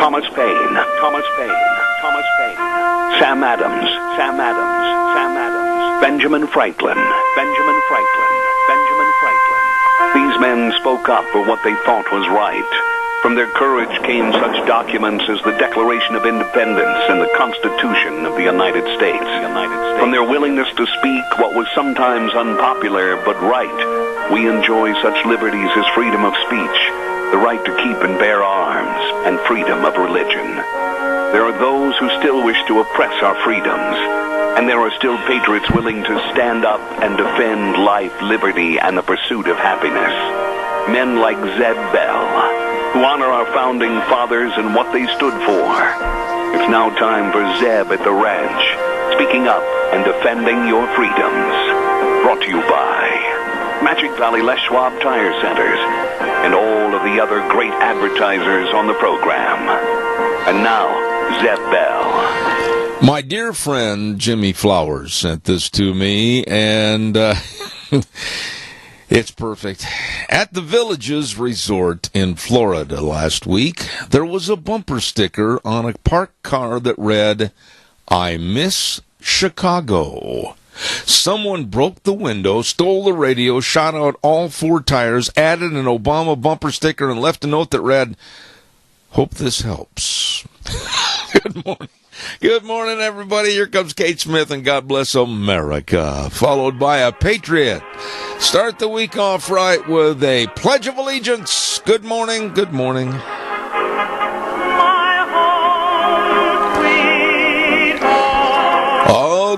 Thomas Paine, Thomas Paine, Thomas Paine, Sam Adams, Sam Adams, Sam Adams, Benjamin Franklin, Benjamin Franklin, Benjamin Franklin. These men spoke up for what they thought was right. From their courage came such documents as the Declaration of Independence and the Constitution of the United States. From their willingness to speak what was sometimes unpopular but right, we enjoy such liberties as freedom of speech, the right to keep and bear arms, and freedom of religion. There are those who still wish to oppress our freedoms, and there are still patriots willing to stand up and defend life, liberty, and the pursuit of happiness. Men like Zeb Bell, who honor our founding fathers and what they stood for. It's now time for Zeb at the Ranch, speaking up and defending your freedoms. Brought to you by Magic Valley Les Schwab Tire Centers and all of the other great advertisers on the program. And now, Zeb Bell. My dear friend Jimmy Flowers sent this to me, and it's perfect. At the Villages Resort in Florida last week, there was a bumper sticker on a parked car that read, "I miss Chicago." Someone broke the window, stole the radio, shot out all 4 tires, added an Obama bumper sticker, and left a note that read, "Hope this helps." Good morning. Good morning, everybody. Here comes Kate Smith, and God bless America, followed by a Patriot. Start the week off right with a Pledge of Allegiance. Good morning. Good morning.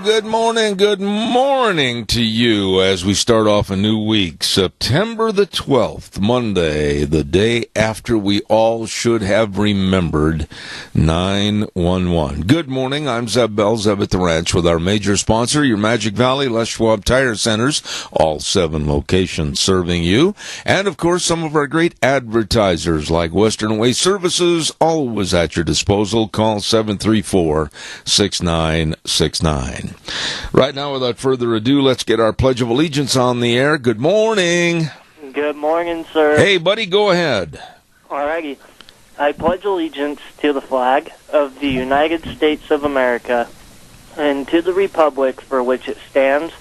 Good morning, good morning to you as we start off a new week. September the 12th, Monday, the day after we all should have remembered 9/11. Good morning, I'm Zeb Bell, Zeb at the Ranch, with our major sponsor, your Magic Valley Les Schwab Tire Centers, all 7 locations serving you. And, of course, some of our great advertisers like Western Way Services, always at your disposal. Call 734-6969. Right now, without further ado, let's get our Pledge of Allegiance on the air. Good morning. Good morning, sir. Hey, buddy, go ahead. All righty. I pledge allegiance to the flag of the United States of America and to the republic for which it stands,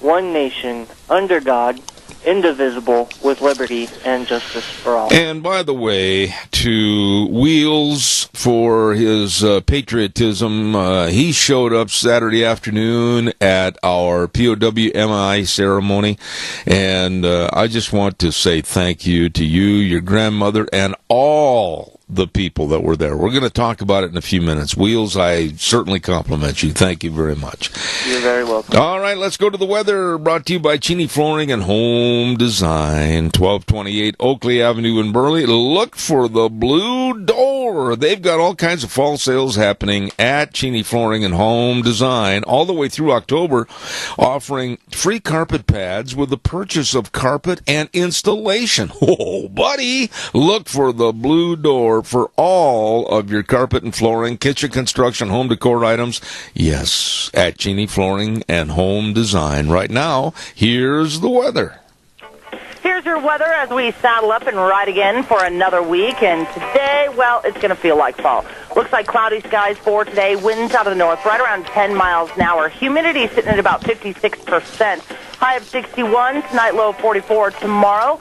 one nation, under God, indivisible, with liberty and justice for all. And by the way, to Wheels for his patriotism, he showed up Saturday afternoon at our POW-MI ceremony, and I just want to say thank you to you, your grandmother, and all the people that were there. We're going to talk about it in a few minutes. Wheels, I certainly compliment you. Thank you very much. You're very welcome. All right, let's go to the weather, brought to you by Cheney Flooring and Home Design, 1228 Oakley Avenue in Burley. Look for the blue door. They've got all kinds of fall sales happening at Cheney Flooring and Home Design all the way through October, offering free carpet pads with the purchase of carpet and installation. Oh, buddy, look for the blue door for all of your carpet and flooring, kitchen construction, home decor items. Yes, at Cheney Flooring and Home Design. Right now, here's the weather. Here's your weather as we saddle up and ride again for another week. And today, well, it's going to feel like fall. Looks like cloudy skies for today. Winds out of the north, right around 10 miles an hour. Humidity sitting at about 56%. High of 61, tonight low of 44 tomorrow.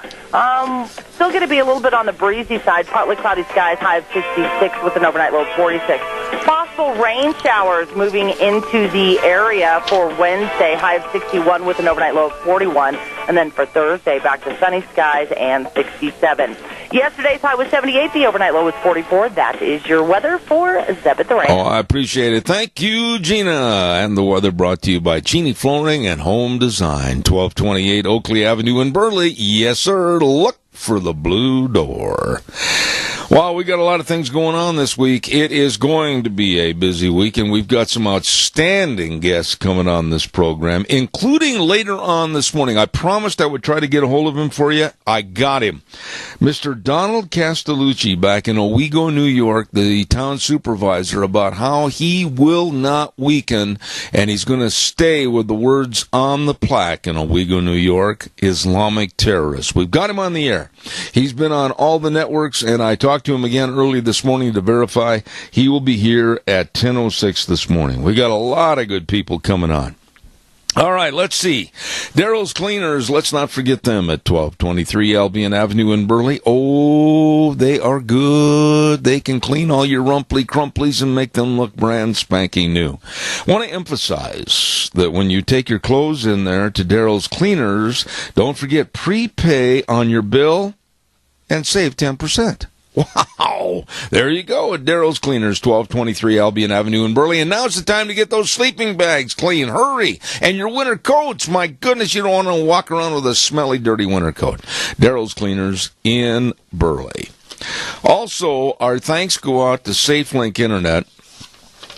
Still going to be a little bit on the breezy side. Partly cloudy skies, high of 66 with an overnight low of 46. Possible rain showers moving into the area for Wednesday, high of 61 with an overnight low of 41. And then for Thursday, back to sunny skies and 67. Yesterday's high was 78. The overnight low was 44. That is your weather for Zeb at the Ranch. Oh, I appreciate it. Thank you, Gina. And the weather brought to you by Cheney Flooring and Home Design, 1228 Oakley Avenue in Burley. Yes, sir. Look for the blue door. Well, we got a lot of things going on this week. It is going to be a busy week, and we've got some outstanding guests coming on this program, including later on this morning. I promised I would try to get a hold of him for you. I got him. Mr. Donald Castellucci back in Owego, New York, the town supervisor, about how he will not weaken, and he's going to stay with the words on the plaque in Owego, New York, Islamic terrorists. We've got him on the air. He's been on all the networks, and I talked talked to him again early this morning to verify. He will be here at 10:06 this morning. We got a lot of good people coming on. All right, let's see. Daryl's Cleaners, let's not forget them at 1223 Albion Avenue in Burley. Oh, they are good. They can clean all your rumply crumplies and make them look brand spanking new. Want to emphasize that when you take your clothes in there to Daryl's Cleaners, don't forget prepay on your bill and save 10%. Wow! There you go at Daryl's Cleaners, 1223 Albion Avenue in Burley. And now it's the time to get those sleeping bags clean. Hurry! And your winter coats. My goodness, you don't want to walk around with a smelly, dirty winter coat. Daryl's Cleaners in Burley. Also, our thanks go out to SafeLink Internet.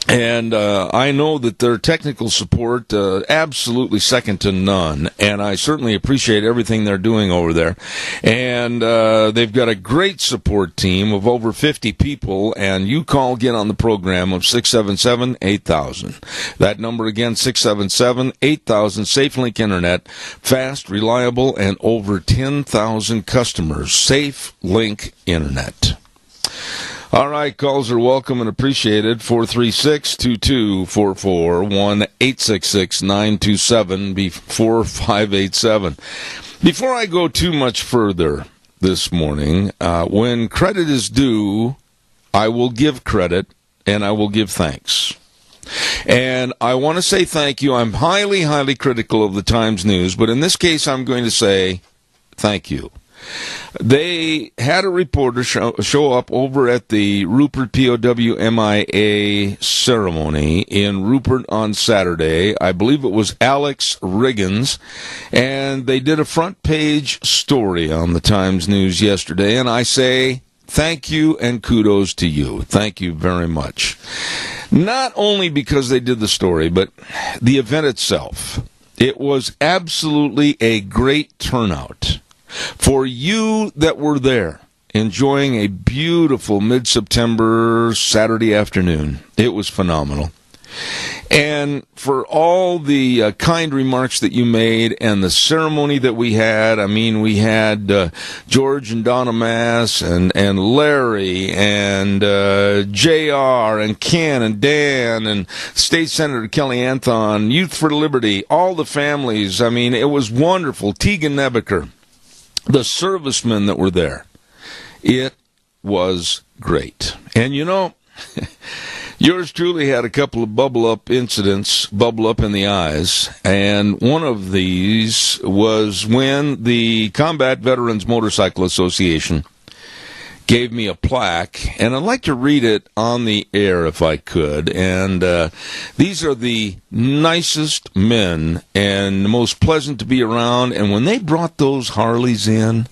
And I know that their technical support, absolutely second to none, and I certainly appreciate everything they're doing over there. And they've got a great support team of over 50 people, and you get on the program of 677-8000. That number again, 677-8000, SafeLink Internet, fast, reliable, and over 10,000 customers. SafeLink Internet. All right, calls are welcome and appreciated. 436-2244, 1-866-927-4587. Before I go too much further this morning, when credit is due, I will give credit and I will give thanks. And I want to say thank you. I'm highly, highly critical of the Times News, but in this case I'm going to say thank you. They had a reporter show up over at the Rupert POW MIA ceremony in Rupert on Saturday. I believe it was Alex Riggins, and they did a front page story on the Times News yesterday, and I say thank you and kudos to you. Thank you very much. Not only because they did the story, but the event itself. It was absolutely a great turnout. For you that were there, enjoying a beautiful mid-September Saturday afternoon, it was phenomenal. And for all the kind remarks that you made and the ceremony that we had, I mean, we had George and Donna Mass and Larry and JR and Ken and Dan and State Senator Kelly Anthon, Youth for Liberty, all the families. I mean, it was wonderful. Tegan Nebeker. The servicemen that were there. It was great. And you know, yours truly had a couple of bubble up in the eyes, and one of these was when the Combat Veterans Motorcycle Association gave me a plaque, and I'd like to read it on the air if I could. And these are the nicest men and the most pleasant to be around. And when they brought those Harleys in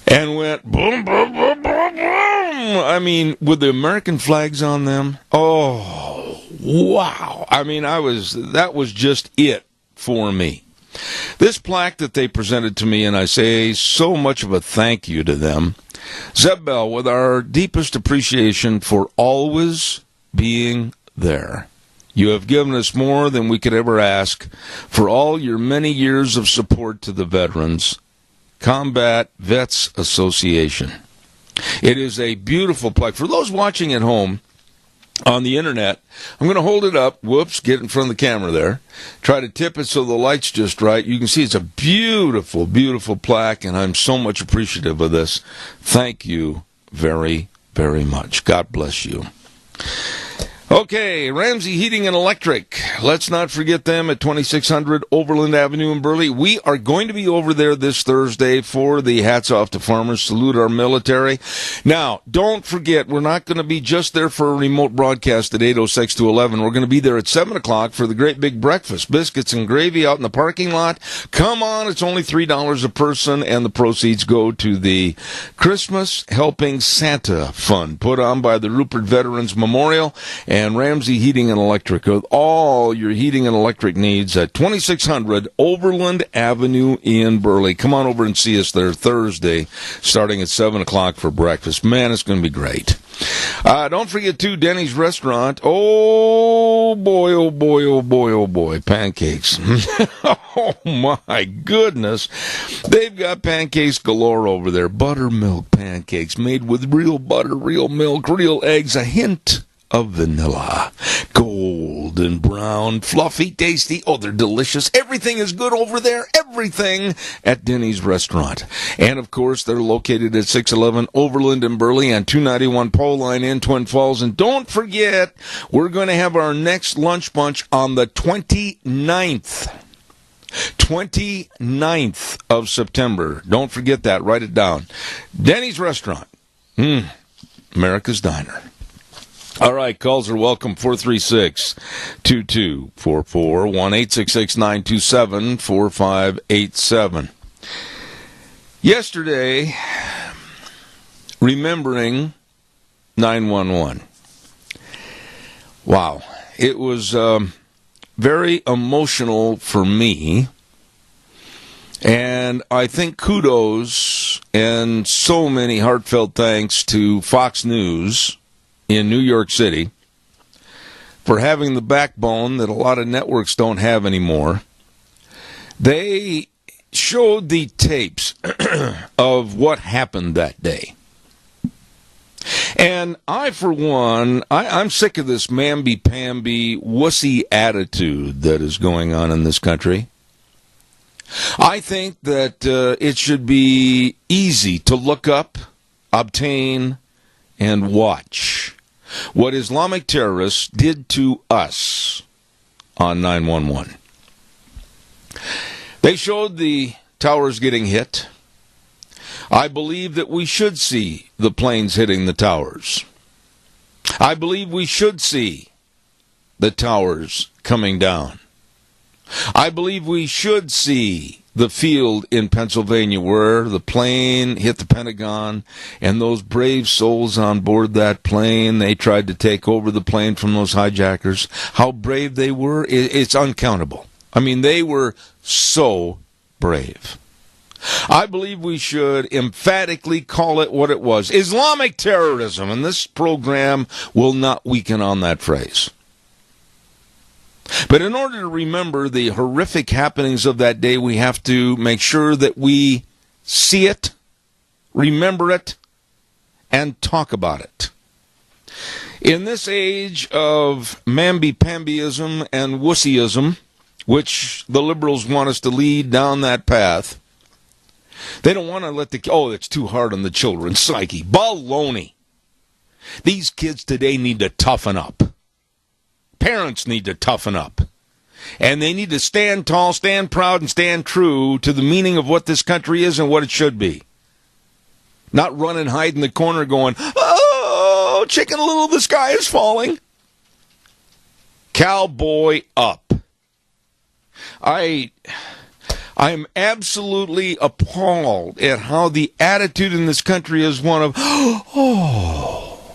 and went boom, boom, boom, boom, boom, I mean, with the American flags on them, oh, wow. I mean, that was just it for me. This plaque that they presented to me, and I say so much of a thank you to them. Zeb Bell, with our deepest appreciation for always being there. You have given us more than we could ever ask for all your many years of support to the veterans. Combat Vets Association. It is a beautiful plaque. For those watching at home on the internet, I'm going to hold it up. Whoops, get in front of the camera there. Try to tip it so the light's just right. You can see it's a beautiful, beautiful plaque, and I'm so much appreciative of this. Thank you very, very much. God bless you. Okay, Ramsey Heating and Electric. Let's not forget them at 2600 Overland Avenue in Burley. We are going to be over there this Thursday for the Hats Off to Farmers, Salute Our Military. Now, don't forget, we're not going to be just there for a remote broadcast at 8:06 to 11. We're going to be there at 7 o'clock for the great big breakfast. Biscuits and gravy out in the parking lot. Come on, it's only $3 a person, and the proceeds go to the Christmas Helping Santa Fund put on by the Rupert Veterans Memorial and Ramsey Heating and Electric, with all your heating and electric needs at 2600 Overland Avenue in Burley. Come on over and see us there Thursday, starting at 7 o'clock for breakfast. Man, it's going to be great. Don't forget, too, Denny's Restaurant. Oh, boy, oh, boy, oh, boy, oh, boy. Pancakes. Oh, my goodness. They've got pancakes galore over there. Buttermilk pancakes made with real butter, real milk, real eggs, a hint of vanilla. Golden brown, fluffy, tasty. Oh, they're delicious. Everything is good over there. Everything at Denny's Restaurant. And, of course, they're located at 611 Overland in Burley and 291 Pole Line in Twin Falls. And don't forget, we're going to have our next lunch bunch on the 29th. 29th of September. Don't forget that. Write it down. Denny's Restaurant. America's Diner. All right, calls are welcome, 436-2244, 1-866-927-4587. Yesterday, remembering 911. Wow, it was very emotional for me, and I think kudos and so many heartfelt thanks to Fox News in New York City for having the backbone that a lot of networks don't have anymore. They showed the tapes of what happened that day. And I, for one, I'm sick of this mamby-pamby, wussy attitude that is going on in this country. I think that it should be easy to look up, obtain, and watch what Islamic terrorists did to us on 9/11. They showed the towers getting hit. I believe that we should see the planes hitting the towers. I believe we should see the towers coming down. I believe we should see the field in Pennsylvania where the plane hit the Pentagon, and those brave souls on board that plane, they tried to take over the plane from those hijackers. How brave they were, it's uncountable. I mean, they were so brave. I believe we should emphatically call it what it was, Islamic terrorism, and this program will not weaken on that phrase. But in order to remember the horrific happenings of that day, we have to make sure that we see it, remember it, and talk about it. In this age of mamby-pambyism and wussyism, which the liberals want us to lead down that path, they don't want to let it's too hard on the children's psyche. Baloney. These kids today need to toughen up. Parents need to toughen up. And they need to stand tall, stand proud, and stand true to the meaning of what this country is and what it should be. Not run and hide in the corner going, oh, Chicken Little, the sky is falling. Cowboy up. I am absolutely appalled at how the attitude in this country is one of,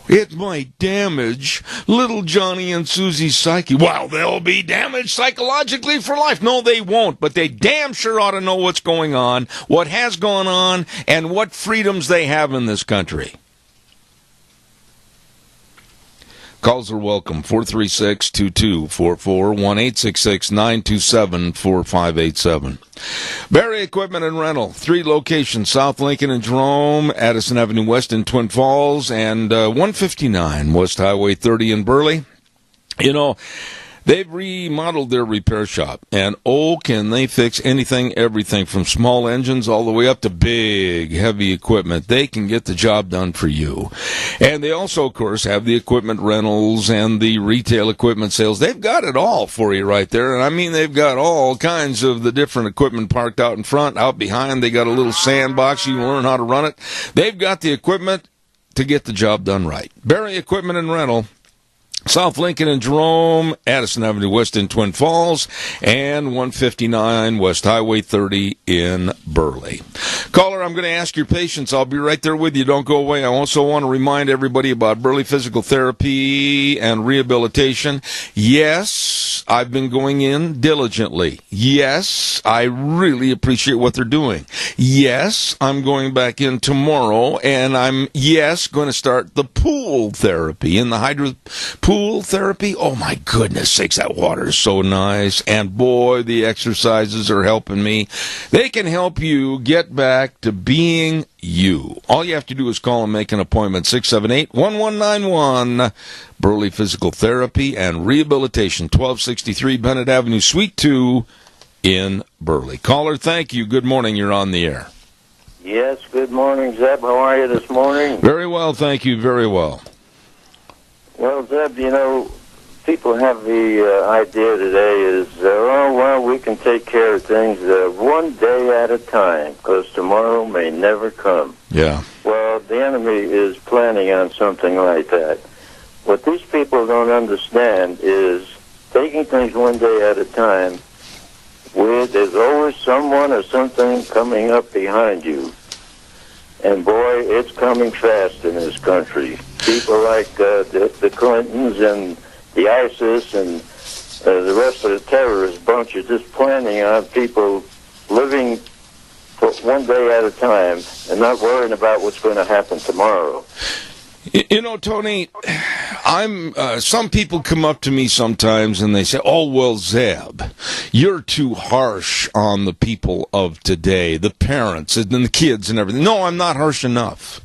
it might damage little Johnny and Susie's psyche. Well, they'll be damaged psychologically for life. No, they won't, but they damn sure ought to know what's going on, what has gone on, and what freedoms they have in this country. Calls are welcome, 436-2244, 1-866-927-4587. Barry Equipment and Rental, 3 locations, South Lincoln and Jerome, Addison Avenue West in Twin Falls, and 159 West Highway 30 in Burley. You know, they've remodeled their repair shop, and can they fix anything, everything, from small engines all the way up to big, heavy equipment. They can get the job done for you. And they also, of course, have the equipment rentals and the retail equipment sales. They've got it all for you right there. And I mean, they've got all kinds of the different equipment parked out in front, out behind. They got a little sandbox. You can learn how to run it. They've got the equipment to get the job done right. Barry Equipment and Rental. South Lincoln and Jerome, Addison Avenue West in Twin Falls, and 159 West Highway 30 in Burley. Caller, I'm going to ask your patience. I'll be right there with you. Don't go away. I also want to remind everybody about Burley Physical Therapy and Rehabilitation. Yes, I've been going in diligently. Yes, I really appreciate what they're doing. Yes, I'm going back in tomorrow, and I'm, going to start the pool therapy in the hydro pool therapy. Oh my goodness sakes, that water is so nice. And boy, the exercises are helping me. They can help you get back to being you. All you have to do is call and make an appointment. 678-1191. Burley Physical Therapy and Rehabilitation, 1263 Bennett Avenue, Suite 2 in Burley. Caller, thank you. Good morning. You're on the air. Yes, good morning, Zeb. How are you this morning? Very well, thank you. Very well. Well, Zeb, people have the idea today is, we can take care of things one day at a time, because tomorrow may never come. Yeah. Well, the enemy is planning on something like that. What these people don't understand is taking things one day at a time, there's always someone or something coming up behind you. And boy, it's coming fast in this country. People like the Clintons and the ISIS and the rest of the terrorist bunch are just planning on people living for one day at a time and not worrying about what's going to happen tomorrow. Tony, some people come up to me sometimes and they say, oh, well, Zeb, you're too harsh on the people of today, the parents and the kids and everything. No, I'm not harsh enough.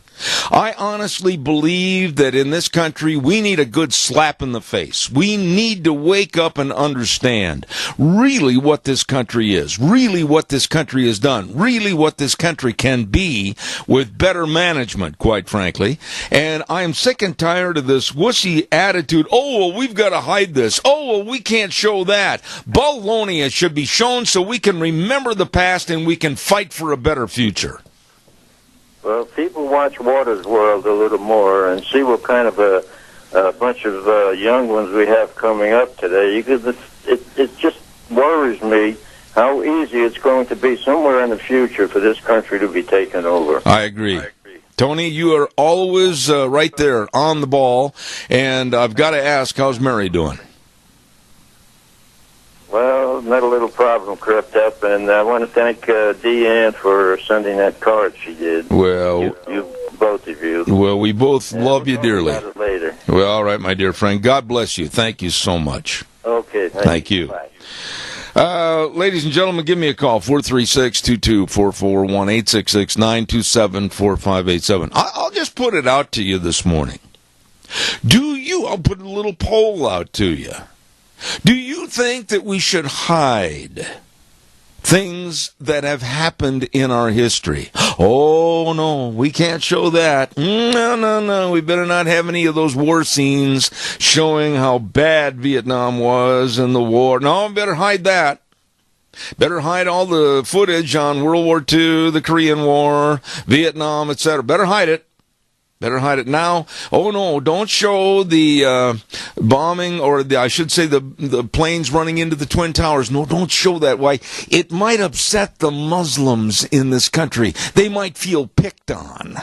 I honestly believe that in this country, we need a good slap in the face. We need to wake up and understand really what this country is, really what this country has done, really what this country can be with better management, quite frankly. And I am sick and tired of this wussy attitude. Oh, well, we've got to hide this. Oh, well, we can't show that. Baloney, it should be shown so we can remember the past and we can fight for a better future. Well, people watch Water's World a little more and see what kind of a bunch of young ones we have coming up today. It just worries me how easy it's going to be somewhere in the future for this country to be taken over. I agree. Tony, you are always right there on the ball, and I've got to ask, how's Mary doing? Well, not a little problem crept up, and I want to thank Deanne for sending that card she did. Well, you both of you. Well, we both love you dearly. About it later. Well, all right, my dear friend. God bless you. Thank you so much. Okay. Thank you. Bye. Ladies and gentlemen, give me a call, 436-2244, 1-866-927-4587. I'll just put it out to you this morning. I'll put a little poll out to you. Do you think that we should hide things that have happened in our history? Oh, no, we can't show that. No. We better not have any of those war scenes showing how bad Vietnam was and the war. No, better hide that. Better hide all the footage on World War II, the Korean War, Vietnam, etc. Better hide it. Better hide it now. Oh, no, don't show the bombing, or I should say the planes running into the Twin Towers. No, don't show that. Why? It might upset the Muslims in this country. They might feel picked on.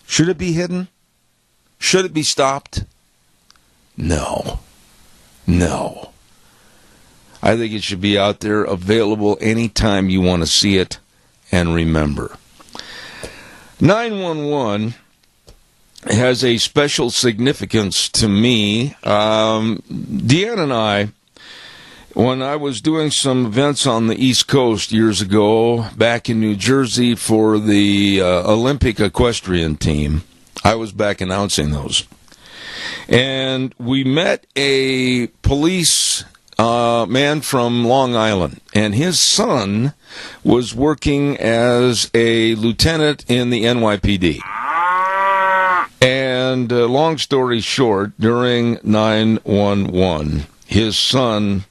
Should it be hidden? Should it be stopped? No. I think it should be out there, available anytime you want to see it. And remember, 911 has a special significance to me. Deanne and I, when I was doing some events on the East Coast years ago, back in New Jersey for the Olympic equestrian team, I was back announcing those. And we met a police man from Long Island, and his son was working as a lieutenant in the NYPD. And long story short, during 911, his son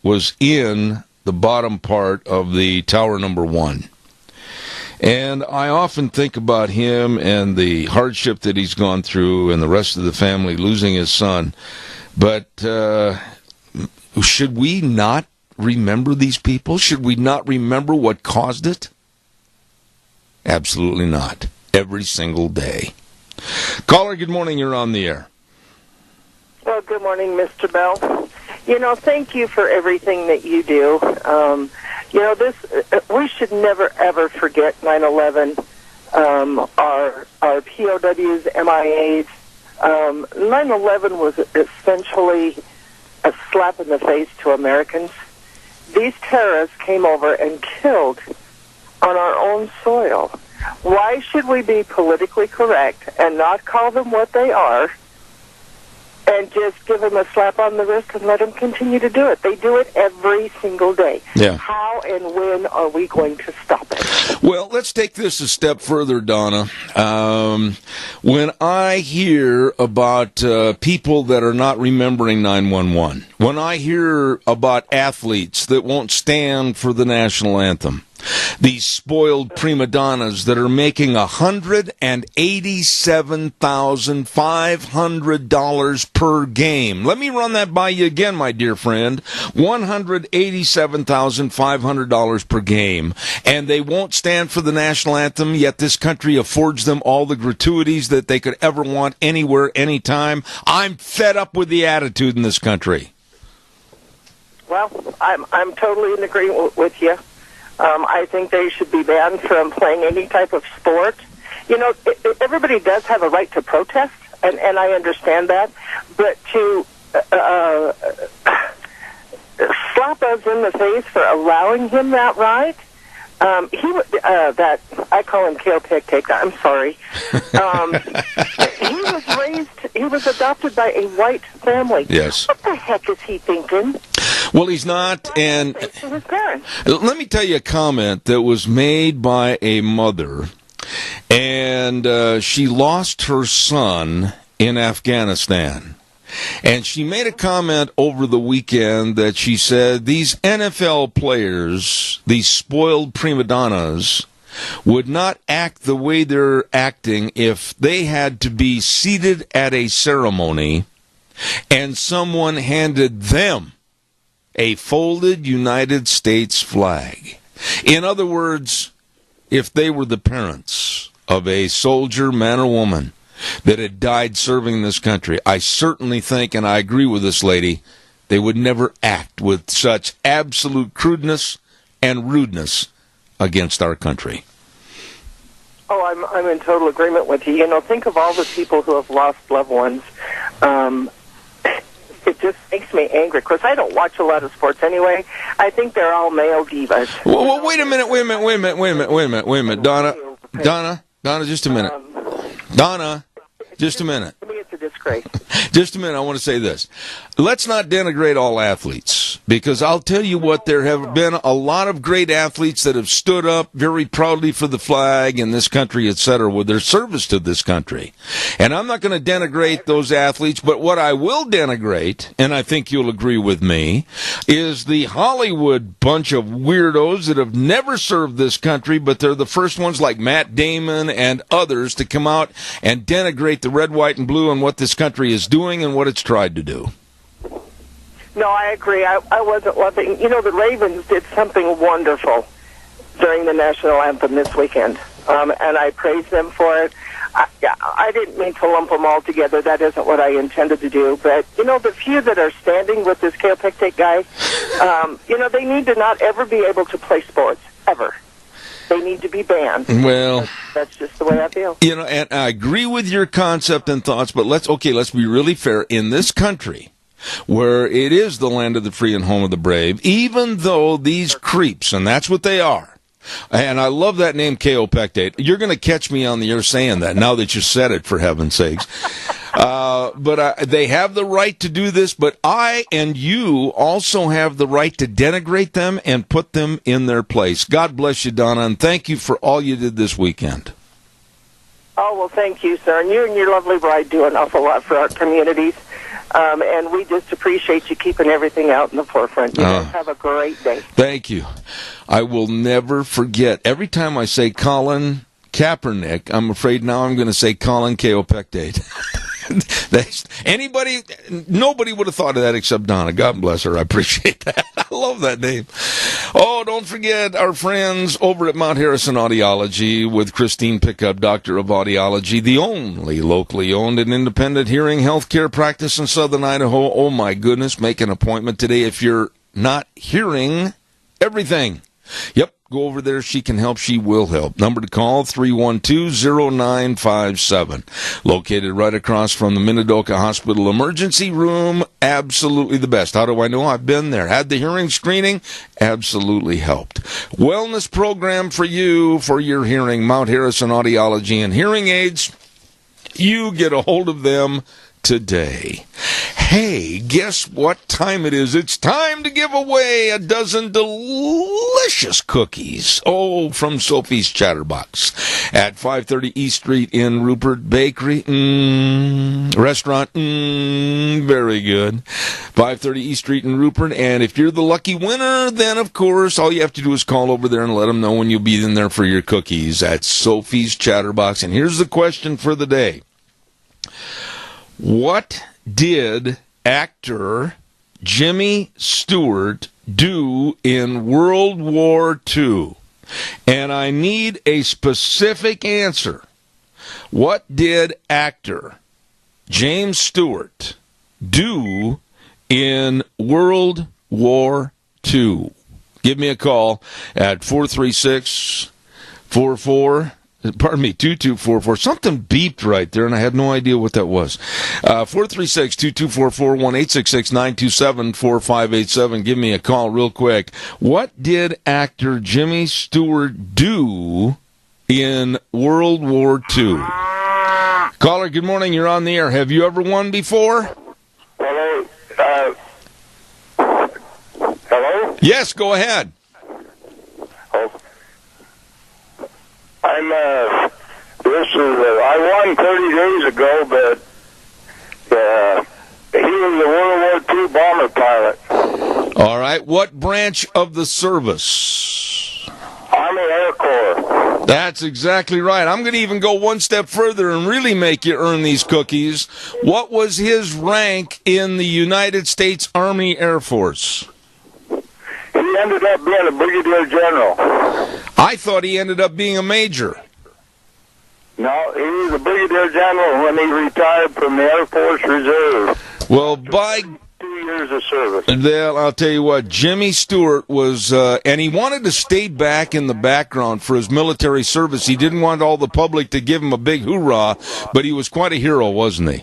was in the bottom part of the tower number 1. And I often think about him and the hardship that he's gone through and the rest of the family losing his son. But should we not remember these people? Should we not remember what caused it? Absolutely not. Every single day. Caller, good morning. You're on the air. Well, good morning, Mr. Bell. Thank you for everything that you do. We should never, ever forget 9/11, our POWs, MIAs. 9/11 was essentially a slap in the face to Americans. These terrorists came over and killed on our own soil. Why should we be politically correct and not call them what they are and just give them a slap on the wrist and let them continue to do it? They do it every single day. Yeah. How and when are we going to stop it? Well, let's take this a step further, Donna. When I hear about people that are not remembering 9/11, when I hear about athletes that won't stand for the national anthem, these spoiled prima donnas that are making $187,500 per game. Let me run that by you again, my dear friend. $187,500 per game. And they won't stand for the national anthem, yet this country affords them all the gratuities that they could ever want anywhere, anytime. I'm fed up with the attitude in this country. Well, I'm totally in agreement with you. I think they should be banned from playing any type of sport. Everybody does have a right to protest, and I understand that. But to slap us in the face for allowing him that right, I call him Kale Pick. I'm sorry. He was adopted by a white family. Yes. What the heck is he thinking? Well, he's not, and let me tell you a comment that was made by a mother, and she lost her son in Afghanistan. And she made a comment over the weekend that she said these NFL players, these spoiled prima donnas, would not act the way they're acting if they had to be seated at a ceremony and someone handed them a folded United States flag. In other words, if they were the parents of a soldier, man or woman, that had died serving this country, I certainly think, and I agree with this lady, they would never act with such absolute crudeness and rudeness against our country. Oh, I'm in total agreement with you. Think of all the people who have lost loved ones. It just makes me angry because I don't watch a lot of sports anyway. I think they're all male divas. Well, wait a minute, Donna, just a minute. Donna, just a minute. To me, it's a disgrace. Just a minute, I want to say this. Let's not denigrate all athletes, because I'll tell you what, there have been a lot of great athletes that have stood up very proudly for the flag in this country, etc., with their service to this country. And I'm not going to denigrate those athletes, but what I will denigrate, and I think you'll agree with me, is the Hollywood bunch of weirdos that have never served this country, but they're the first ones like Matt Damon and others to come out and denigrate the red, white, and blue and what this country is doing and what it's tried to do. No, I agree. I wasn't loving. The Ravens did something wonderful during the national anthem this weekend, and I praise them for it. I didn't mean to lump them all together. That isn't what I intended to do. But, the few that are standing with this Kale Pick guy, they need to not ever be able to play sports, ever. They need to be banned. Well, that's just the way I feel. And I agree with your concept and thoughts, but let's be really fair. In this country, where it is the land of the free and home of the brave, even though these creeps, and that's what they are, and I love that name, K.O. Pectate. You're going to catch me on the air saying that now that you said it, for heaven's sakes. But they have the right to do this, but I and you also have the right to denigrate them and put them in their place. God bless you, Donna, and thank you for all you did this weekend. Oh, well, thank you, sir. And you and your lovely bride do an awful lot for our communities. And we just appreciate you keeping everything out in the forefront. You guys have a great day. Thank you. I will never forget. Every time I say Colin Kaepernick, I'm afraid now I'm going to say Colin Kaepernick. Nobody would have thought of that except Donna. God bless her. I appreciate that. I love that name. Oh, don't forget our friends over at Mount Harrison Audiology with Christine Pickup, Doctor of Audiology, the only locally owned and independent hearing healthcare practice in Southern Idaho. Oh, my goodness. Make an appointment today if you're not hearing everything. Yep. Go over there. She can help. She will help. Number to call, 312-0957. Located right across from the Minidoka Hospital Emergency Room. Absolutely the best. How do I know? I've been there. Had the hearing screening. Absolutely helped. Wellness program for you, for your hearing. Mount Harrison Audiology and Hearing Aids. You get a hold of them today. Hey, guess what time it is? It's time to give away a dozen delicious cookies. Oh, from Sophie's Chatterbox at 530 East Street in Rupert. Bakery, restaurant, very good. 530 East Street in Rupert. And if you're the lucky winner, then of course, all you have to do is call over there and let them know when you'll be in there for your cookies at Sophie's Chatterbox. And here's the question for the day. What did actor Jimmy Stewart do in World War II? And I need a specific answer. What did actor James Stewart do in World War II? Give me a call at 2244. Something beeped right there, and I had no idea what that was. 436-2244, 1-866-927-4587. Give me a call real quick. What did actor Jimmy Stewart do in World War II? Caller, good morning. You're on the air. Have you ever won before? Hello? Hello? Yes, go ahead. Oh. I won 30 days ago, but he was a World War II bomber pilot. All right. What branch of the service? Army Air Corps. That's exactly right. I'm going to even go one step further and really make you earn these cookies. What was his rank in the United States Army Air Force? He ended up being a brigadier general. I thought he ended up being a major. No, he was a brigadier general when he retired from the Air Force Reserve. Well, by 2 years of service. Well, I'll tell you what, Jimmy Stewart was, and he wanted to stay back in the background for his military service. He didn't want all the public to give him a big hoorah, but he was quite a hero, wasn't he? He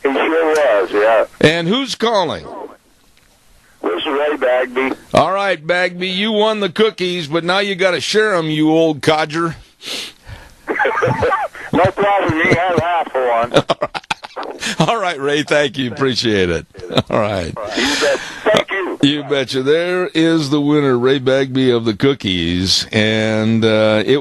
sure was, yeah. And who's calling? This is Ray Bagby. All right, Bagby, you won the cookies, but now you got to share them, you old codger. No problem. You can have half for one. All right, Ray. Thank you. Appreciate it. All right. You bet. Thank you. You betcha. There is the winner, Ray Bagby of the cookies, and he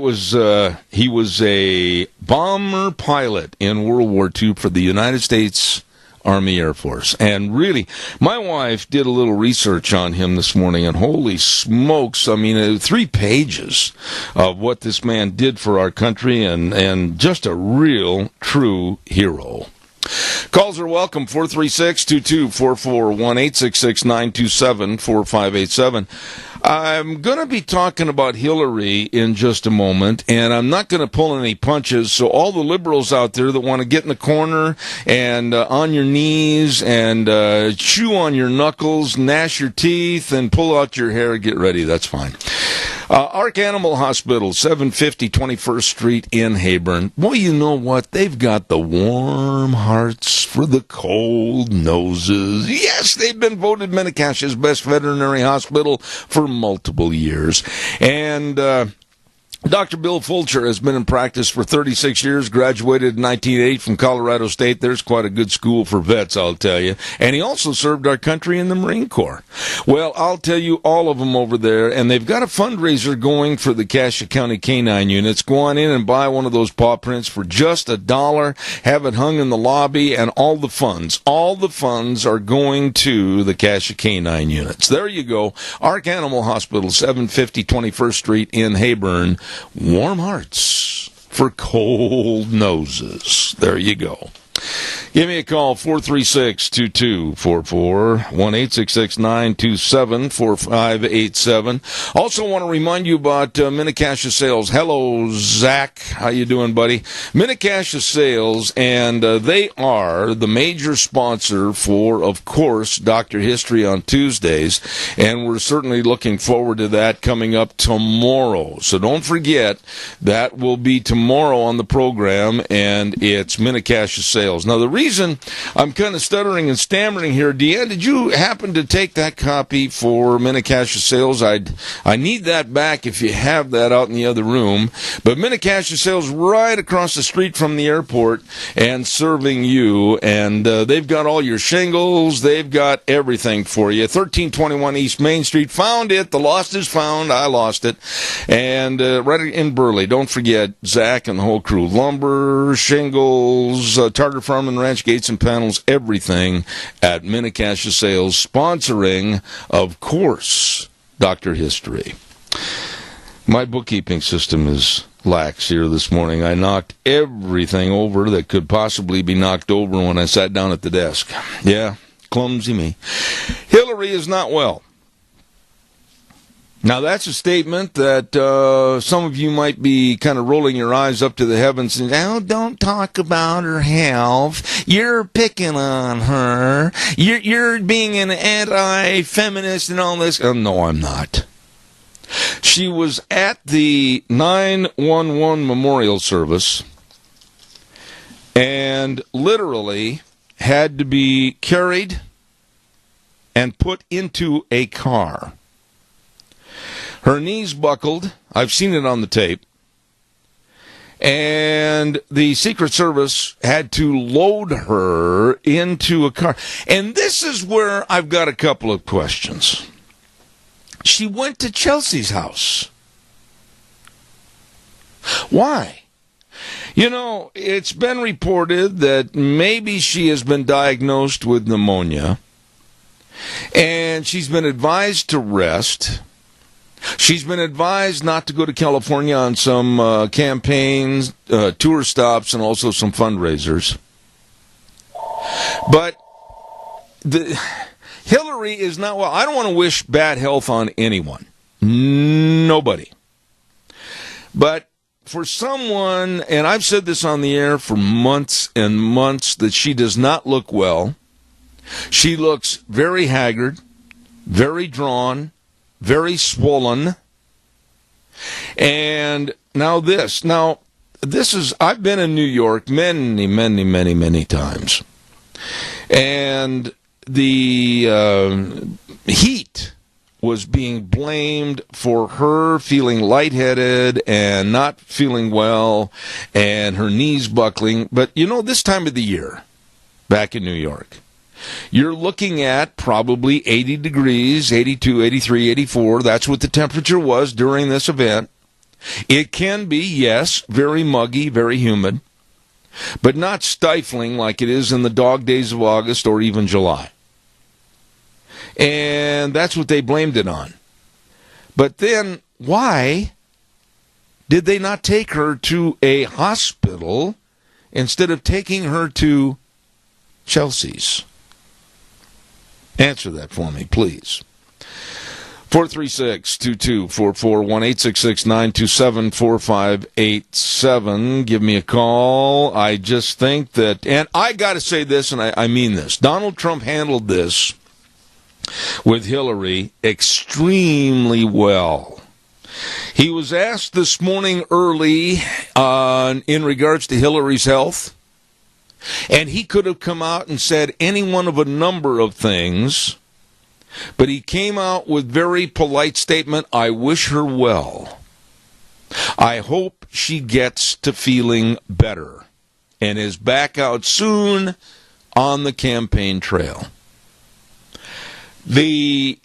was a bomber pilot in World War II for the United States Army Air Force. And really, my wife did a little research on him this morning, and holy smokes, I mean, 3 pages of what this man did for our country, and just a real, true hero. Calls are welcome, 436-2244, 1-866-927-4587. I'm going to be talking about Hillary in just a moment, and I'm not going to pull any punches, so all the liberals out there that want to get in the corner and on your knees and chew on your knuckles, gnash your teeth, and pull out your hair, get ready, that's fine. Ark Animal Hospital, 750 21st Street in Heyburn. Boy, you know what? They've got the warm hearts for the cold noses. Yes, they've been voted Medicash's best veterinary hospital for multiple years. And Dr. Bill Fulcher has been in practice for 36 years, graduated in 1980 from Colorado State. There's quite a good school for vets, I'll tell you. And he also served our country in the Marine Corps. Well, I'll tell you all of them over there, and they've got a fundraiser going for the Cassia County Canine Units. Go on in and buy one of those paw prints for just $1, have it hung in the lobby, and all the funds are going to the Cassia Canine Units. There you go. Ark Animal Hospital, 750 21st Street in Hayburn. Warm hearts for cold noses. There you go. Give me a call, 436-2244, 1-866-927-4587. Also want to remind you about Minnecasia Sales. Hello, Zach. How you doing, buddy? Minnecasia Sales, and they are the major sponsor for, of course, Dr. History on Tuesdays, and we're certainly looking forward to that coming up tomorrow. So don't forget, that will be tomorrow on the program, and it's Minnecasia Sales. Now, the reason I'm kind of stuttering and stammering here, Deanne, did you happen to take that copy for Minnecasia Sales? I need that back if you have that out in the other room. But Minnecasia Sales right across the street from the airport and serving you. And they've got all your shingles. They've got everything for you. 1321 East Main Street. Found it. The lost is found. I lost it. And right in Burley. Don't forget, Zach and the whole crew. Lumber, shingles, Target Farm and Ranch gates and panels, everything at Minnecasia Sales, sponsoring, of course, Dr. History. My bookkeeping system is lax here this morning. I knocked everything over that could possibly be knocked over when I sat down at the desk. Yeah, clumsy me. Hillary is not well. Now, that's a statement that some of you might be kind of rolling your eyes up to the heavens and, oh, don't talk about her health. You're picking on her. You're being an anti-feminist and all this. Oh, no, I'm not. She was at the 9/11 memorial service and literally had to be carried and put into a car. Her knees buckled. I've seen it on the tape. And the Secret Service had to load her into a car. And this is where I've got a couple of questions. She went to Chelsea's house. Why? You know, it's been reported that maybe she has been diagnosed with pneumonia. And she's been advised to rest. She's been advised not to go to California on some campaigns, tour stops, and also some fundraisers. But Hillary is not well. I don't want to wish bad health on anyone. Nobody. But for someone, and I've said this on the air for months and months, that she does not look well. She looks very haggard, very drawn, very swollen. And now this is, I've been in New York many times. And the heat was being blamed for her feeling lightheaded and not feeling well and her knees buckling. But you know, this time of the year, back in New York, you're looking at probably 80 degrees, 82, 83, 84. That's what the temperature was during this event. It can be, yes, very muggy, very humid, but not stifling like it is in the dog days of August or even July. And that's what they blamed it on. But then, why did they not take her to a hospital instead of taking her to Chelsea's? Answer that for me, please. 436-2244, 1-866-927-4587. Give me a call. I just think that, and I got to say this, and I mean this, Donald Trump handled this with Hillary extremely well. He was asked this morning early in regards to Hillary's health, and he could have come out and said any one of a number of things, but he came out with very polite statement, I wish her well. I hope she gets to feeling better and is back out soon on the campaign trail. The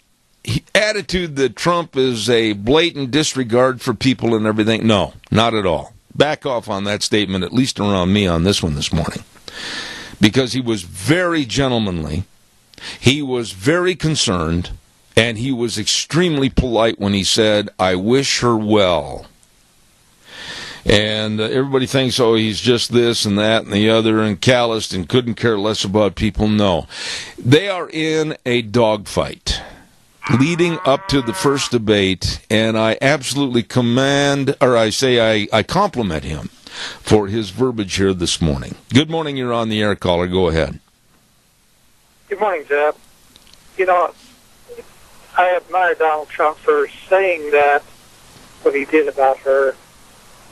attitude that Trump is a blatant disregard for people and everything, no, not at all. Back off on that statement, at least around me on this one this morning. Because he was very gentlemanly, he was very concerned, and he was extremely polite when he said, I wish her well. And everybody thinks, oh, he's just this and that and the other and calloused and couldn't care less about people. No. They are in a dogfight leading up to the first debate, and I absolutely I compliment him for his verbiage here this morning. Good morning, you're on the air, caller. Go ahead. Good morning, Zeb. You know, I admire Donald Trump for saying that, what he did about her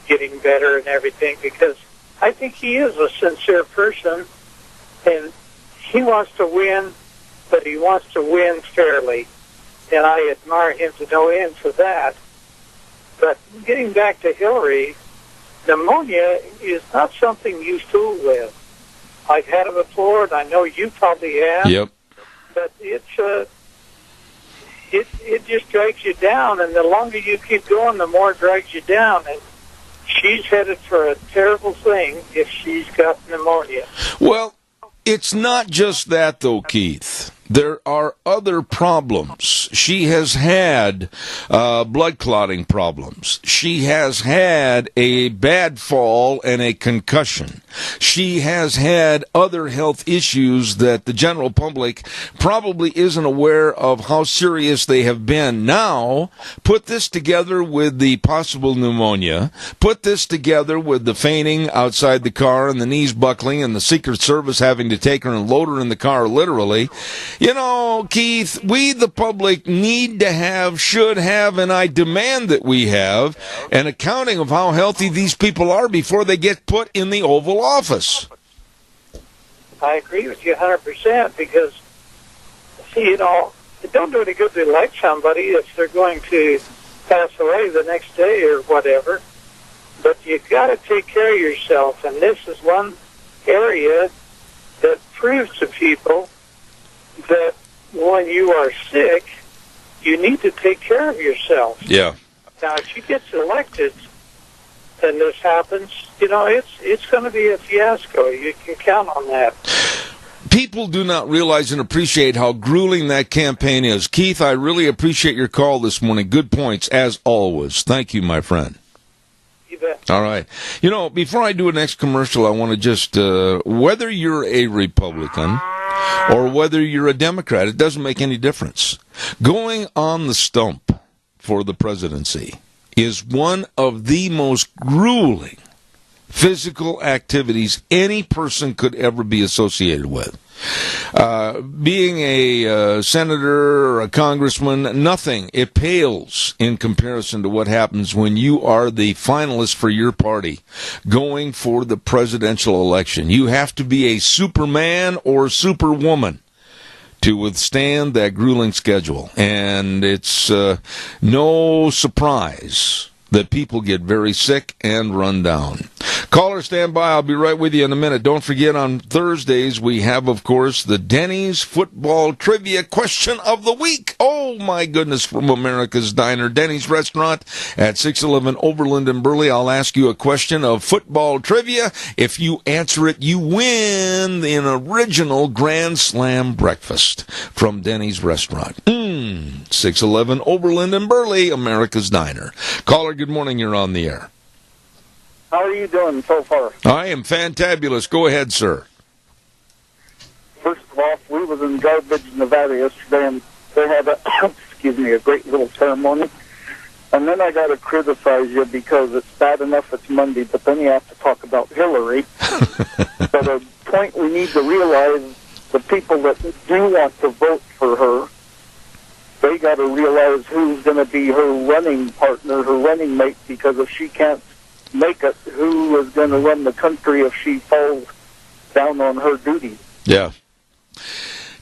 getting better and everything, because I think he is a sincere person, and he wants to win, but he wants to win fairly, and I admire him to no end for that. But getting back to Hillary, pneumonia is not something you fool with. I've had it before, and I know you probably have. Yep. But it just drags you down, and the longer you keep going, the more it drags you down. And she's headed for a terrible thing if she's got pneumonia. Well, it's not just that, though, Keith. There are other problems. She has had blood clotting problems. She has had a bad fall and a concussion. She has had other health issues that the general public probably isn't aware of how serious they have been. Now, put this together with the possible pneumonia, put this together with the fainting outside the car and the knees buckling and the Secret Service having to take her and load her in the car literally. You know, Keith, we, the public, need to have, should have, and I demand that we have an accounting of how healthy these people are before they get put in the Oval Office. I agree with you 100% because, see, you know, it don't do any good to elect somebody if they're going to pass away the next day or whatever. But you've got to take care of yourself, and this is one area that proves to people that when you are sick, you need to take care of yourself. Yeah. Now, if she gets elected and this happens, you know, it's going to be a fiasco. You can count on that. People do not realize and appreciate how grueling that campaign is. Keith, I really appreciate your call this morning. Good points, as always. Thank you, my friend. You bet. All right. You know, before I do a next commercial, I want to just, whether you're a Republican or whether you're a Democrat, it doesn't make any difference. Going on the stump for the presidency is one of the most grueling physical activities any person could ever be associated with. Being a senator or a congressman, nothing. It pales in comparison to what happens when you are the finalist for your party going for the presidential election. You have to be a superman or superwoman to withstand that grueling schedule. And it's no surprise that people get very sick and run down. Caller, stand by. I'll be right with you in a minute. Don't forget, on Thursdays, we have, of course, the Denny's Football Trivia Question of the Week. Oh, my goodness, from America's Diner, Denny's Restaurant at 611 Overland in Burley. I'll ask you a question of football trivia. If you answer it, you win an original Grand Slam breakfast from Denny's Restaurant. 611 Overland in Burley, America's Diner. Caller, good morning. You're on the air. How are you doing so far? I am fantabulous. Go ahead, sir. First of all, we was in Garbage, Nevada yesterday, and they had a great little ceremony. And then I got to criticize you because it's bad enough it's Monday, but then you have to talk about Hillary. So the point we need to realize, the people that do want to vote for her, they got to realize who's going to be her running partner, her running mate, because if she can't make it, who is going to run the country if she falls down on her duty? Yeah.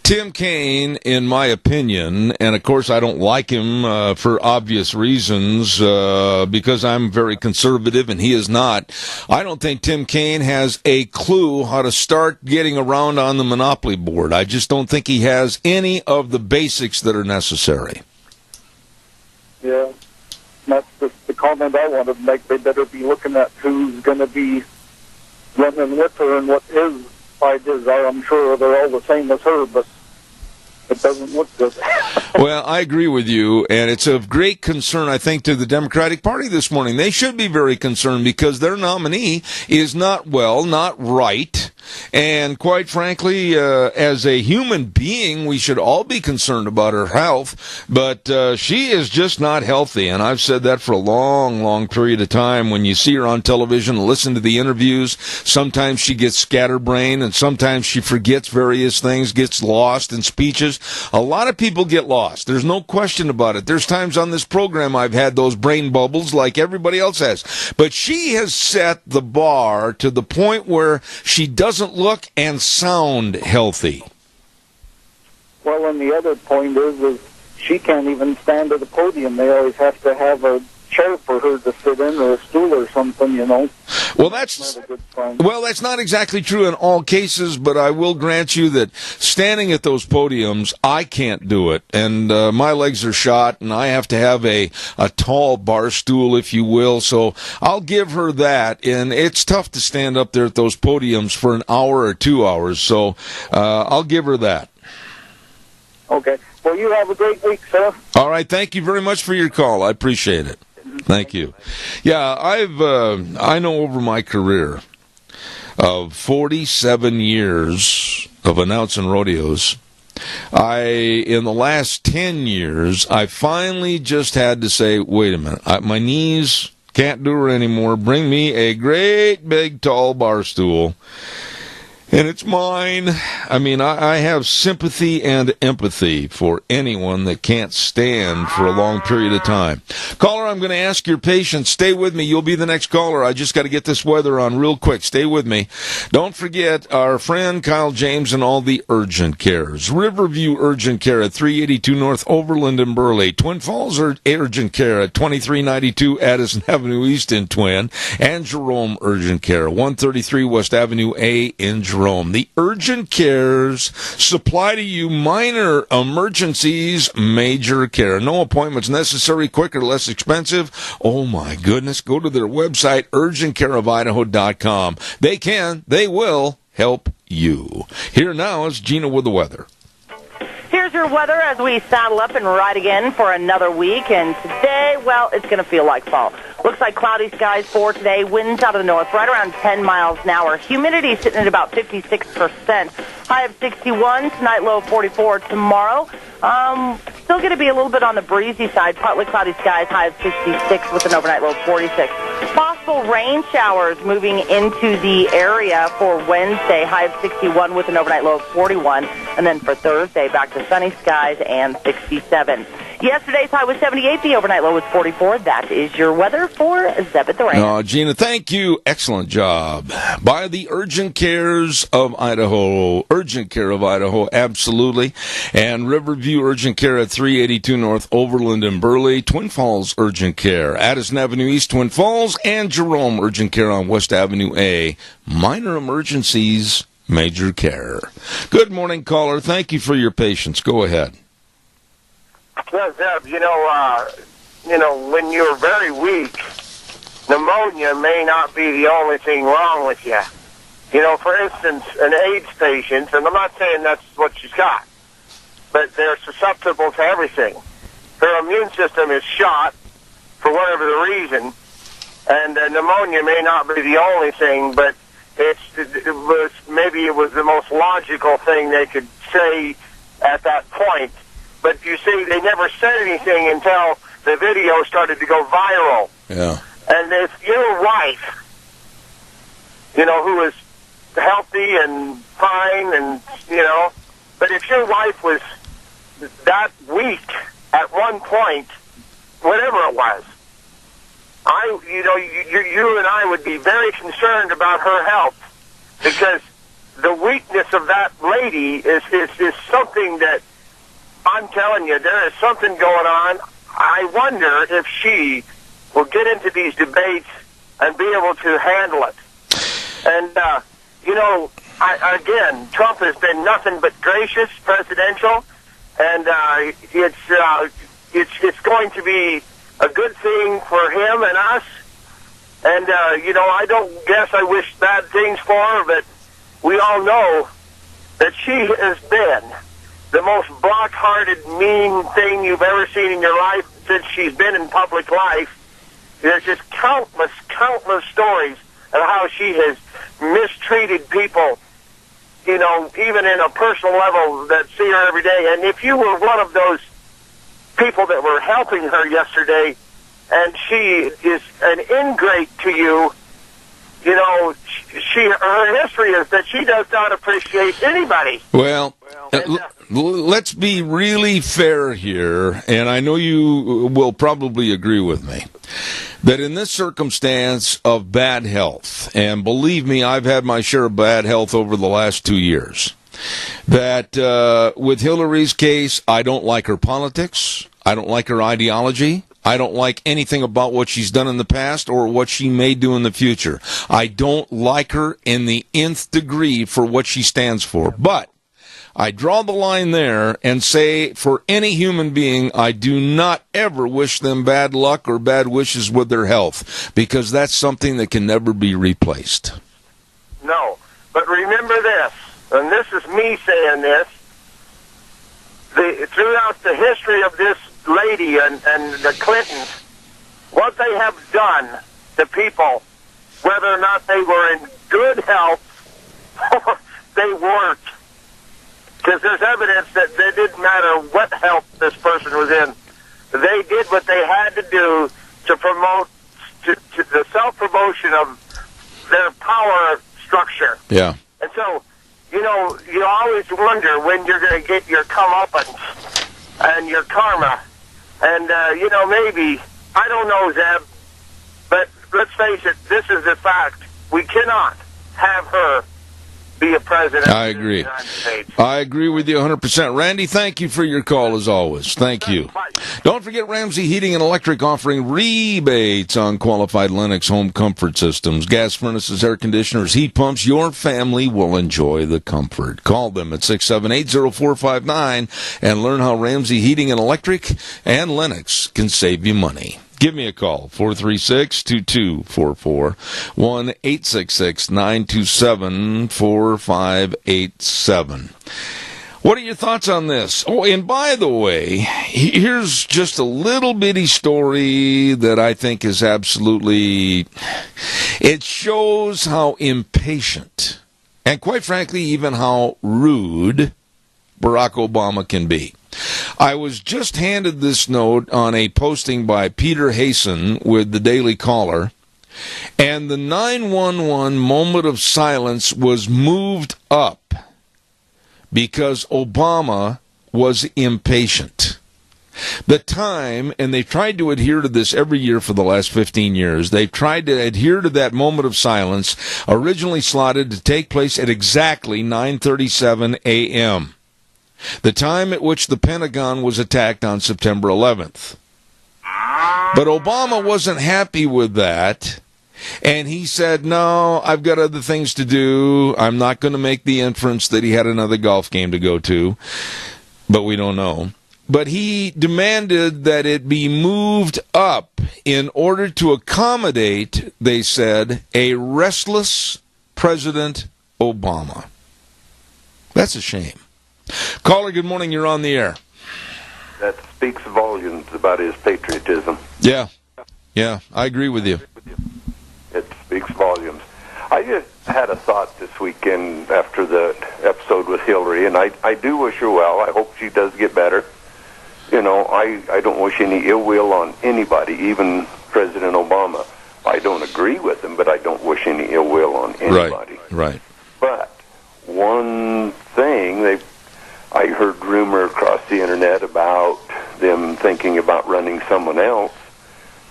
Tim Kaine, in my opinion, and of course I don't like him for obvious reasons, because I'm very conservative and he is not. I don't think Tim Kaine has a clue how to start getting around on the Monopoly board. I just don't think he has any of the basics that are necessary. Yeah, that's the comment I wanted to make. They better be looking at who's going to be running with her and what his ideas are. I'm sure they're all the same as her, but it doesn't look good. Well, I agree with you, and it's of great concern, I think, to the Democratic Party this morning. They should be very concerned because their nominee is not well, not right, and quite frankly, as a human being, we should all be concerned about her health, but she is just not healthy, and I've said that for a long, long period of time. When you see her on television, listen to the interviews, sometimes she gets scatterbrained, and sometimes she forgets various things, gets lost in speeches. A lot of people get lost. There's no question about it. There's times on this program I've had those brain bubbles like everybody else has. But she has set the bar to the point where she doesn't look and sound healthy. Well, and the other point is she can't even stand at the podium. They always have to have a chair for her to sit in or a stool or something, you know. Well, that's not exactly true in all cases, but I will grant you that standing at those podiums, I can't do it, and my legs are shot, and I have to have a tall bar stool, if you will, so I'll give her that, and it's tough to stand up there at those podiums for an hour or 2 hours, so I'll give her that. Okay. Well, you have a great week, sir. All right. Thank you very much for your call. I appreciate it. Thank you. Yeah, I know over my career of 47 years of announcing rodeos, in the last 10 years, I finally just had to say, wait a minute, my knees can't do it anymore. Bring me a great big tall bar stool. And it's mine. I mean, I have sympathy and empathy for anyone that can't stand for a long period of time. Caller, I'm going to ask your patience. Stay with me. You'll be the next caller. I just got to get this weather on real quick. Stay with me. Don't forget our friend Kyle James and all the urgent cares. Riverview Urgent Care at 382 North Overland in Burley. Twin Falls Urgent Care at 2392 Addison Avenue East in Twin. And Jerome Urgent Care, 133 West Avenue A in Jerome. The urgent cares supply to you minor emergencies, major care. No appointments necessary, quicker, less expensive. Oh my goodness. Go to their website, urgentcareofidaho.com. They will help you. Here now is Gina with the weather. Here's your weather as we saddle up and ride again for another week. And today, well, it's going to feel like fall. Looks like cloudy skies for today. Winds out of the north, right around 10 miles an hour. Humidity sitting at about 56%. High of 61. Tonight, low of 44. Tomorrow, still going to be a little bit on the breezy side. Partly cloudy skies. High of 66 with an overnight low of 46. Possible rain showers moving into the area for Wednesday. High of 61 with an overnight low of 41. And then for Thursday, back to sunny skies and 67. Yesterday's high was 78. The overnight low was 44. That is your weather for Zebit the Rain. Oh, Gina, thank you. Excellent job. By the Urgent Cares of Idaho. Urgent Care of Idaho, absolutely. And Riverview Urgent Care at 382 North Overland in Burley. Twin Falls Urgent Care, Addison Avenue East, Twin Falls. And Jerome Urgent Care on West Avenue A. Minor emergencies, major care. Good morning, caller. Thank you for your patience. Go ahead. Well, Zeb, when you're very weak, pneumonia may not be the only thing wrong with you. For instance, an AIDS patient, and I'm not saying that's what she's got, but they're susceptible to everything. Their immune system is shot for whatever the reason, and pneumonia may not be the only thing, but it was the most logical thing they could say at that point. But you see, they never said anything until the video started to go viral. Yeah. And if your wife, who is healthy and fine, and but if your wife was that weak at one point, whatever it was, you and I would be very concerned about her health, because the weakness of that lady is something that I'm telling you, there is something going on. I wonder if she will get into these debates and be able to handle it. And, again, Trump has been nothing but gracious, presidential, and it's going to be a good thing for him and us. And, I don't guess I wish bad things for her, but we all know that she has been the most block-hearted, mean thing you've ever seen in your life since she's been in public life. There's just countless stories of how she has mistreated people, even in a personal level that see her every day. And if you were one of those people that were helping her yesterday, and she is an ingrate to you, her history is that she does not appreciate anybody. Well, let's be really fair here, and I know you will probably agree with me, that in this circumstance of bad health, and believe me, I've had my share of bad health over the last 2 years, that with Hillary's case, I don't like her politics, I don't like her ideology, I don't like anything about what she's done in the past or what she may do in the future. I don't like her in the nth degree for what she stands for. But I draw the line there and say for any human being, I do not ever wish them bad luck or bad wishes with their health, because that's something that can never be replaced. No, but remember this, and this is me saying this, throughout the history of this lady and the Clintons, what they have done to people, whether or not they were in good health or they weren't, because there's evidence that it didn't matter what health this person was in, they did what they had to do to promote to the self-promotion of their power structure. Yeah. And so, you always wonder when you're going to get your comeuppance and your karma. And, maybe, I don't know, Zeb, but let's face it, this is a fact. We cannot have her be a president. I agree. Of the United States. I agree with you 100%. Randy, thank you for your call as always. Thank you. Don't forget Ramsey Heating and Electric offering rebates on qualified Lennox home comfort systems, gas furnaces, air conditioners, heat pumps. Your family will enjoy the comfort. Call them at 678-0459 and learn how Ramsey Heating and Electric and Lennox can save you money. Give me a call, 436-2244, 1-866-927-4587. What are your thoughts on this? Oh, and by the way, here's just a little bitty story that I think is absolutely, it shows how impatient and quite frankly even how rude Barack Obama can be. I was just handed this note on a posting by Peter Hasen with the Daily Caller, and the 911 moment of silence was moved up because Obama was impatient. The time, and they've tried to adhere to this every year for the last 15 years, they've tried to adhere to that moment of silence, originally slotted to take place at exactly 9:37 a.m., the time at which the Pentagon was attacked on September 11th. But Obama wasn't happy with that, and he said, no, I've got other things to do. I'm not going to make the inference that he had another golf game to go to, but we don't know. But he demanded that it be moved up in order to accommodate, they said, a restless President Obama. That's a shame. Caller, good morning. You're on the air. That speaks volumes about his patriotism. Yeah, I agree with you. It speaks volumes. I just had a thought this weekend after the episode with Hillary, and I do wish her well. I hope she does get better. I don't wish any ill will on anybody, even President Obama. I don't agree with him, but I don't wish any ill will on anybody. Right. But one thing, I heard rumor across the internet about them thinking about running someone else,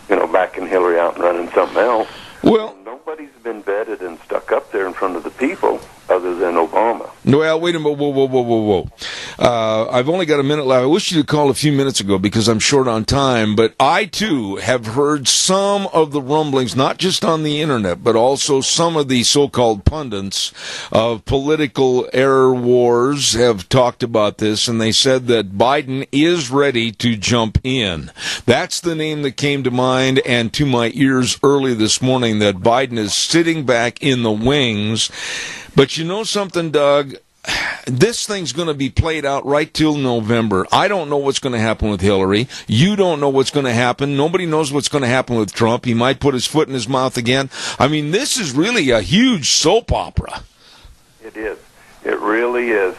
backing Hillary out and running something else. Well, nobody's been vetted and stuck up there in front of the people other than Obama. Well, wait a minute. Whoa. I've only got a minute left. I wish you'd called a few minutes ago because I'm short on time, but I, too, have heard some of the rumblings, not just on the internet, but also some of the so-called pundits of political error wars have talked about this, and they said that Biden is ready to jump in. That's the name that came to mind and to my ears early this morning, that Biden is sitting back in the wings. But you know something, Doug? This thing's going to be played out right till November. I don't know what's going to happen with Hillary. You don't know what's going to happen. Nobody knows what's going to happen with Trump. He might put his foot in his mouth again. I mean, this is really a huge soap opera. It is. It really is.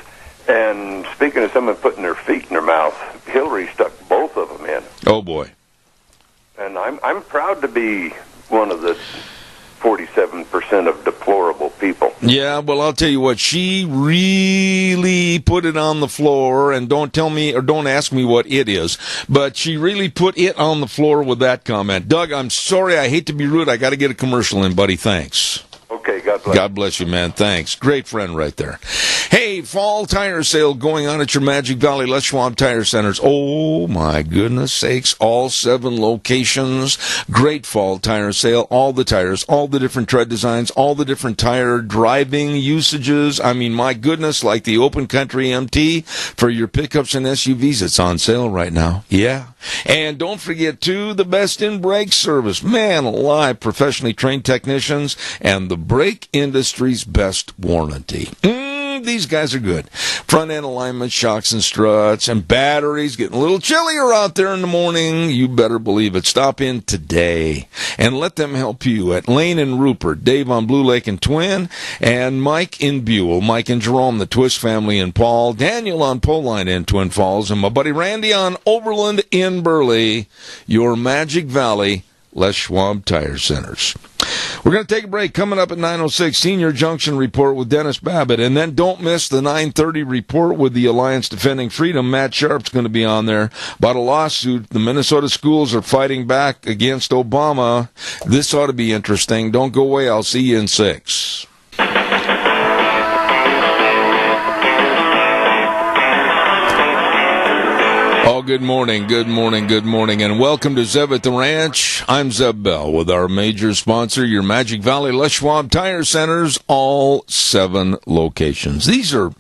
And speaking of someone putting their feet in their mouth, Hillary stuck both of them in. Oh, boy. And I'm proud to be one of the 47% of deplorable people. Yeah, well, I'll tell you what, she really put it on the floor, and don't tell me or don't ask me what it is, but she really put it on the floor with that comment. Doug, I'm sorry, I hate to be rude, I got to get a commercial in, buddy, thanks. Okay, God bless. God bless you, man. Thanks. Great friend right there. Hey, fall tire sale going on at your Magic Valley Les Schwab Tire Centers. Oh, my goodness sakes. All 7 locations. Great fall tire sale. All the tires, all the different tread designs, all the different tire driving usages. I mean, my goodness, like the Open Country MT for your pickups and SUVs. It's on sale right now. Yeah. And don't forget, too, the best in brake service. Man alive, professionally trained technicians and the brake industry's best warranty. These guys are good. Front end alignment, shocks and struts, and batteries. Getting a little chillier out there in the morning. You better believe it. Stop in today and let them help you at Lane and Rupert, Dave on Blue Lake and Twin, and Mike in Buell, Mike and Jerome, the Twist family in Paul, Daniel on Poline in Twin Falls, and my buddy Randy on Overland in Burley. Your Magic Valley Les Schwab Tire Centers. We're going to take a break. Coming up at 9:06, Senior Junction Report with Dennis Babbitt. And then don't miss the 9:30 report with the Alliance Defending Freedom. Matt Sharp's going to be on there about a lawsuit. The Minnesota schools are fighting back against Obama. This ought to be interesting. Don't go away. I'll see you in 6. Oh, good morning, and welcome to Zeb at the Ranch. I'm Zeb Bell with our major sponsor, your Magic Valley Les Schwab Tire Centers, all 7 locations. These are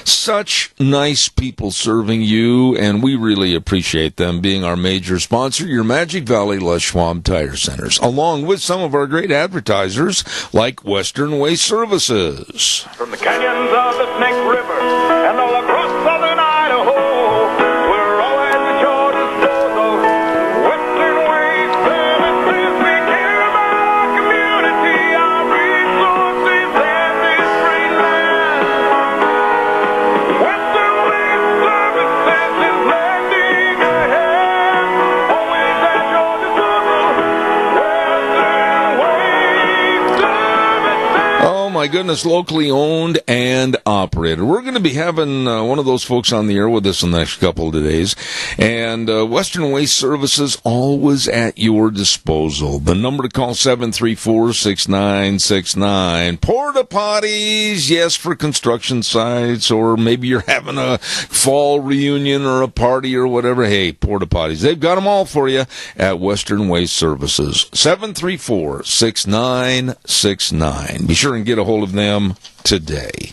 such nice people serving you, and we really appreciate them being our major sponsor, your Magic Valley Les Schwab Tire Centers, along with some of our great advertisers like Western Waste Services. From the canyons of the Snake River and all across southern Idaho, my goodness, locally owned and operated. We're going to be having one of those folks on the air with us in the next couple of days. And Western Waste Services, always at your disposal. The number to call, 734-6969. Porta potties, yes, for construction sites, or maybe you're having a fall reunion or a party or whatever. Hey, porta potties, they've got them all for you at Western Waste Services. 734-6969. Be sure and get a hold of them today.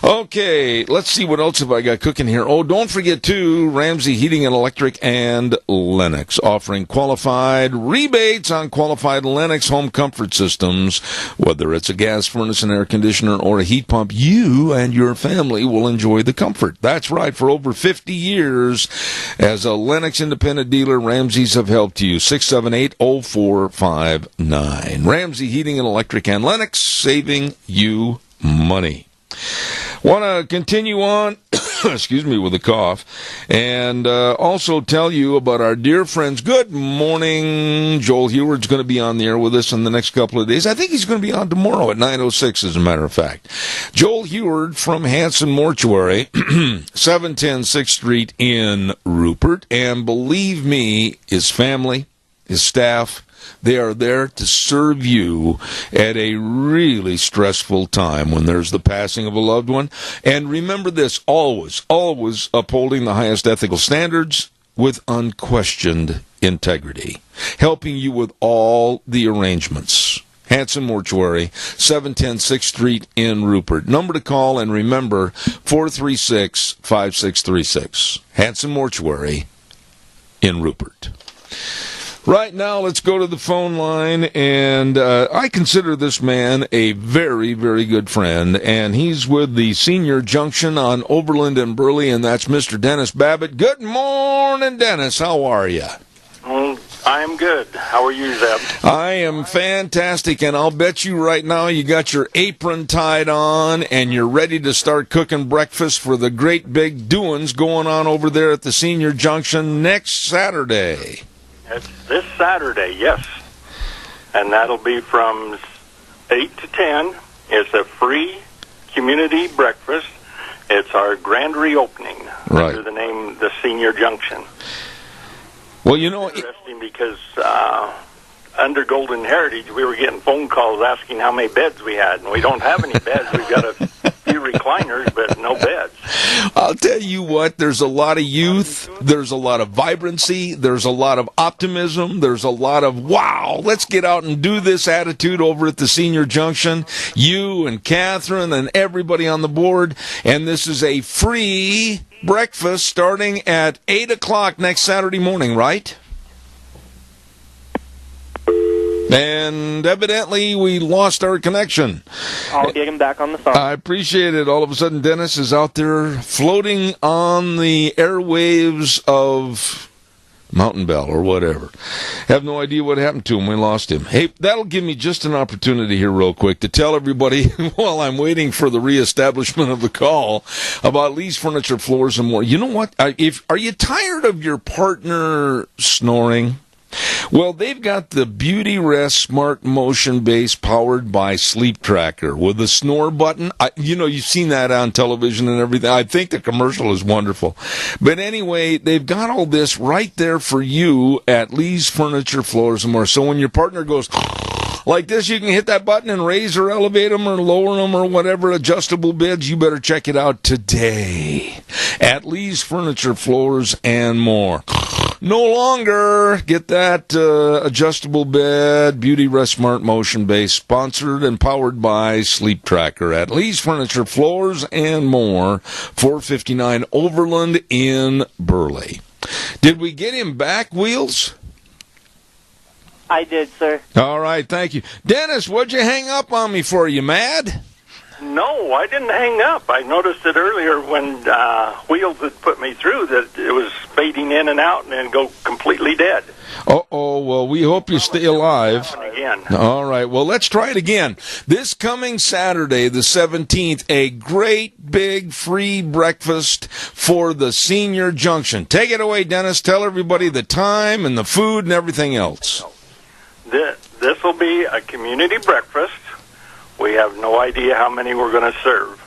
Okay, let's see what else have I got cooking here. Oh, don't forget, too, Ramsey Heating and Electric and Lennox, offering qualified rebates on qualified Lennox home comfort systems. Whether it's a gas furnace, an air conditioner, or a heat pump, you and your family will enjoy the comfort. That's right, for over 50 years, as a Lennox independent dealer, Ramsey's have helped you. 678-0459. Ramsey Heating and Electric and Lennox, saving you money. Want to continue on, excuse me, with a cough, and also tell you about our dear friends. Good morning. Joel Heward's going to be on the air with us in the next couple of days. I think he's going to be on tomorrow at 9:06, as a matter of fact. Joel Heward from Hanson Mortuary, 710 6th Street in Rupert, and believe me, his family, his staff, They are there to serve you at a really stressful time when there's the passing of a loved one. And remember this, always, always upholding the highest ethical standards with unquestioned integrity, helping you with all the arrangements. Hanson Mortuary, 710 6th Street in Rupert. Number to call, and remember, 436-5636. Hanson Mortuary in Rupert. Right now, let's go to the phone line, and I consider this man a very, very good friend, and he's with the Senior Junction on Overland and Burley, and that's Mr. Dennis Babbitt. Good morning, Dennis. How are you? I'm good. How are you, Zeb? I am fantastic, and I'll bet you right now you got your apron tied on, and you're ready to start cooking breakfast for the great big doings going on over there at the Senior Junction next Saturday. It's this Saturday, yes. And that'll be from 8 to 10. It's a free community breakfast. It's our grand reopening under the name The Senior Junction. Well, you know, interesting because under Golden Heritage, we were getting phone calls asking how many beds we had, and we don't have any beds. We've got a few recliners, but no beds. I'll tell you what, there's a lot of youth, there's a lot of vibrancy, there's a lot of optimism, there's a lot of, wow, let's get out and do this attitude over at the Senior Junction. You and Catherine and everybody on the board, and this is a free breakfast starting at 8 o'clock next Saturday morning, right? And evidently we lost our connection. I'll get him back on the phone. I appreciate it. All of a sudden Dennis is out there floating on the airwaves of Mountain Bell or whatever. Have no idea what happened to him. We lost him. Hey, that'll give me just an opportunity here real quick to tell everybody while I'm waiting for the reestablishment of the call about Lee's Furniture, Floors, and more. You know what? Are you tired of your partner snoring? Well, they've got the Beauty Rest Smart Motion Base powered by Sleep Tracker with the snore button. You've seen that on television and everything. I think the commercial is wonderful. But anyway, they've got all this right there for you at Lee's Furniture, Floors, and More. So when your partner goes like this, you can hit that button and raise or elevate them or lower them or whatever, adjustable beds. You better check it out today at Lee's Furniture, Floors, and More. No longer get that adjustable bed, Beauty Rest Smart Motion Base, sponsored and powered by Sleep Tracker at Lee's Furniture, Floors, and More, 459 Overland in Burley. Did we get him back, Wheels? I did, sir. All right, thank you. Dennis, what'd you hang up on me for? You mad? No, I didn't hang up. I noticed it earlier when Wheels had put me through that it was fading in and out and then go completely dead. Uh-oh, well, we hope you stay alive. Again. All right, well, let's try it again. This coming Saturday, the 17th, a great big free breakfast for the Senior Junction. Take it away, Dennis. Tell everybody the time and the food and everything else. This will be a community breakfast. We have no idea how many we're going to serve.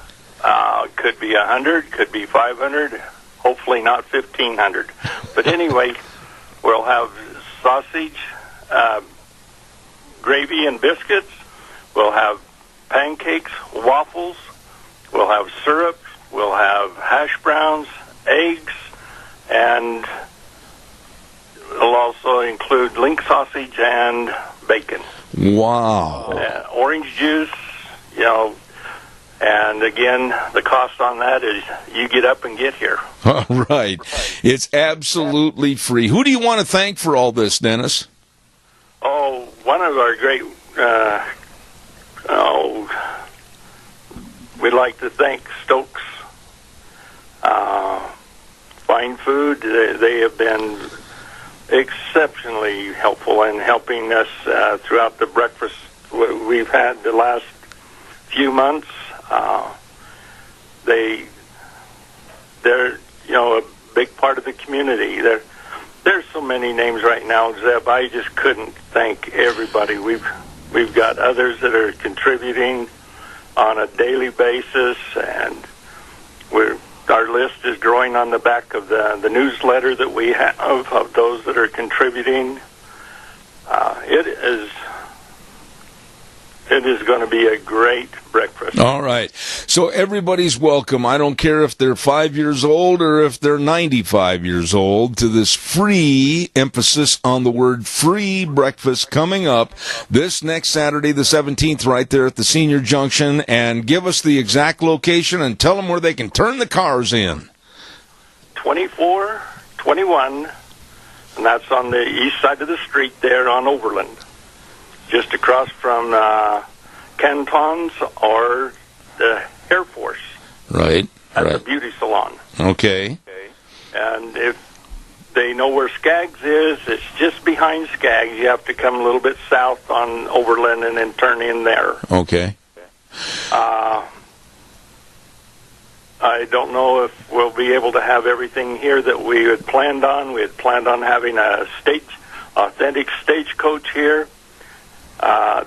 Could be 100, could be 500, hopefully not 1,500. But anyway, we'll have sausage, gravy and biscuits. We'll have pancakes, waffles. We'll have syrup. We'll have hash browns, eggs, and it'll also include link sausage and bacon. Wow. Orange juice, and again, the cost on that is you get up and get here. All right. It's absolutely free. Who do you want to thank for all this, Dennis? Oh, one of our great, we'd like to thank Stokes. Fine Food, they have been exceptionally helpful in helping us throughout the breakfast we've had the last few months. They're a big part of the community. There's so many names right now, Zeb. I just couldn't thank everybody. We've got others that are contributing on a daily basis, and our list is growing on the back of the newsletter that we have of those that are contributing. It is going to be a great breakfast. All right. So everybody's welcome. I don't care if they're 5 years old or if they're 95 years old, to this free, emphasis on the word free, breakfast coming up this next Saturday, the 17th, right there at the Senior Junction. And give us the exact location and tell them where they can turn the cars in. 2421, and that's on the east side of the street there on Overland. Just across from Cantons or the Air Force. Right. At right. the beauty salon. Okay. And if they know where Skaggs is, it's just behind Skaggs. You have to come a little bit south on Overland and then turn in there. Okay. I don't know if we'll be able to have everything here that we had planned on. We had planned on having a authentic stagecoach here.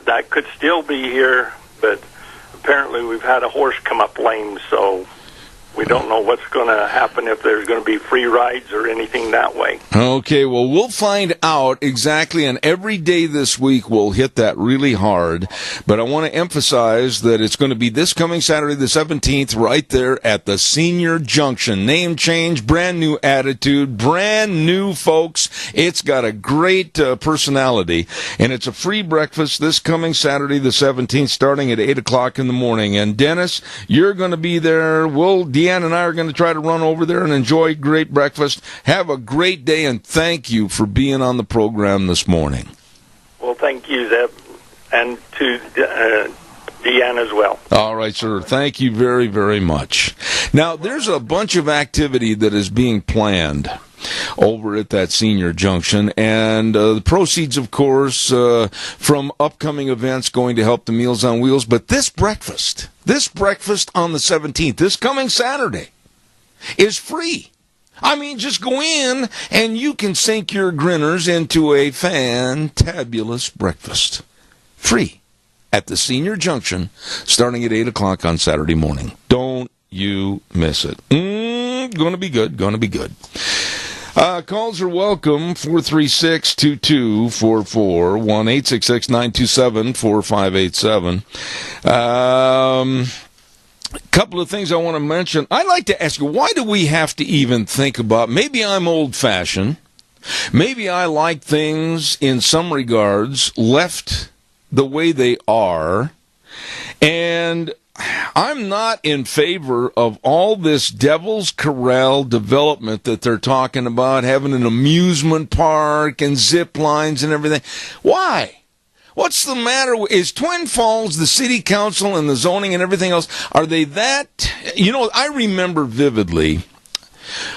That could still be here, but apparently we've had a horse come up lame, so we don't know what's going to happen, if there's going to be free rides or anything that way. Okay, well, we'll find out exactly, and every day this week we'll hit that really hard. But I want to emphasize that it's going to be this coming Saturday, the 17th, right there at the Senior Junction. Name change, brand new attitude, brand new folks. It's got a great personality, and it's a free breakfast this coming Saturday, the 17th, starting at 8 o'clock in the morning. And Dennis, you're going to be there. Deanne and I are going to try to run over there and enjoy great breakfast. Have a great day, and thank you for being on the program this morning. Well, thank you, Zeb, and to Deanne as well. All right, sir. Thank you very, very much. Now, there's a bunch of activity that is being planned over at that Senior Junction, and the proceeds, of course, from upcoming events going to help the Meals on Wheels. But this breakfast on the 17th, this coming Saturday, is free. I mean, just go in and you can sink your grinners into a fantabulous breakfast. Free at the Senior Junction, starting at 8 o'clock on Saturday morning. Don't you miss it. Going to be good, going to be good. Calls are welcome, 436-2244, 1-866-927-4587. Couple of things I want to mention. I'd like to ask you, why do we have to even think about, maybe I'm old-fashioned, maybe I like things in some regards left the way they are, and I'm not in favor of all this Devil's Corral development that they're talking about, having an amusement park and zip lines and everything. Why? What's the matter? Is Twin Falls, the city council and the zoning and everything else, are they that? You know, I remember vividly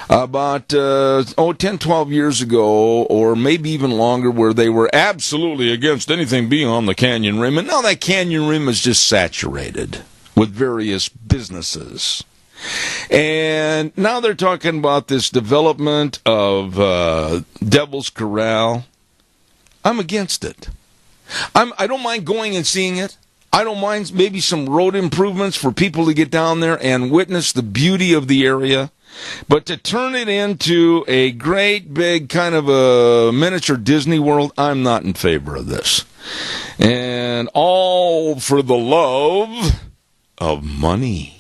about 10, 12 years ago, or maybe even longer, where they were absolutely against anything beyond the canyon rim. And now that canyon rim is just saturated with various businesses. And now they're talking about this development of Devil's Corral. I'm against it. I don't mind going and seeing it. I don't mind maybe some road improvements for people to get down there and witness the beauty of the area. But to turn it into a great big kind of a miniature Disney World, I'm not in favor of this. And all for the love of money.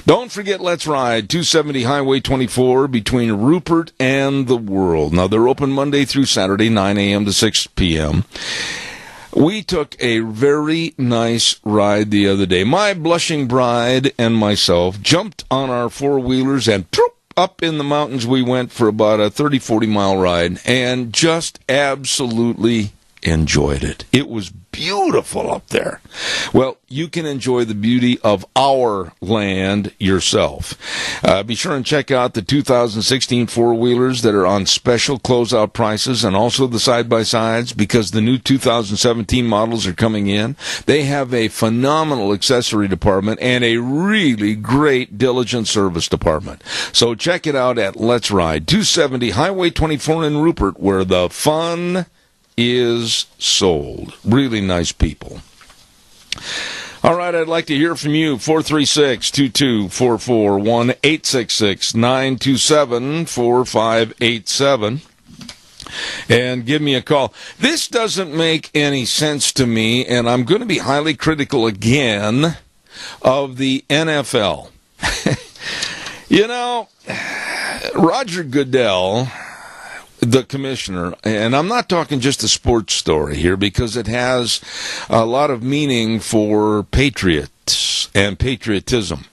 Don't forget, let's ride 270 Highway 24 between Rupert and the World. Now, they're open Monday through Saturday, 9 a.m. to 6 p.m. We took a very nice ride the other day. My blushing bride and myself jumped on our four-wheelers and up in the mountains we went for about a 30, 40-mile ride, and just absolutely enjoyed it. It was beautiful up there. Well, you can enjoy the beauty of our land yourself. Be sure and check out the 2016 four-wheelers that are on special closeout prices, and also the side-by-sides, because the new 2017 models are coming in. They have a phenomenal accessory department and a really great diligent service department. So check it out at Let's Ride 270 Highway 24 in Rupert, where the fun is sold. Really nice people. All right, I'd like to hear from you. 436-2244, 1-866-927-4587. and give me a call. This doesn't make any sense to me, and I'm going to be highly critical again of the NFL. You know, Roger Goodell, the commissioner, and I'm not talking just a sports story here because it has a lot of meaning for patriots and patriotism.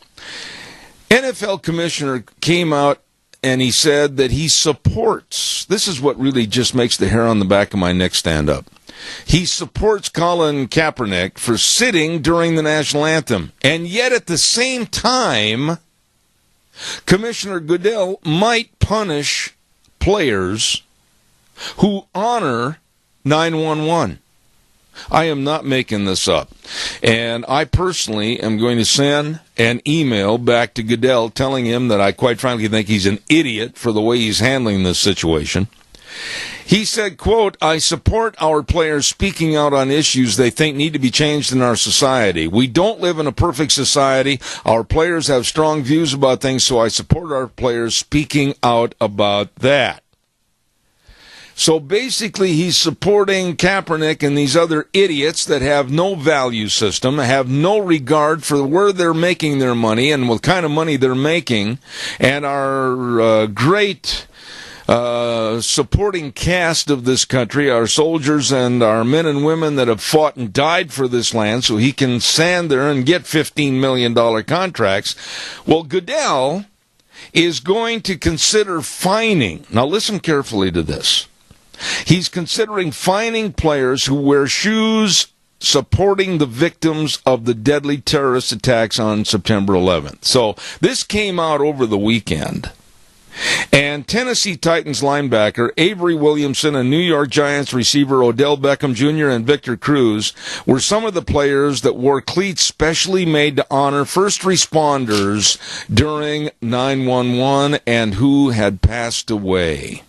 NFL commissioner came out and he said that he supports, this is what really just makes the hair on the back of my neck stand up. He supports Colin Kaepernick for sitting during the national anthem. And yet at the same time, Commissioner Goodell might punish players who honor 911. I am not making this up. And I personally am going to send an email back to Goodell telling him that I quite frankly think he's an idiot for the way he's handling this situation. He said, quote, "I support our players speaking out on issues they think need to be changed in our society. We don't live in a perfect society. Our players have strong views about things, so I support our players speaking out about that." So basically, he's supporting Kaepernick and these other idiots that have no value system, have no regard for where they're making their money and what kind of money they're making, and our great supporting cast of this country, our soldiers and our men and women that have fought and died for this land so he can stand there and get $15 million contracts. Well, Goodell is going to consider fining. Now listen carefully to this. He's considering fining players who wear shoes supporting the victims of the deadly terrorist attacks on September 11th. So this came out over the weekend. And Tennessee Titans linebacker Avery Williamson and New York Giants receiver Odell Beckham Jr. and Victor Cruz were some of the players that wore cleats specially made to honor first responders during 911 and who had passed away.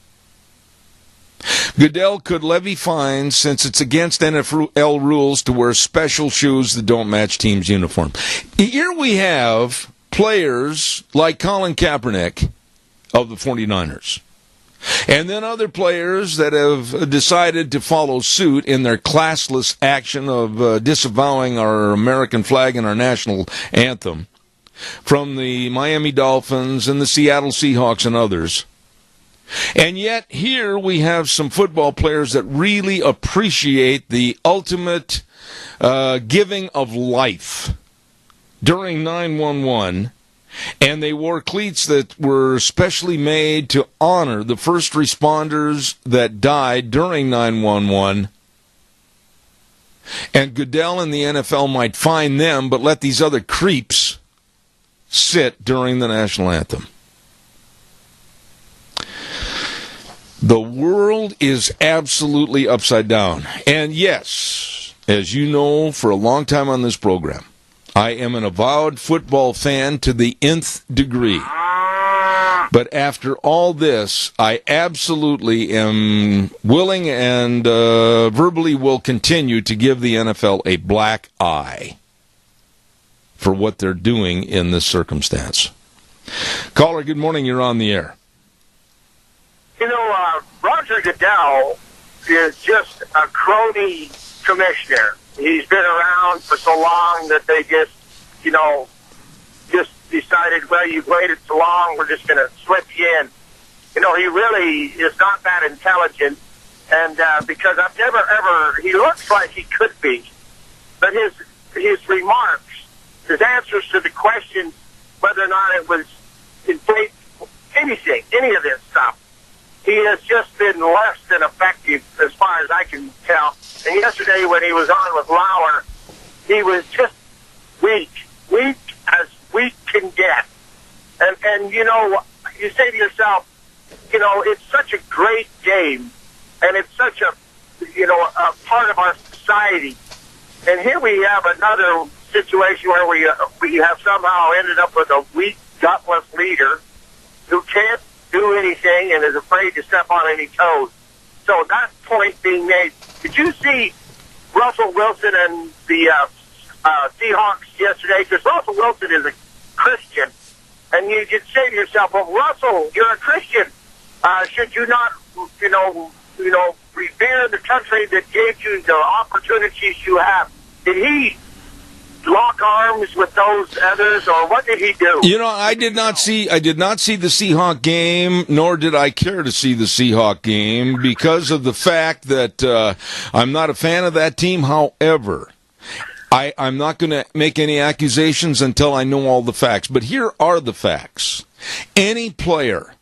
Goodell could levy fines since it's against NFL rules to wear special shoes that don't match team's uniform. Here we have players like Colin Kaepernick of the 49ers. And then other players that have decided to follow suit in their classless action of disavowing our American flag and our national anthem from the Miami Dolphins and the Seattle Seahawks and others. And yet here we have some football players that really appreciate the ultimate giving of life during 911. And they wore cleats that were specially made to honor the first responders that died during 911. And Goodell and the NFL might fine them, but let these other creeps sit during the national anthem. The world is absolutely upside down. And yes, as you know, for a long time on this program, I am an avowed football fan to the nth degree. But after all this, I absolutely am willing and verbally will continue to give the NFL a black eye for what they're doing in this circumstance. Caller, good morning. You're on the air. You know, Roger Goodell is just a crony commissioner. He's been around for so long that they just decided, well, you've waited so long, we're just going to slip you in. You know, he really is not that intelligent, and because I've never ever, he looks like he could be, but his remarks, his answers to the questions, whether or not it was in faith, anything, any of this stuff, he has just been less than effective as far as I can tell. And yesterday when he was on with Lauer, he was just weak as weak can get. And you know, you say to yourself, you know, it's such a great game, and it's such a part of our society. And here we have another situation where we have somehow ended up with a weak, gutless leader who can't do anything and is afraid to step on any toes. So that point being made, did you see Russell Wilson and the Seahawks yesterday? Because Russell Wilson is a Christian, and you could say to yourself, well, Russell, you're a Christian. Should you not, revere the country that gave you the opportunities you have. Did he lock arms with those others, or what did he do? I did not see the Seahawk game, nor did I care to see the Seahawk game because of the fact that I'm not a fan of that team. However, I'm not going to make any accusations until I know all the facts. But here are the facts. Any player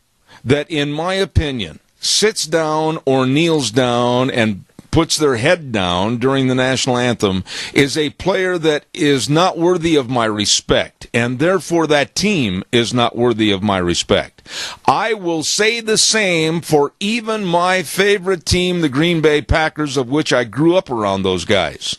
that, in my opinion, sits down or kneels down and puts their head down during the national anthem is a player that is not worthy of my respect, and therefore that team is not worthy of my respect. I will say the same for even my favorite team, the Green Bay Packers, of which I grew up around those guys.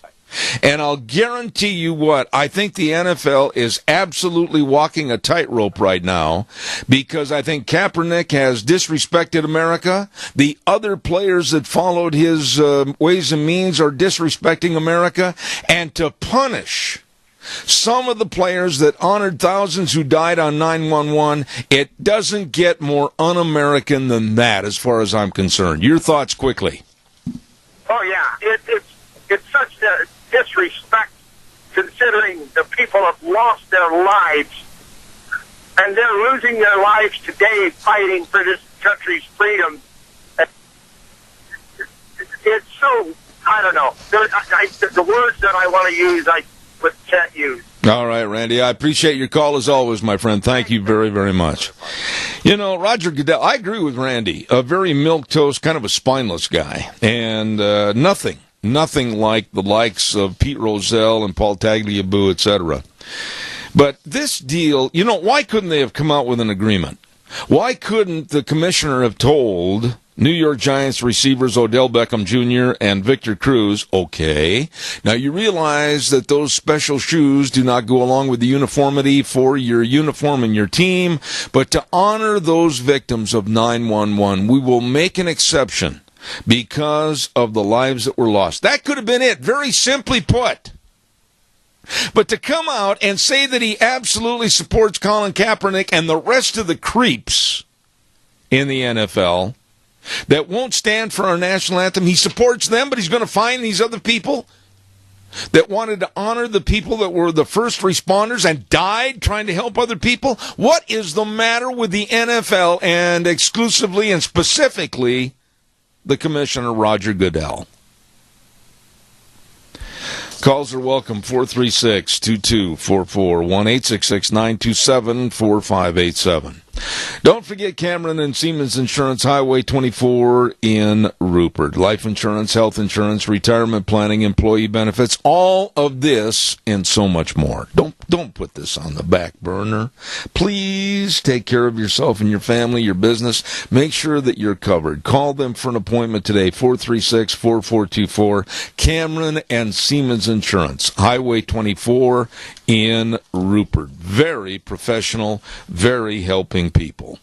And I'll guarantee you what, I think the NFL is absolutely walking a tightrope right now because I think Kaepernick has disrespected America. The other players that followed his ways and means are disrespecting America. And to punish some of the players that honored thousands who died on 9/11, it doesn't get more un-American than that as far as I'm concerned. Your thoughts quickly. Oh, yeah. It's such a disrespect considering the people have lost their lives, and they're losing their lives today fighting for this country's freedom. It's so, I don't know. The words that I want to use, I can't use. All right, Randy. I appreciate your call as always, my friend. Thank you very, very much. Roger Goodell, I agree with Randy. A very milquetoast, kind of a spineless guy. And nothing like the likes of Pete Rozelle and Paul Tagliabue, etc. But this deal, why couldn't they have come out with an agreement? Why couldn't the commissioner have told New York Giants receivers Odell Beckham Jr. and Victor Cruz, okay, now you realize that those special shoes do not go along with the uniformity for your uniform and your team, but to honor those victims of 9/11, we will make an exception because of the lives that were lost. That could have been it, very simply put. But to come out and say that he absolutely supports Colin Kaepernick and the rest of the creeps in the NFL that won't stand for our national anthem, he supports them, but he's going to find these other people that wanted to honor the people that were the first responders and died trying to help other people. What is the matter with the NFL and exclusively and specifically the Commissioner, Roger Goodell? Calls are welcome, 436-2244, 1-866-927-4587. Don't forget Cameron and Siemens Insurance, Highway 24 in Rupert. Life insurance, health insurance, retirement planning, employee benefits, all of this and so much more. Don't put this on the back burner. Please take care of yourself and your family, your business. Make sure that you're covered. Call them for an appointment today, 436-4424. Cameron and Siemens Insurance, Highway 24 in Rupert. Very professional, very helping people.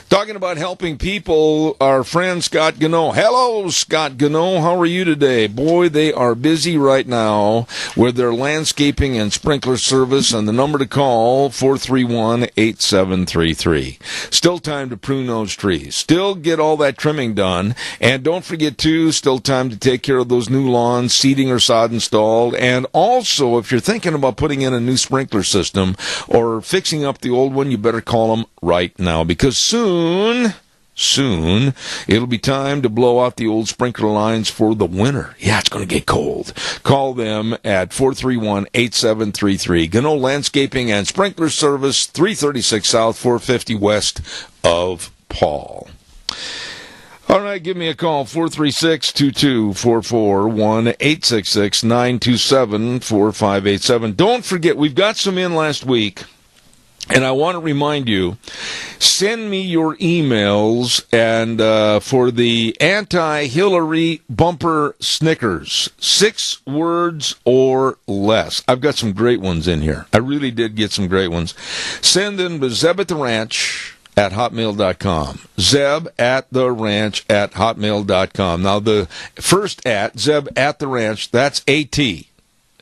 Talking about helping people, our friend Scott Gano. Hello, Scott Gano. How are you today? Boy, they are busy right now with their landscaping and sprinkler service, and the number to call, 431-8733. Still time to prune those trees. Still get all that trimming done. And don't forget, too, still time to take care of those new lawns, seeding or sod installed. And also, if you're thinking about putting in a new sprinkler system or fixing up the old one, you better call them right now, because soon, it'll be time to blow out the old sprinkler lines for the winter. Yeah, it's going to get cold. Call them at 431-8733. Gano Landscaping and Sprinkler Service, 336 South, 450 West of Paul. All right, give me a call, 436-2244, 1-866-927-4587. Don't forget, we've got some in last week. And I want to remind you, send me your emails and for the anti-Hillary bumper Snickers, 6 words or less. I've got some great ones in here. I really did get some great ones. Send them to Zeb at the Ranch at hotmail.com. Zeb at the Ranch at hotmail.com. Now, the first at, Zeb at the Ranch, that's AT.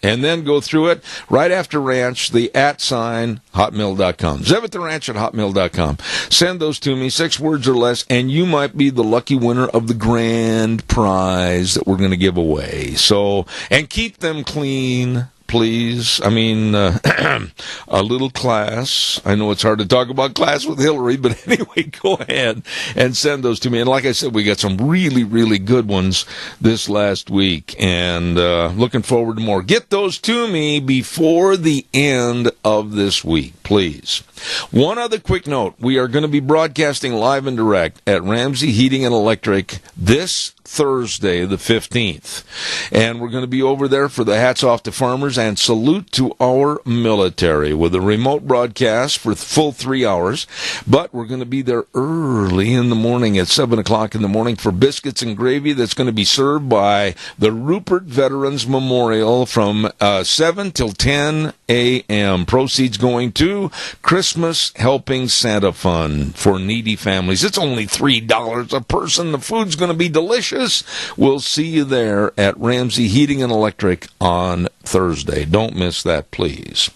and then go through it right after ranch, the @hotmail.com. Zev at the ranch at hotmail.com. Send those to me, 6 words or less, and you might be the lucky winner of the grand prize that we're going to give away. So, and keep them clean, please. I mean, a little class. I know it's hard to talk about class with Hillary, but anyway, go ahead and send those to me. And like I said, we got some really, really good ones this last week, and looking forward to more. Get those to me before the end of this week, please. One other quick note. We are going to be broadcasting live and direct at Ramsey Heating and Electric this Thursday, the 15th. And we're going to be over there for the Hats Off to Farmers and Salute to Our Military with a remote broadcast for full 3 hours. But we're going to be there early in the morning at 7 o'clock in the morning for biscuits and gravy that's going to be served by the Rupert Veterans Memorial from 7 till 10 a.m. Proceeds going to Christmas Helping Santa Fund for needy families. It's only $3 a person. The food's going to be delicious. We'll see you there at Ramsey Heating and Electric on Thursday. Don't miss that, please.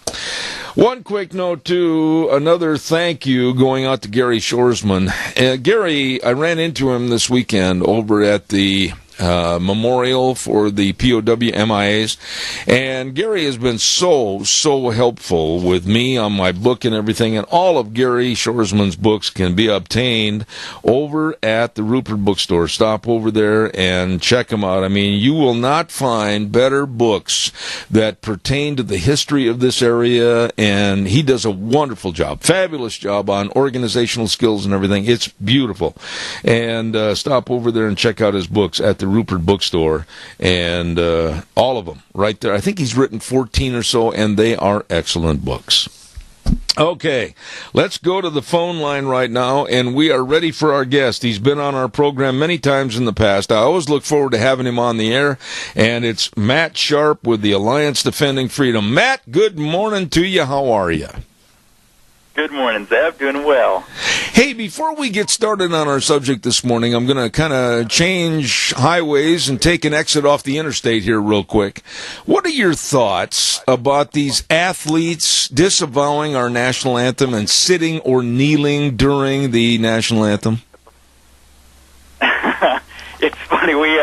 One quick note, too, another thank you going out to Gary Shoresman. Gary, I ran into him this weekend over at the memorial for the POW MIAs, and Gary has been so helpful with me on my book and everything, and all of Gary Shoresman's books can be obtained over at the Rupert Bookstore. Stop over there and check them out. I mean, you will not find better books that pertain to the history of this area, and he does a wonderful job, fabulous job on organizational skills and everything. It's beautiful. And stop over there and check out his books at the Rupert Bookstore, and all of them right there. I think he's written 14 or so, and they are excellent books. Okay, let's go to the phone line right now, and we are ready for our guest. He's been on our program many times in the past. I always look forward to having him on the air, and it's Matt Sharp with the Alliance Defending Freedom. Matt, good morning to you. How are you? Good morning, Zev. Doing well. Hey, before we get started on our subject this morning, I'm going to kind of change highways and take an exit off the interstate here real quick. What are your thoughts about these athletes disavowing our national anthem and sitting or kneeling during the national anthem? It's funny. We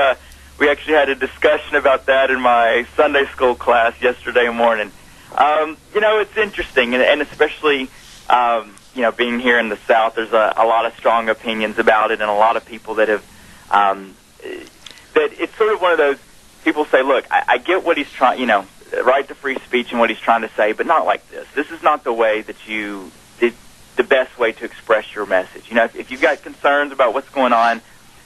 actually had a discussion about that in my Sunday school class yesterday morning. It's interesting, and especially... being here in the South, there's a lot of strong opinions about it, and a lot of people that have, that it's sort of one of those, people say, look, I get what he's trying, right to free speech and what he's trying to say, but not like this. This is not the way that the best way to express your message. If you've got concerns about what's going on,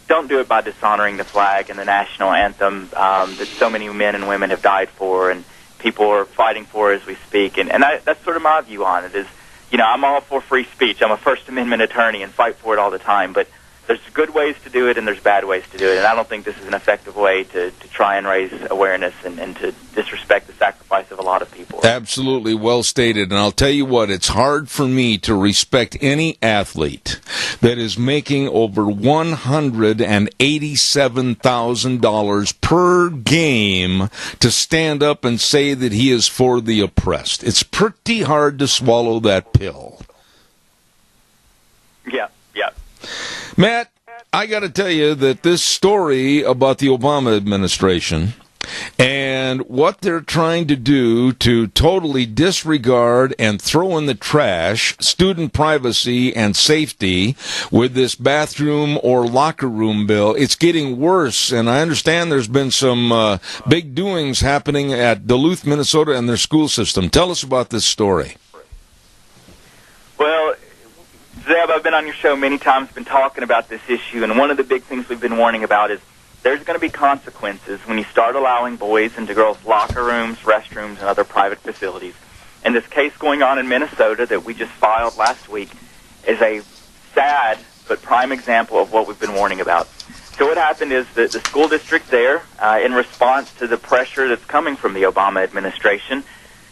don't do it by dishonoring the flag and the national anthem that so many men and women have died for, and people are fighting for as we speak. And that's sort of my view on it is, I'm all for free speech. I'm a First Amendment attorney and fight for it all the time. But there's good ways to do it and there's bad ways to do it. And I don't think this is an effective way to try and raise awareness and to disrespect the sacrifice of a lot of people. Absolutely well stated. And I'll tell you what, it's hard for me to respect any athlete that is making over $187,000 per game to stand up and say that he is for the oppressed. It's pretty hard to swallow that pill. Yeah. Matt, I got to tell you that this story about the Obama administration and what they're trying to do to totally disregard and throw in the trash student privacy and safety with this bathroom or locker room bill, it's getting worse. And I understand there's been some big doings happening at Duluth, Minnesota, and their school system. Tell us about this story. Well, Zeb, I've been on your show many times, been talking about this issue, and one of the big things we've been warning about is there's going to be consequences when you start allowing boys into girls' locker rooms, restrooms, and other private facilities. And this case going on in Minnesota that we just filed last week is a sad but prime example of what we've been warning about. So what happened is that the school district there, in response to the pressure that's coming from the Obama administration,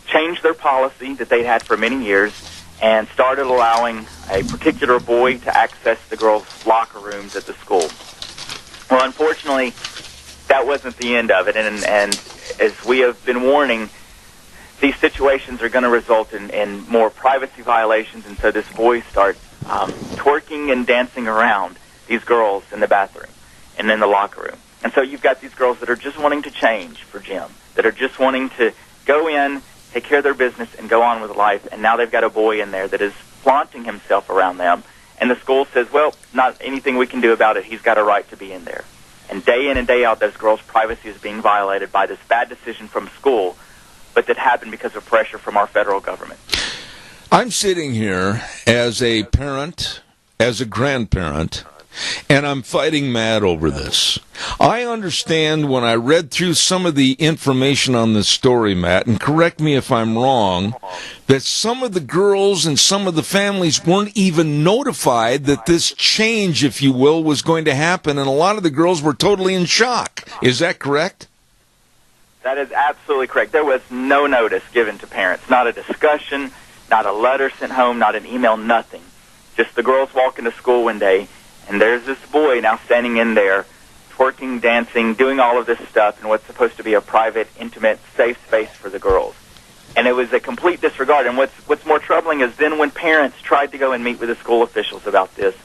changed their policy that they'd had for many years and started allowing a particular boy to access the girls' locker rooms at the school. Well, unfortunately, that wasn't the end of it, and as we have been warning, these situations are going to result in more privacy violations, and so this boy starts twerking and dancing around these girls in the bathroom and in the locker room. And so you've got these girls that are just wanting to change for Jim, that are just wanting to go in, take care of their business, and go on with life, and now they've got a boy in there that is flaunting himself around them. And the school says, well, not anything we can do about it. He's got a right to be in there. And day in and day out, those girls' privacy is being violated by this bad decision from school, but that happened because of pressure from our federal government. I'm sitting here as a parent, as a grandparent, and I'm fighting mad over this. I understand when I read through some of the information on this story, Matt, and correct me if I'm wrong, that some of the girls and some of the families weren't even notified that this change, if you will, was going to happen, and a lot of the girls were totally in shock. Is that correct? That is absolutely correct. There was no notice given to parents, not a discussion, not a letter sent home, not an email, nothing. Just the girls walking to school one day, and there's this boy now standing in there, twerking, dancing, doing all of this stuff in what's supposed to be a private, intimate, safe space for the girls. And it was a complete disregard. And what's more troubling is then when parents tried to go and meet with the school officials about this,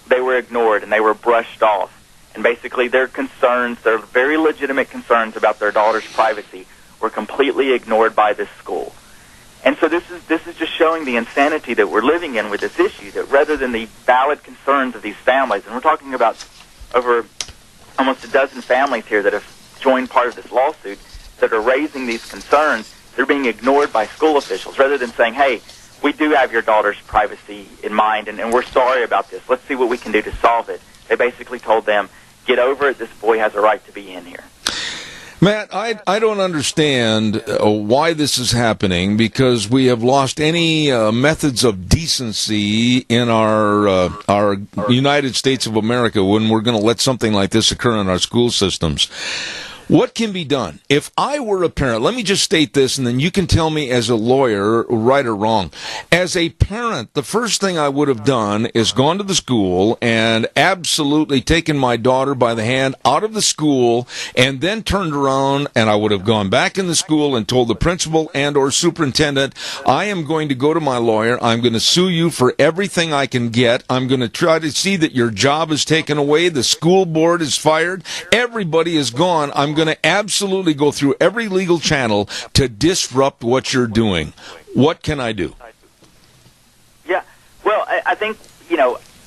they were ignored and they were brushed off. And basically their concerns, their very legitimate concerns about their daughter's privacy, were completely ignored by this school. And so this is just showing the insanity that we're living in with this issue, that rather than the valid concerns of these families, and we're talking about over almost a dozen families here that have joined part of this lawsuit that are raising these concerns, they're being ignored by school officials rather than saying, hey, we do have your daughter's privacy in mind, and we're sorry about this. Let's see what we can do to solve it. They basically told them, get over it. This boy has a right to be in here. Matt, I don't understand why this is happening, because we have lost any methods of decency in our United States of America when we're going to let something like this occur in our school systems. What can be done? If I were a parent, let me just state this, and then you can tell me as a lawyer, right or wrong. As a parent, the first thing I would have done is gone to the school and absolutely taken my daughter by the hand out of the school, and then turned around and I would have gone back in the school and told the principal and or superintendent, I am going to go to my lawyer. I'm going to sue you for everything I can get. I'm going to try to see that your job is taken away. The school board is fired. Everybody is gone. I'm going to absolutely go through every legal channel to disrupt what you're doing. What can I do? Yeah, well, I think,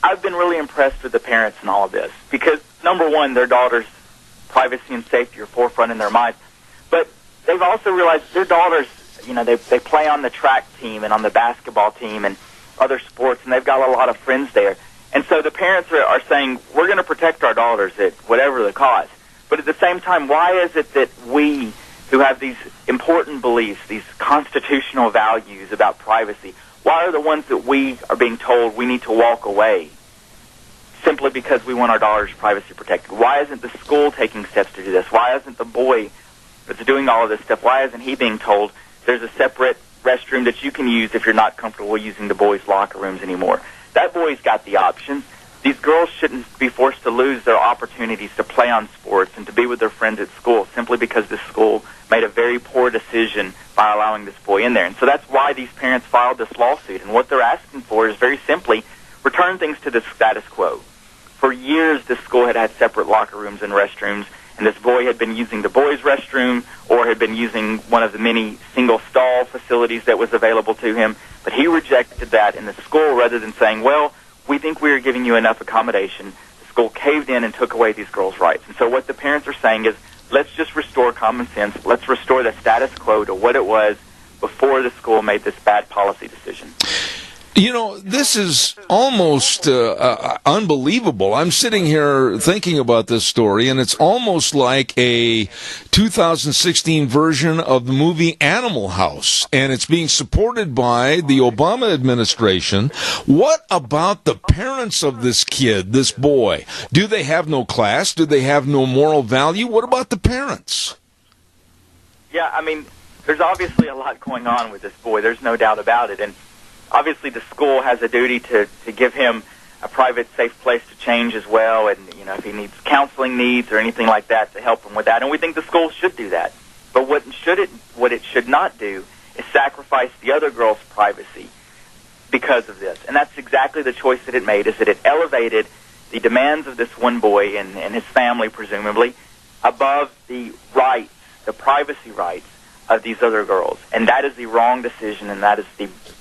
I've been really impressed with the parents in all of this because, number one, their daughter's privacy and safety are forefront in their minds, but they've also realized their daughters, they play on the track team and on the basketball team and other sports, and they've got a lot of friends there. And so the parents are saying, we're going to protect our daughters at whatever the cost. But at the same time, why is it that we, who have these important beliefs, these constitutional values about privacy, why are the ones that we are being told we need to walk away simply because we want our daughter's privacy protected? Why isn't the school taking steps to do this? Why isn't the boy that's doing all of this stuff, why isn't he being told there's a separate restroom that you can use if you're not comfortable using the boys' locker rooms anymore? That boy's got the option. These girls shouldn't be forced to lose their opportunities to play on sports and to be with their friends at school simply because this school made a very poor decision by allowing this boy in there. And so that's why these parents filed this lawsuit. And what they're asking for is very simply return things to the status quo. For years, this school had separate locker rooms and restrooms, and this boy had been using the boys' restroom or had been using one of the many single-stall facilities that was available to him. But he rejected that in the school rather than saying, well, we think we are giving you enough accommodation. The school caved in and took away these girls' rights. And so what the parents are saying is, let's just restore common sense. Let's restore the status quo to what it was before the school made this bad policy decision. This is almost unbelievable. I'm sitting here thinking about this story, and it's almost like a 2016 version of the movie Animal House, and it's being supported by the Obama administration. What about the parents of this kid, this boy? Do they have no class? Do they have no moral value? What about the parents? Yeah, there's obviously a lot going on with this boy. There's no doubt about it, and obviously, the school has a duty to give him a private, safe place to change as well, and if he needs counseling needs or anything like that, to help him with that. And we think the school should do that. But what it should not do is sacrifice the other girl's privacy because of this. And that's exactly the choice that it made, is that it elevated the demands of this one boy and his family, presumably, above the rights, the privacy rights of these other girls. And that is the wrong decision, and that is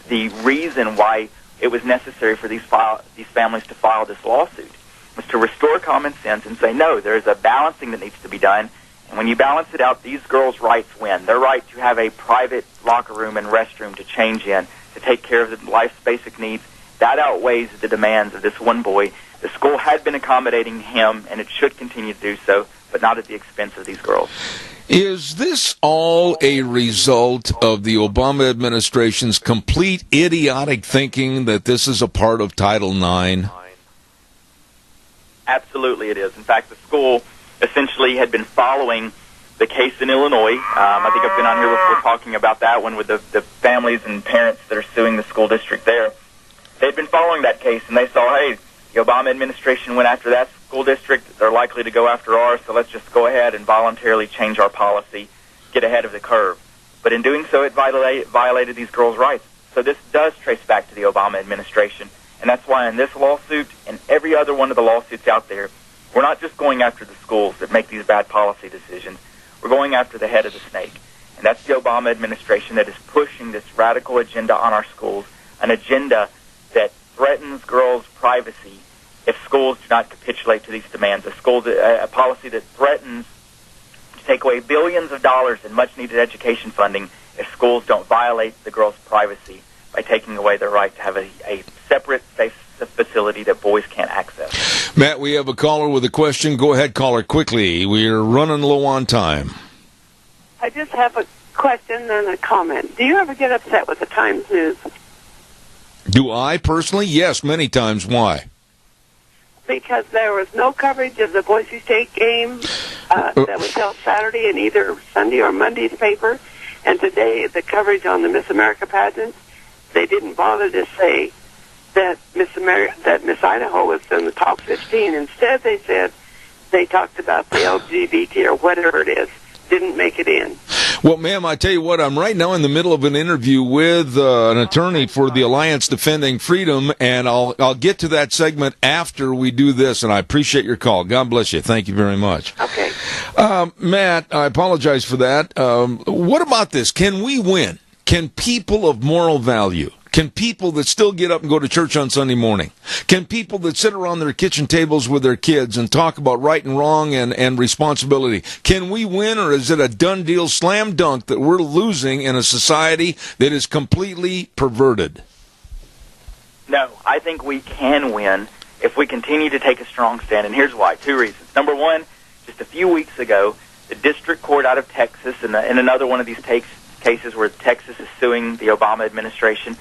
the reason why it was necessary for these families to file this lawsuit, was to restore common sense and say, no, there is a balancing that needs to be done. And when you balance it out, these girls' rights win. Their right to have a private locker room and restroom to change in, to take care of life's basic needs, that outweighs the demands of this one boy. The school had been accommodating him, and it should continue to do so, but not at the expense of these girls. Is this all a result of the Obama administration's complete idiotic thinking that this is a part of Title IX? Absolutely it is. In fact, the school essentially had been following the case in Illinois. I think I've been on here before talking about that one with the families and parents that are suing the school district there. They'd been following that case, and they saw, hey, the Obama administration went after that school district. They're likely to go after ours, so let's just go ahead and voluntarily change our policy, get ahead of the curve. But in doing so, it violated these girls' rights. So this does trace back to the Obama administration, and that's why in this lawsuit and every other one of the lawsuits out there, we're not just going after the schools that make these bad policy decisions. We're going after the head of the snake. And that's the Obama administration that is pushing this radical agenda on our schools, an agenda that threatens girls' privacy if schools do not capitulate to these demands, a policy that threatens to take away billions of dollars in much-needed education funding if schools don't violate the girls' privacy by taking away their right to have a separate, safe facility that boys can't access. Matt, we have a caller with a question. Go ahead, caller, quickly. We're running low on time. I just have a question and a comment. Do you ever get upset with the Times News? Do I personally? Yes, many times. Why? Because there was no coverage of the Boise State game that was held Saturday in either Sunday or Monday's paper, and today the coverage on the Miss America pageant, they didn't bother to say that Miss Idaho was in the top 15. Instead, they said they talked about the LGBT or whatever it is. Didn't make it in. Well, ma'am, I tell you what, I'm right now in the middle of an interview with an attorney for the Alliance Defending Freedom, and I'll get to that segment after we do this, and I appreciate your call. God bless you. Thank you very much. Okay. Matt, I apologize for that. What about this? Can we win? Can people of moral value, can people that still get up and go to church on Sunday morning, can people that sit around their kitchen tables with their kids and talk about right and wrong and responsibility, can we win, or is it a done deal, slam dunk, that we're losing in a society that is completely perverted? No, I think we can win if we continue to take a strong stand, and here's why. Two reasons. Number one, just a few weeks ago, the district court out of Texas, in another one of these cases where Texas is suing the Obama administration,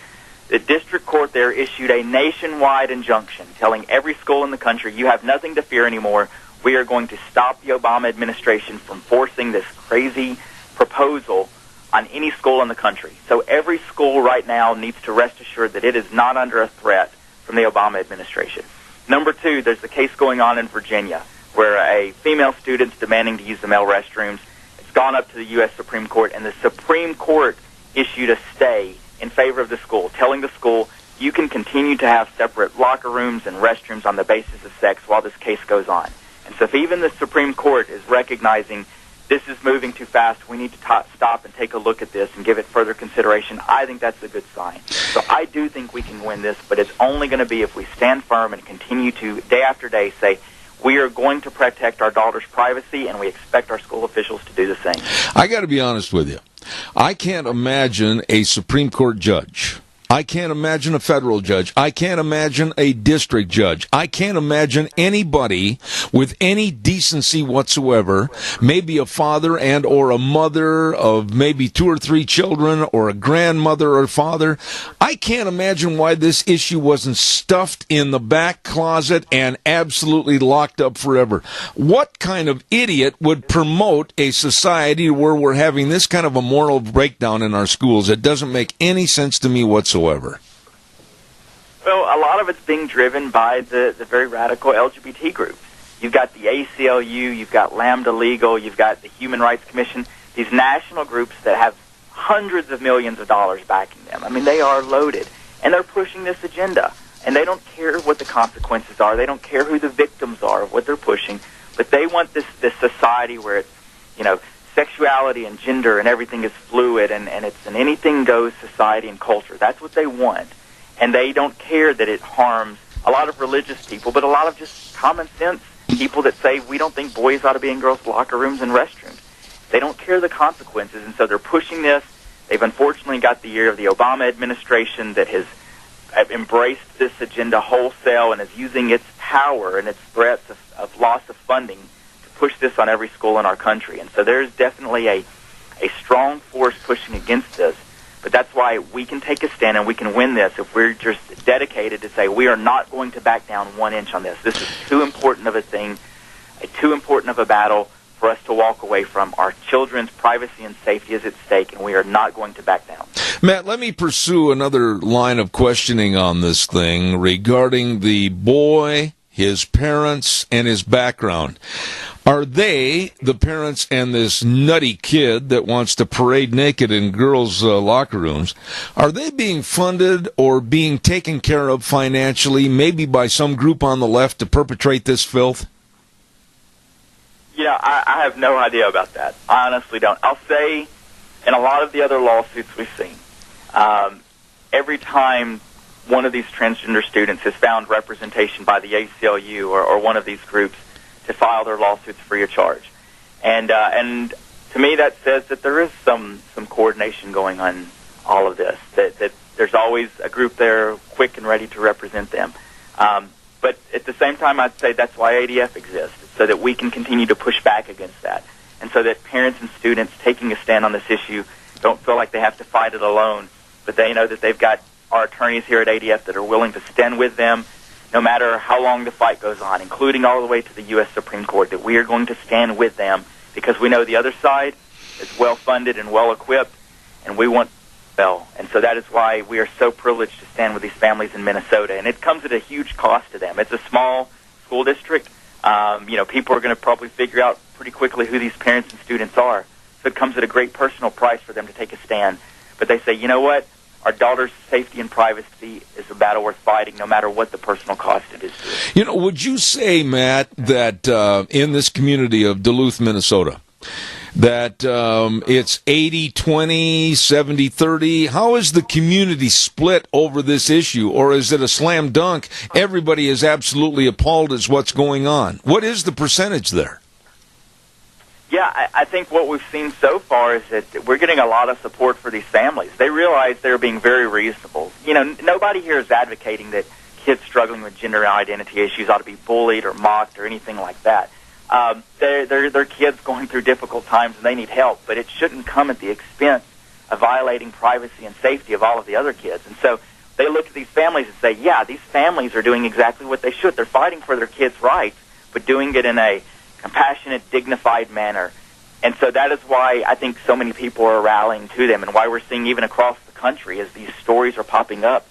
the district court there issued a nationwide injunction telling every school in the country, you have nothing to fear anymore. We are going to stop the Obama administration from forcing this crazy proposal on any school in the country. So every school right now needs to rest assured that it is not under a threat from the Obama administration. Number two, there's the case going on in Virginia where a female student's demanding to use the male restrooms. It's gone up to the U.S. Supreme Court, and the Supreme Court issued a stay in favor of the school, telling the school you can continue to have separate locker rooms and restrooms on the basis of sex while this case goes on. And so if even the Supreme Court is recognizing this is moving too fast, we need to stop and take a look at this and give it further consideration, I think that's a good sign. So I do think we can win this, but it's only going to be if we stand firm and continue to, day after day, say, we are going to protect our daughter's privacy, and we expect our school officials to do the same. I got to be honest with you. I can't imagine a Supreme Court judge. I can't imagine a federal judge. I can't imagine a district judge. I can't imagine anybody with any decency whatsoever, maybe a father and or a mother of maybe 2 or 3 children, or a grandmother or father. I can't imagine why this issue wasn't stuffed in the back closet and absolutely locked up forever. What kind of idiot would promote a society where we're having this kind of a moral breakdown in our schools? It doesn't make any sense to me whatsoever. Well, a lot of it's being driven by the very radical LGBT groups. You've got the ACLU, you've got Lambda Legal, you've got the Human Rights Commission. these national groups that have hundreds of millions of dollars backing them. I mean, they are loaded, and they're pushing this agenda. And they don't care what the consequences are. They don't care who the victims are of what they're pushing. But they want this society where it's, sexuality and gender and everything is fluid and it's an anything-goes society and culture. That's what they want. And they don't care that it harms a lot of religious people, but a lot of just common sense people that say we don't think boys ought to be in girls' locker rooms and restrooms. They don't care the consequences, and so they're pushing this. They've unfortunately got the ear of the Obama administration that has embraced this agenda wholesale and is using its power and its threats of loss of funding to push this on every school in our country. And so there's definitely a strong force pushing against this. But that's why we can take a stand and we can win this if we're just dedicated to say we are not going to back down 1 inch on this. This is too important of a thing, too important of a battle for us to walk away from. Our children's privacy and safety is at stake, and we are not going to back down. Matt, let me pursue another line of questioning on this thing regarding the boy, his parents, and his background. Are they, the parents and this nutty kid that wants to parade naked in girls' locker rooms, are they being funded or being taken care of financially, maybe by some group on the left to perpetrate this filth? Yeah, I have no idea about that. I honestly don't. I'll say in a lot of the other lawsuits we've seen, every time one of these transgender students has found representation by the ACLU or one of these groups to file their lawsuits free of charge. And to me that says that there is some coordination going on all of this, that there's always a group there quick and ready to represent them. But at the same time, I'd say that's why ADF exists, so that we can continue to push back against that, and so that parents and students taking a stand on this issue don't feel like they have to fight it alone, but they know that they've got our attorneys here at ADF that are willing to stand with them no matter how long the fight goes on, including all the way to the U.S. Supreme Court, that we are going to stand with them because we know the other side is well-funded and well-equipped, and we want well. And so that is why we are so privileged to stand with these families in Minnesota. And it comes at a huge cost to them. It's a small school district. People are going to probably figure out pretty quickly who these parents and students are. So it comes at a great personal price for them to take a stand. But they say, you know what? Our daughter's safety and privacy is a battle worth fighting, no matter what the personal cost it is to us. Would you say, Matt, that in this community of Duluth, Minnesota, that it's 80-20, 70-30? How is the community split over this issue? Or is it a slam dunk? Everybody is absolutely appalled at what's going on. What is the percentage there? Yeah, I think what we've seen so far is that we're getting a lot of support for these families. They realize they're being very reasonable. Nobody here is advocating that kids struggling with gender identity issues ought to be bullied or mocked or anything like that. They're kids going through difficult times and they need help, but it shouldn't come at the expense of violating privacy and safety of all of the other kids. And so they look at these families and say, yeah, these families are doing exactly what they should. They're fighting for their kids' rights, but doing it in a compassionate, dignified manner. And so that is why I think so many people are rallying to them, and why we're seeing even across the country as these stories are popping up,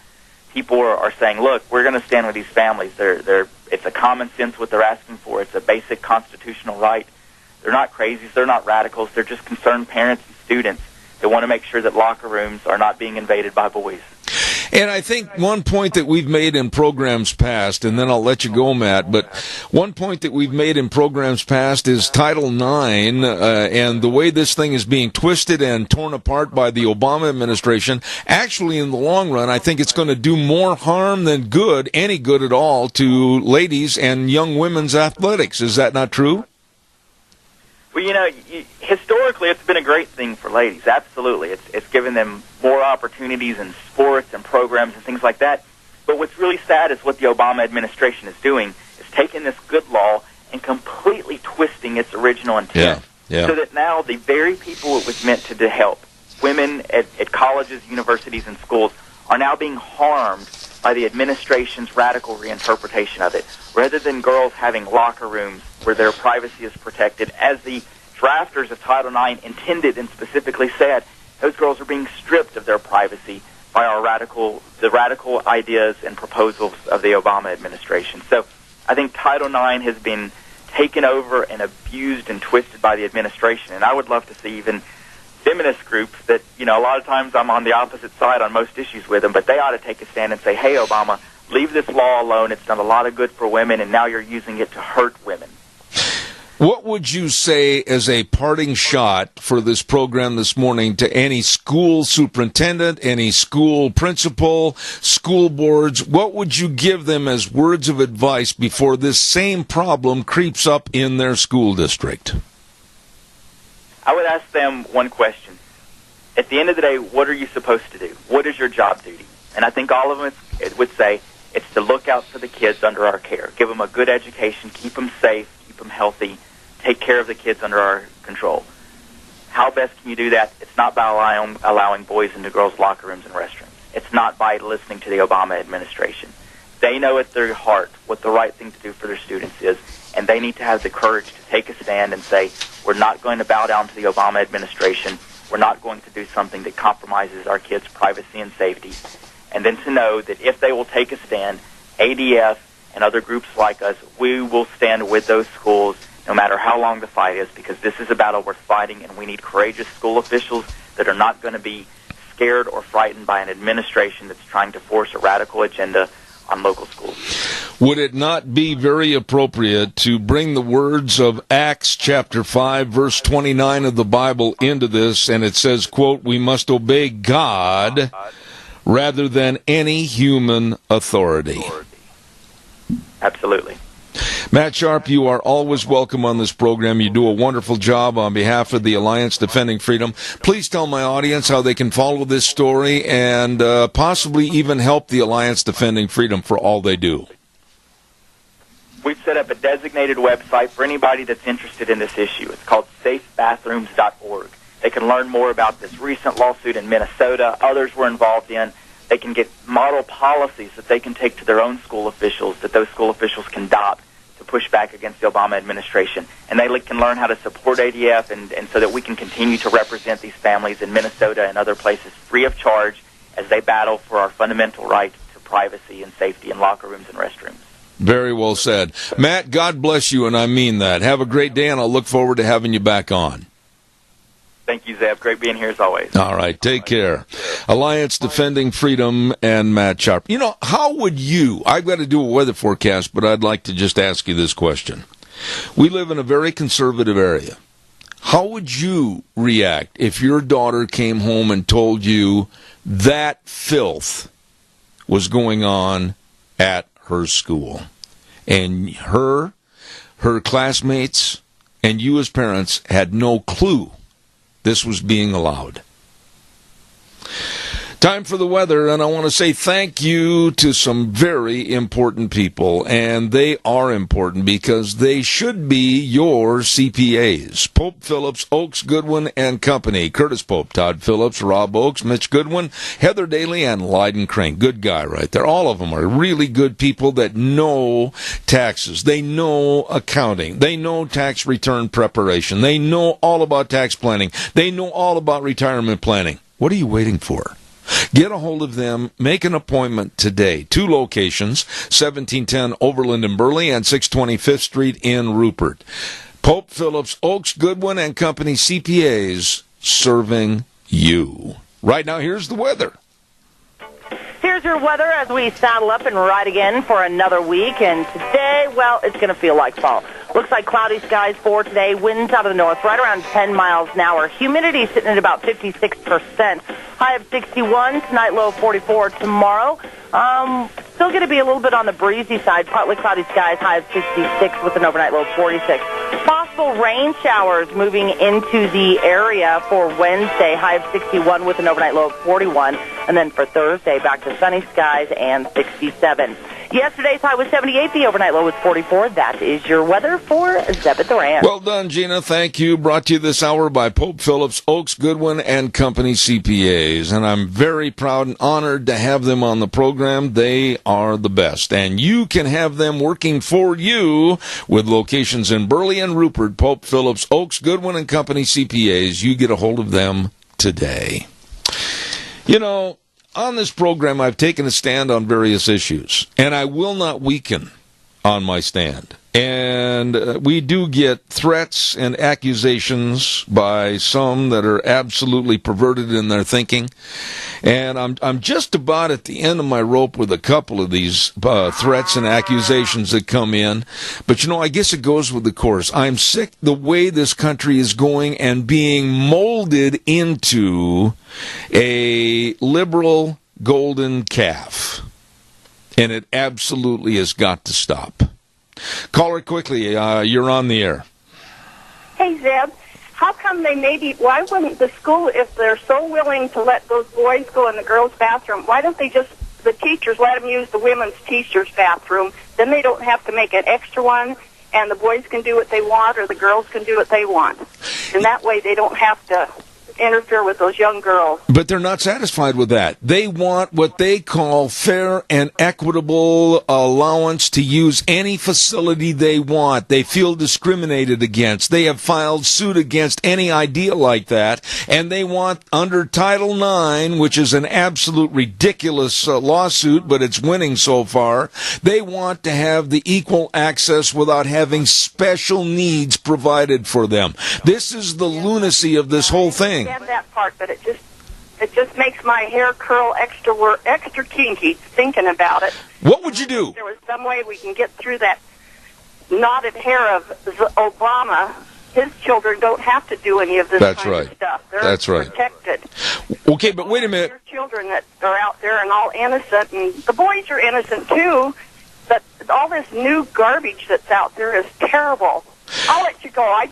people are saying, look, we're going to stand with these families. It's a common sense what they're asking for. It's a basic constitutional right. They're not crazies. They're not radicals. They're just concerned parents and students that want to make sure that locker rooms are not being invaded by boys. And I think one point that we've made in programs past, and then I'll let you go, Matt, but one point that we've made in programs past is Title IX and the way this thing is being twisted and torn apart by the Obama administration. Actually, in the long run, I think it's going to do more harm than good, any good at all, to ladies and young women's athletics. Is that not true? Well, historically, it's been a great thing for ladies. Absolutely. It's given them more opportunities in sports and programs and things like that. But what's really sad is what the Obama administration is doing is taking this good law and completely twisting its original intent. Yeah. So that now the very people it was meant to help, women at colleges, universities, and schools, are now being harmed by the administration's radical reinterpretation of it. Rather than girls having locker rooms where their privacy is protected, as the drafters of Title IX intended and specifically said, those girls are being stripped of their privacy by the radical ideas and proposals of the Obama administration. So I think Title IX has been taken over and abused and twisted by the administration, and I would love to see even feminist groups that, a lot of times I'm on the opposite side on most issues with them, but they ought to take a stand and say, hey, Obama, leave this law alone. It's done a lot of good for women, and now you're using it to hurt women. What would you say as a parting shot for this program this morning to any school superintendent, any school principal, school boards? What would you give them as words of advice before this same problem creeps up in their school district? I would ask them one question. At the end of the day, what are you supposed to do? What is your job duty? And I think all of them would say it's to look out for the kids under our care, give them a good education, keep them safe, keep them healthy, take care of the kids under our control. How best can you do that? It's not by allowing boys into girls' locker rooms and restrooms. It's not by listening to the Obama administration. They know at their heart what the right thing to do for their students is, and they need to have the courage to take a stand and say, we're not going to bow down to the Obama administration. We're not going to do something that compromises our kids' privacy and safety. And then to know that if they will take a stand, ADF and other groups like us, we will stand with those schools no matter how long the fight is, because this is a battle worth fighting, and we need courageous school officials that are not going to be scared or frightened by an administration that's trying to force a radical agenda on local schools. Would it not be very appropriate to bring the words of Acts chapter 5, verse 29 of the Bible into this, and it says, quote, we must obey God rather than any human authority? Absolutely. Matt Sharp, you are always welcome on this program. You do a wonderful job on behalf of the Alliance Defending Freedom. Please tell my audience how they can follow this story and possibly even help the Alliance Defending Freedom for all they do. We've set up a designated website for anybody that's interested in this issue. It's called safebathrooms.org. They can learn more about this recent lawsuit in Minnesota, others were involved in. They can get model policies that they can take to their own school officials, that those school officials can adopt to push back against the Obama administration. And they can learn how to support ADF and so that we can continue to represent these families in Minnesota and other places free of charge as they battle for our fundamental right to privacy and safety in locker rooms and restrooms. Very well said. Matt, God bless you, and I mean that. Have a great day, and I'll look forward to having you back on. Thank you, Zeb. Great being here as always. All right, take care. Alliance Defending Freedom and Matt Sharp. How would you, I've got to do a weather forecast, but I'd like to just ask you this question. We live in a very conservative area. How would you react if your daughter came home and told you that filth was going on at her school, and her classmates, and you as parents had no clue this was being allowed? Time for the weather, and I want to say thank you to some very important people, and they are important because they should be your CPAs. Pope Phillips, Oaks, Goodwin, and Company. Curtis Pope, Todd Phillips, Rob Oaks, Mitch Goodwin, Heather Daly, and Lyden Crane. Good guy right there. All of them are really good people that know taxes. They know accounting. They know tax return preparation. They know all about tax planning. They know all about retirement planning. What are you waiting for? Get a hold of them. Make an appointment today. 2 locations, 1710 Overland in Burley and 625th Street in Rupert. Pope Phillips, Oaks, Goodwin, and Company CPAs serving you. Right now, here's the weather. Here's your weather as we saddle up and ride again for another week. And today, well, it's going to feel like fall. Looks like cloudy skies for today. Winds out of the north, right around 10 miles an hour. Humidity sitting at about 56%. High of 61 tonight, low of 44 tomorrow. Still going to be a little bit on the breezy side. Partly cloudy skies, high of 66 with an overnight low of 46. Possible rain showers moving into the area for Wednesday, high of 61 with an overnight low of 41. And then for Thursday, back to sunny skies and 67. Yesterday's high was 78. The overnight low was 44. That is your weather for Zeb at the Ranch. Well done, Gina. Thank you. Brought to you this hour by Pope Phillips, Oaks, Goodwin, and Company CPAs. And I'm very proud and honored to have them on the program. They are the best. And you can have them working for you with locations in Burley and Rupert. Pope Phillips, Oaks, Goodwin, and Company CPAs. You get a hold of them today. On this program, I've taken a stand on various issues, and I will not weaken on my stand. And we do get threats and accusations by some that are absolutely perverted in their thinking. And I'm just about at the end of my rope with a couple of these threats and accusations that come in. But, I guess it goes with the course. I'm sick the way this country is going and being molded into a liberal golden calf. And it absolutely has got to stop. Caller, quickly, you're on the air. Hey, Zeb, how come why wouldn't the school, if they're so willing to let those boys go in the girls' bathroom, why don't the teachers let them use the women's teachers' bathroom? Then they don't have to make an extra one, and the boys can do what they want, or the girls can do what they want. And that way they don't have to interfere with those young girls. But they're not satisfied with that. They want what they call fair and equitable allowance to use any facility they want. They feel discriminated against. They have filed suit against any idea like that, and they want, under Title IX, which is an absolute ridiculous lawsuit, but it's winning so far, they want to have the equal access without having special needs provided for them. This is the lunacy of this whole thing. I understand that part, but it just makes my hair curl extra kinky thinking about it. What would you do? If there was some way we can get through that knotted hair of Obama. His children don't have to do any of this kind of stuff. They're protected. Okay, but wait a minute. There are children that are out there and all innocent, and the boys are innocent too, but all this new garbage that's out there is terrible. I'll let you go.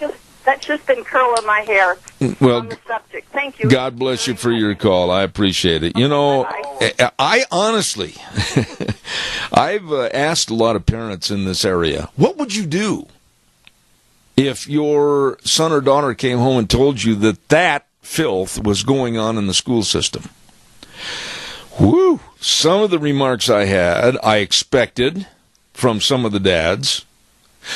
That's just been curling my hair on the subject. Thank you. God bless you for your call. I appreciate it. I honestly, I've asked a lot of parents in this area, what would you do if your son or daughter came home and told you that filth was going on in the school system? Woo! Some of the remarks I had, I expected from some of the dads.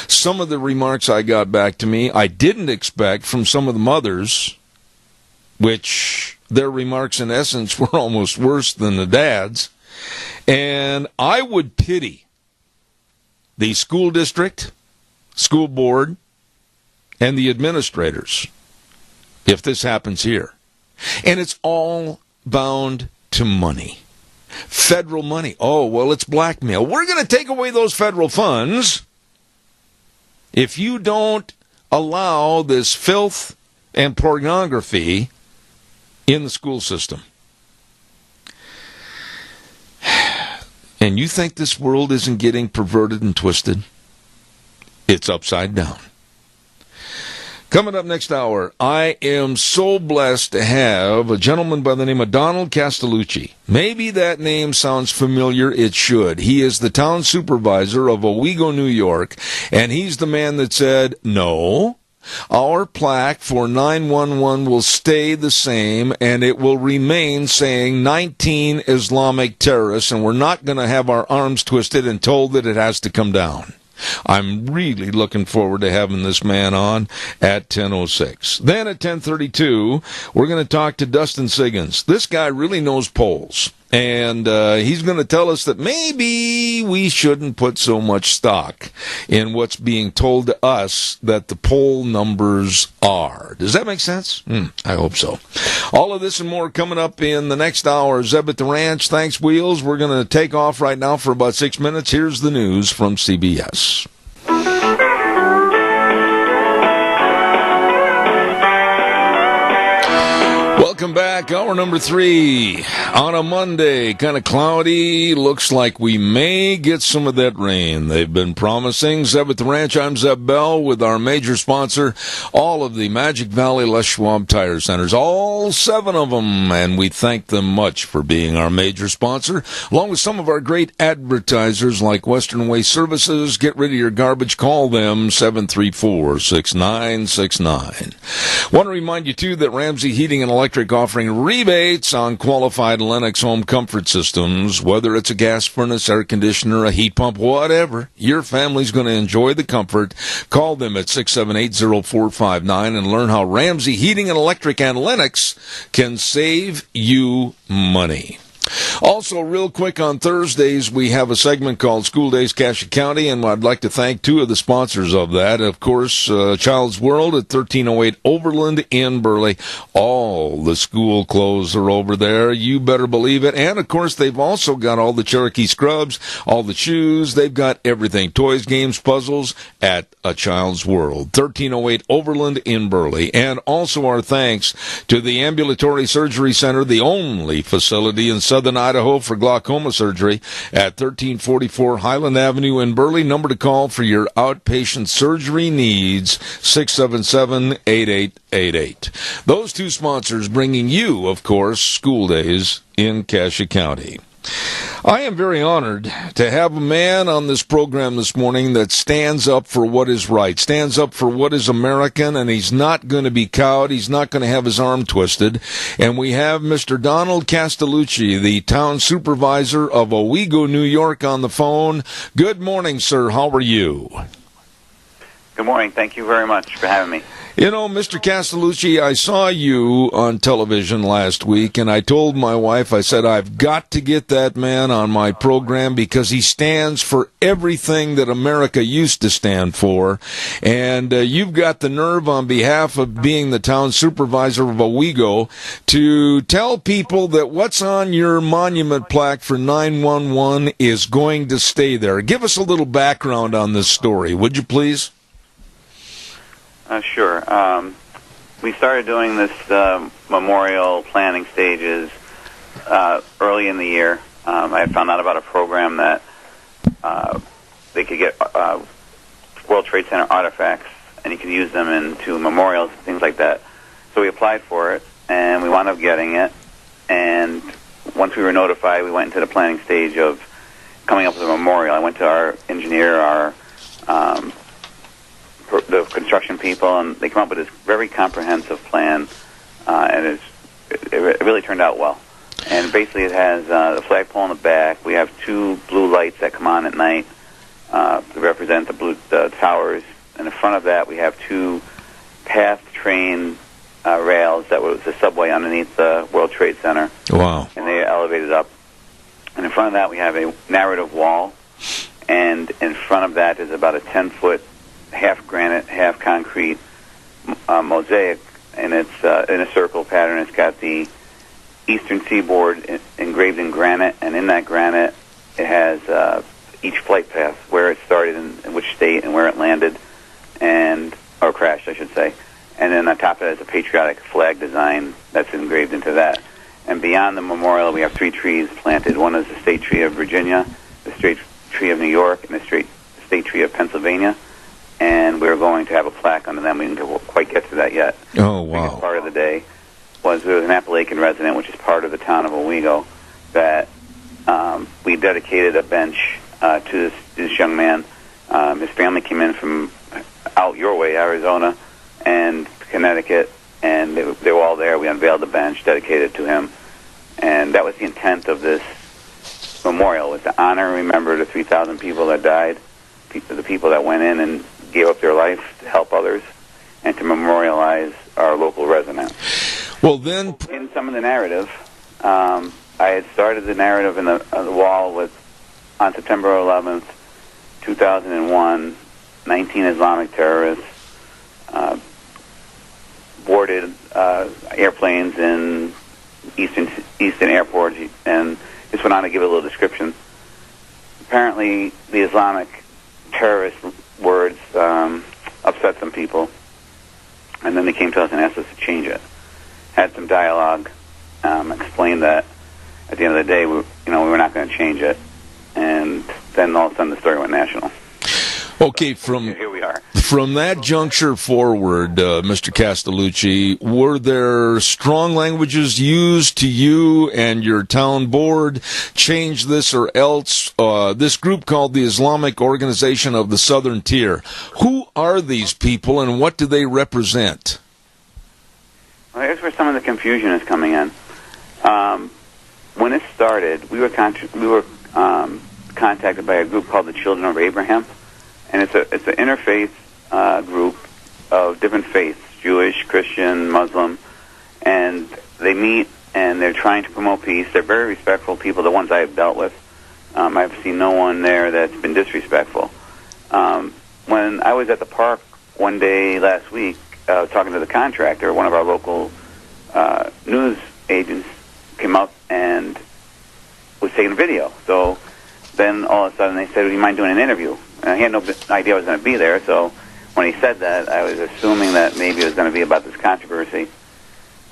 Some of the remarks I got back to me, I didn't expect from some of the mothers, which their remarks in essence were almost worse than the dads. And I would pity the school district, school board, and the administrators if this happens here. And it's all bound to money. Federal money. Oh, well, it's blackmail. We're going to take away those federal funds if you don't allow this filth and pornography in the school system. And you think this world isn't getting perverted and twisted? It's upside down. Coming up next hour, I am so blessed to have a gentleman by the name of Donald Castellucci. Maybe that name sounds familiar. It should. He is the town supervisor of Owego, New York, and he's the man that said, no, our plaque for 911 will stay the same, and it will remain saying 19 Islamic terrorists, and we're not going to have our arms twisted and told that it has to come down. I'm really looking forward to having this man on at 10:06. Then at 10:32, we're going to talk to Dustin Siggins. This guy really knows polls, and he's going to tell us that maybe we shouldn't put so much stock in what's being told to us that the poll numbers are. Does that make sense? I hope so. All of this and more coming up in the next hour. Zeb at the Ranch. Thanks, Wheels. We're going to take off right now for about 6 minutes. Here's the news from CBS. Welcome back. Hour number 3 on a Monday. Kind of cloudy. Looks like we may get some of that rain they've been promising. Zeb at the Ranch. I'm Zeb Bell with our major sponsor, all of the Magic Valley Les Schwab Tire Centers, all 7 of them, and we thank them much for being our major sponsor, along with some of our great advertisers like Western Waste Services. Get rid of your garbage. Call them 734-6969. Want to remind you, too, that Ramsey Heating and Electric offering rebates on qualified Lennox home comfort systems. Whether it's a gas furnace, air conditioner, a heat pump, whatever, your family's going to enjoy the comfort. Call them at 678-0459 and learn how Ramsey Heating and Electric and Lennox can save you money. Also, real quick, on Thursdays, we have a segment called School Days Cassia County, and I'd like to thank two of the sponsors of that. Of course, Child's World at 1308 Overland in Burley. All the school clothes are over there. You better believe it. And, of course, they've also got all the Cherokee scrubs, all the shoes. They've got everything. Toys, games, puzzles at A Child's World. 1308 Overland in Burley. And also our thanks to the Ambulatory Surgery Center, the only facility in Southern Idaho for glaucoma surgery at 1344 Highland Avenue in Burley. Number to call for your outpatient surgery needs, 677-8888. Those two sponsors bringing you, of course, School Days in Cassia County. I am very honored to have a man on this program this morning that stands up for what is right, stands up for what is American, and he's not going to be cowed. He's not going to have his arm twisted. And we have Mr. Donald Castellucci, the town supervisor of Owego, New York, on the phone. Good morning, sir. How are you? Good morning. Thank you very much for having me. You know, Mr. Castellucci, I saw you on television last week, and I told my wife, I said, I've got to get that man on my program because he stands for everything that America used to stand for. And you've got the nerve on behalf of being the town supervisor of Owego to tell people that what's on your monument plaque for 911 is going to stay there. Give us a little background on this story, would you please? Sure. We started doing this memorial planning stages early in the year. I had found out about a program that they could get World Trade Center artifacts, and you could use them into memorials and things like that. So we applied for it, and we wound up getting it. And once we were notified, we went into the planning stage of coming up with a memorial. I went to our engineer, the construction people, and they came up with this very comprehensive plan, and it really turned out well. And basically it has the flagpole in the back. We have two blue lights that come on at night to represent the towers. And in front of that we have two path train rails that was the subway underneath the World Trade Center. Wow. And they elevated up. And in front of that we have a narrative wall, and in front of that is about a 10-foot half granite, half concrete mosaic, and it's in a circle pattern. It's got the eastern seaboard engraved in granite, and in that granite it has each flight path, where it started in which state and where it landed, or crashed, I should say. And then on top of that is a patriotic flag design that's engraved into that. And beyond the memorial, we have three trees planted. One is the state tree of Virginia, the state tree of New York, and the state tree of Pennsylvania. And we're going to have a plaque under them. We didn't quite get to that yet. Oh, wow. The biggest part of the day was there was an Appalachian resident, which is part of the town of Owego, that we dedicated a bench to this young man. His family came in from out your way, Arizona, and Connecticut, and they were all there. We unveiled the bench, dedicated to him. And that was the intent of this memorial, was to honor and remember the 3,000 people that died, the people that went in and gave up their life to help others, and to memorialize our local resident. Well, then, in some of the narrative, I had started the narrative on the wall on September 11th, 2001, 19 Islamic terrorists boarded airplanes in eastern airports, and just went on to give a little description. Apparently, the Islamic terrorist words upset some people, and then they came to us and asked us to change it. Had some dialogue, explained that at the end of the day, we were not going to change it, and then all of a sudden the story went national. Okay, here we are. From that juncture forward, Mr. Castellucci, were there strong languages used to you and your town board change this or else? This group called the Islamic Organization of the Southern Tier. Who are these people and what do they represent? Well, here's where some of the confusion is coming in. When it started, we were contacted by a group called the Children of Abraham, and it's an interfaith group of different faiths, Jewish, Christian, Muslim, and they meet and they're trying to promote peace. They're very respectful people, the ones I've dealt with. I've seen no one there that's been disrespectful. When I was at the park one day last week, talking to the contractor, one of our local news agents came up and was taking a video. So then all of a sudden they said, "Do you mind doing an interview?" And he had no idea I was going to be there, so when he said that, I was assuming that maybe it was going to be about this controversy.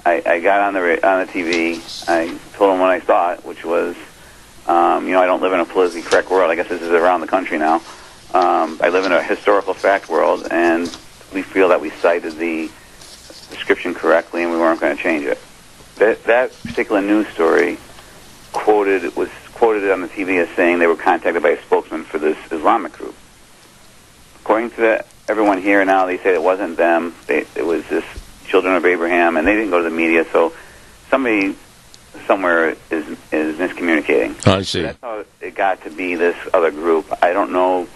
I got on the TV. I told him what I thought, which was, I don't live in a politically correct world. I guess this is around the country now. I live in a historical fact world, and we feel that we cited the description correctly, and we weren't going to change it. That particular news story was quoted on the TV as saying they were contacted by a spokesman for this Islamic group. According to everyone here now, they say it wasn't them. It was this Children of Abraham, and they didn't go to the media, so somebody somewhere is miscommunicating. I see. That's how it got to be this other group. I don't know.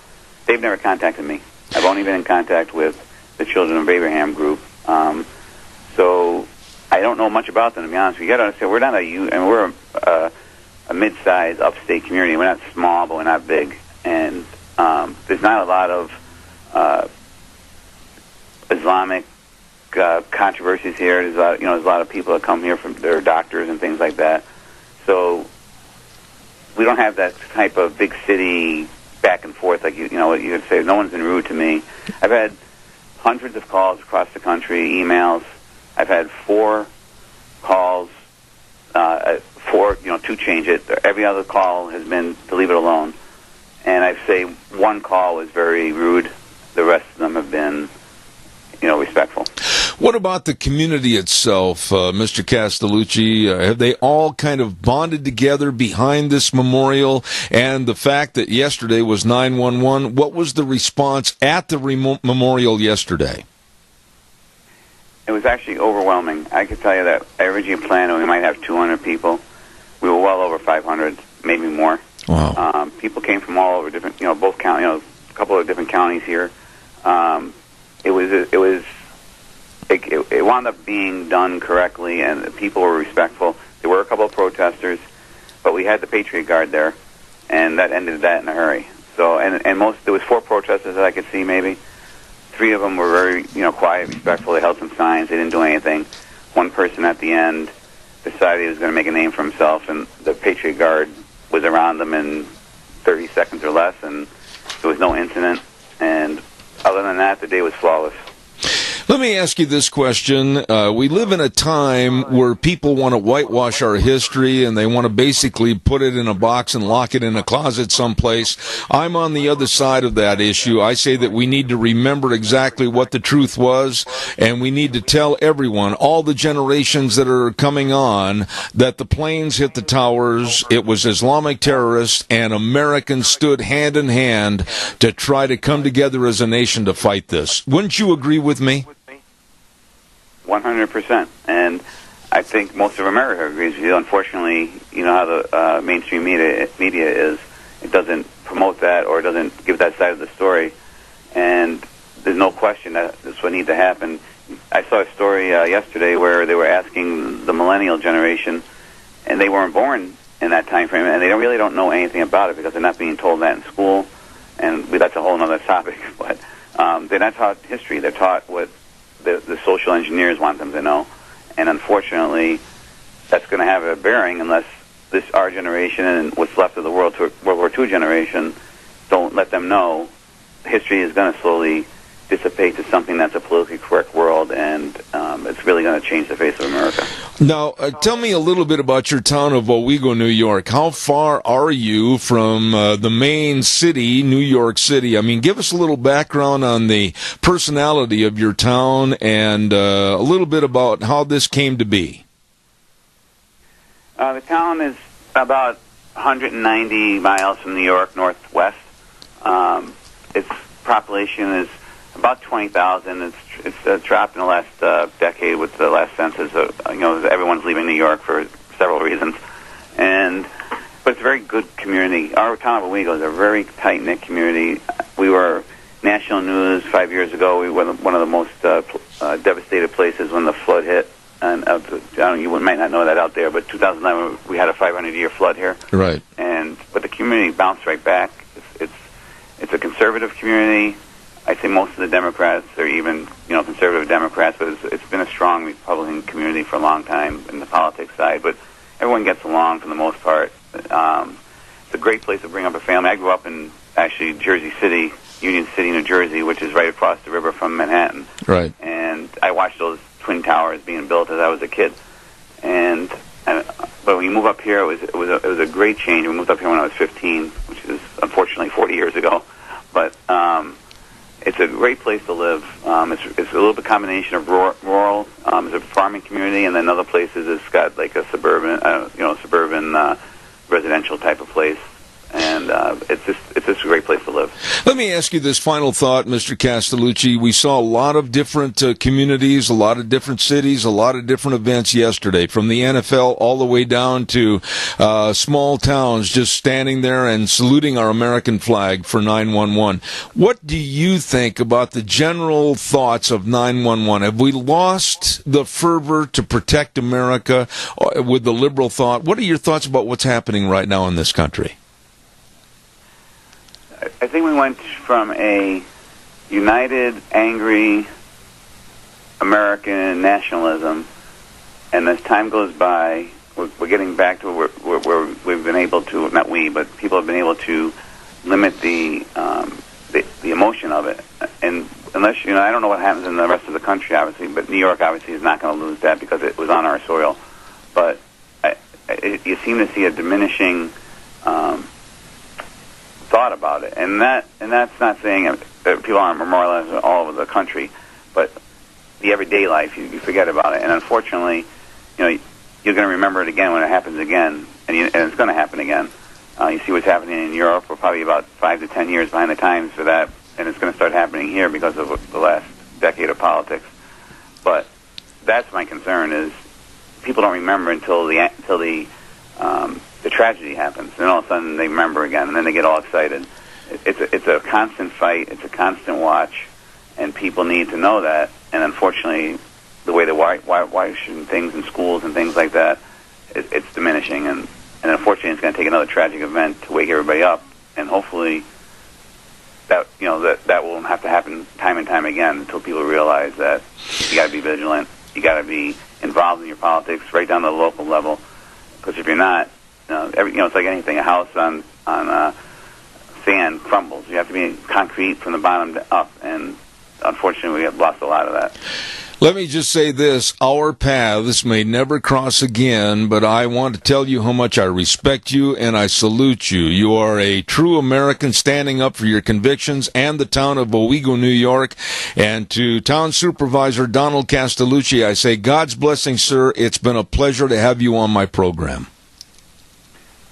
They've never contacted me. I've only been in contact with the Children of Abraham group. So I don't know much about them, to be honest. You got to understand, we're not we're a mid-sized upstate community. We're not small, but we're not big, and there's not a lot of Islamic controversies here. There's a lot of people that come here from their doctors and things like that. So we don't have that type of big city back and forth like you would say. No one's been rude to me. I've had hundreds of calls across the country, emails. I've had 4 calls, 2 change it. Every other call has been to leave it alone. And I'd say 1 call was very rude. The rest of them have been, respectful. What about the community itself, Mr. Castellucci? Have they all kind of bonded together behind this memorial? And the fact that yesterday was 9/11, what was the response at the memorial yesterday? It was actually overwhelming. I could tell you that I originally planned we might have 200 people. We were well over 500, maybe more. Wow. People came from all over different, both counties, a couple of different counties here. It wound up being done correctly, and the people were respectful. There were a couple of protesters, but we had the Patriot Guard there, and that ended that in a hurry. So, and there was 4 protesters that I could see, maybe. 3 of them were very, quiet, respectful. They held some signs. They didn't do anything. One person at the end decided he was going to make a name for himself, and the Patriot Guard was around them in 30 seconds or less, and there was no incident. And other than that, the day was flawless. Let me ask you this question. We live in a time where people want to whitewash our history, and they want to basically put it in a box and lock it in a closet someplace. I'm on the other side of that issue. I say that we need to remember exactly what the truth was, and we need to tell everyone, all the generations that are coming on, that the planes hit the towers, it was Islamic terrorists, and Americans stood hand in hand to try to come together as a nation to fight this. Wouldn't you agree with me? 100%, and I think most of America agrees with you. Unfortunately, you know how the mainstream media is. It doesn't promote that or doesn't give that side of the story, and there's no question that this would need to happen. I saw a story yesterday where they were asking the millennial generation, and they weren't born in that time frame, and they really don't know anything about it because they're not being told that in school, and that's a whole other topic, but they're not taught history. They're taught what the social engineers want them to know, and unfortunately, that's going to have a bearing unless our generation and what's left of the World War II generation don't let them know. History is going to slowly dissipate to something that's a politically correct world, and it's really going to change the face of America. Now, tell me a little bit about your town of Owego, New York. How far are you from the main city, New York City? I mean, give us a little background on the personality of your town and a little bit about how this came to be. The town is about 190 miles from New York, northwest. Its population is about 20,000. It's dropped in the last decade with the last census. Everyone's leaving New York for several reasons, but it's a very good community. Our town of Owego is a very tight-knit community. We were national news 5 years ago. We were one of the most devastated places when the flood hit and you might not know that out there, but 2011 we had a 500-year flood here. Right. But the community bounced right back. It's a conservative community. I think most of the Democrats are even, conservative Democrats, but it's been a strong Republican community for a long time in the politics side. But everyone gets along for the most part. It's a great place to bring up a family. I grew up in, actually, Jersey City, Union City, New Jersey, which is right across the river from Manhattan. Right. And I watched those Twin Towers being built as I was a kid. But when you move up here, it was a great change. We moved up here when I was 15, which is unfortunately 40 years ago. But it's a great place to live. It's a little bit combination of rural. It's a farming community, and then other places it's got like a suburban, residential type of place. And it's just a great place to live. Let me ask you this final thought, Mr. Castellucci. We saw a lot of different communities, a lot of different cities, a lot of different events yesterday, from the NFL all the way down to small towns just standing there and saluting our American flag for 9/11. What do you think about the general thoughts of 9/11? Have we lost the fervor to protect America with the liberal thought? What are your thoughts about what's happening right now in this country? I think we went from a united, angry American nationalism, and as time goes by, we're getting back to where we've been able to, not we, but people have been able to limit the emotion of it. And unless, I don't know what happens in the rest of the country, obviously, but New York obviously is not going to lose that because it was on our soil. But you seem to see a diminishing thought about it, and that's not saying that people aren't memorializing all over the country, but the everyday life you forget about it, and unfortunately, you're going to remember it again when it happens again, and it's going to happen again. You see what's happening in Europe. We're probably about 5 to 10 years behind the times for that, and it's going to start happening here because of the last decade of politics. But that's my concern: is people don't remember until the tragedy happens, and all of a sudden they remember again, and then they get all excited. It's a constant fight. It's a constant watch, and people need to know that. And unfortunately, the way they're watching things in schools and things like that, it's diminishing. And unfortunately, it's going to take another tragic event to wake everybody up. And hopefully, that won't have to happen time and time again until people realize that you got to be vigilant. You got to be involved in your politics right down to the local level. Because if you're not, it's like anything. A house on sand crumbles. You have to be in concrete from the bottom up, and unfortunately, we have lost a lot of that. Let me just say this: our paths may never cross again, but I want to tell you how much I respect you and I salute you. You are a true American standing up for your convictions and the town of Owego, New York. And to Town Supervisor Donald Castellucci, I say God's blessing, sir. It's been a pleasure to have you on my program.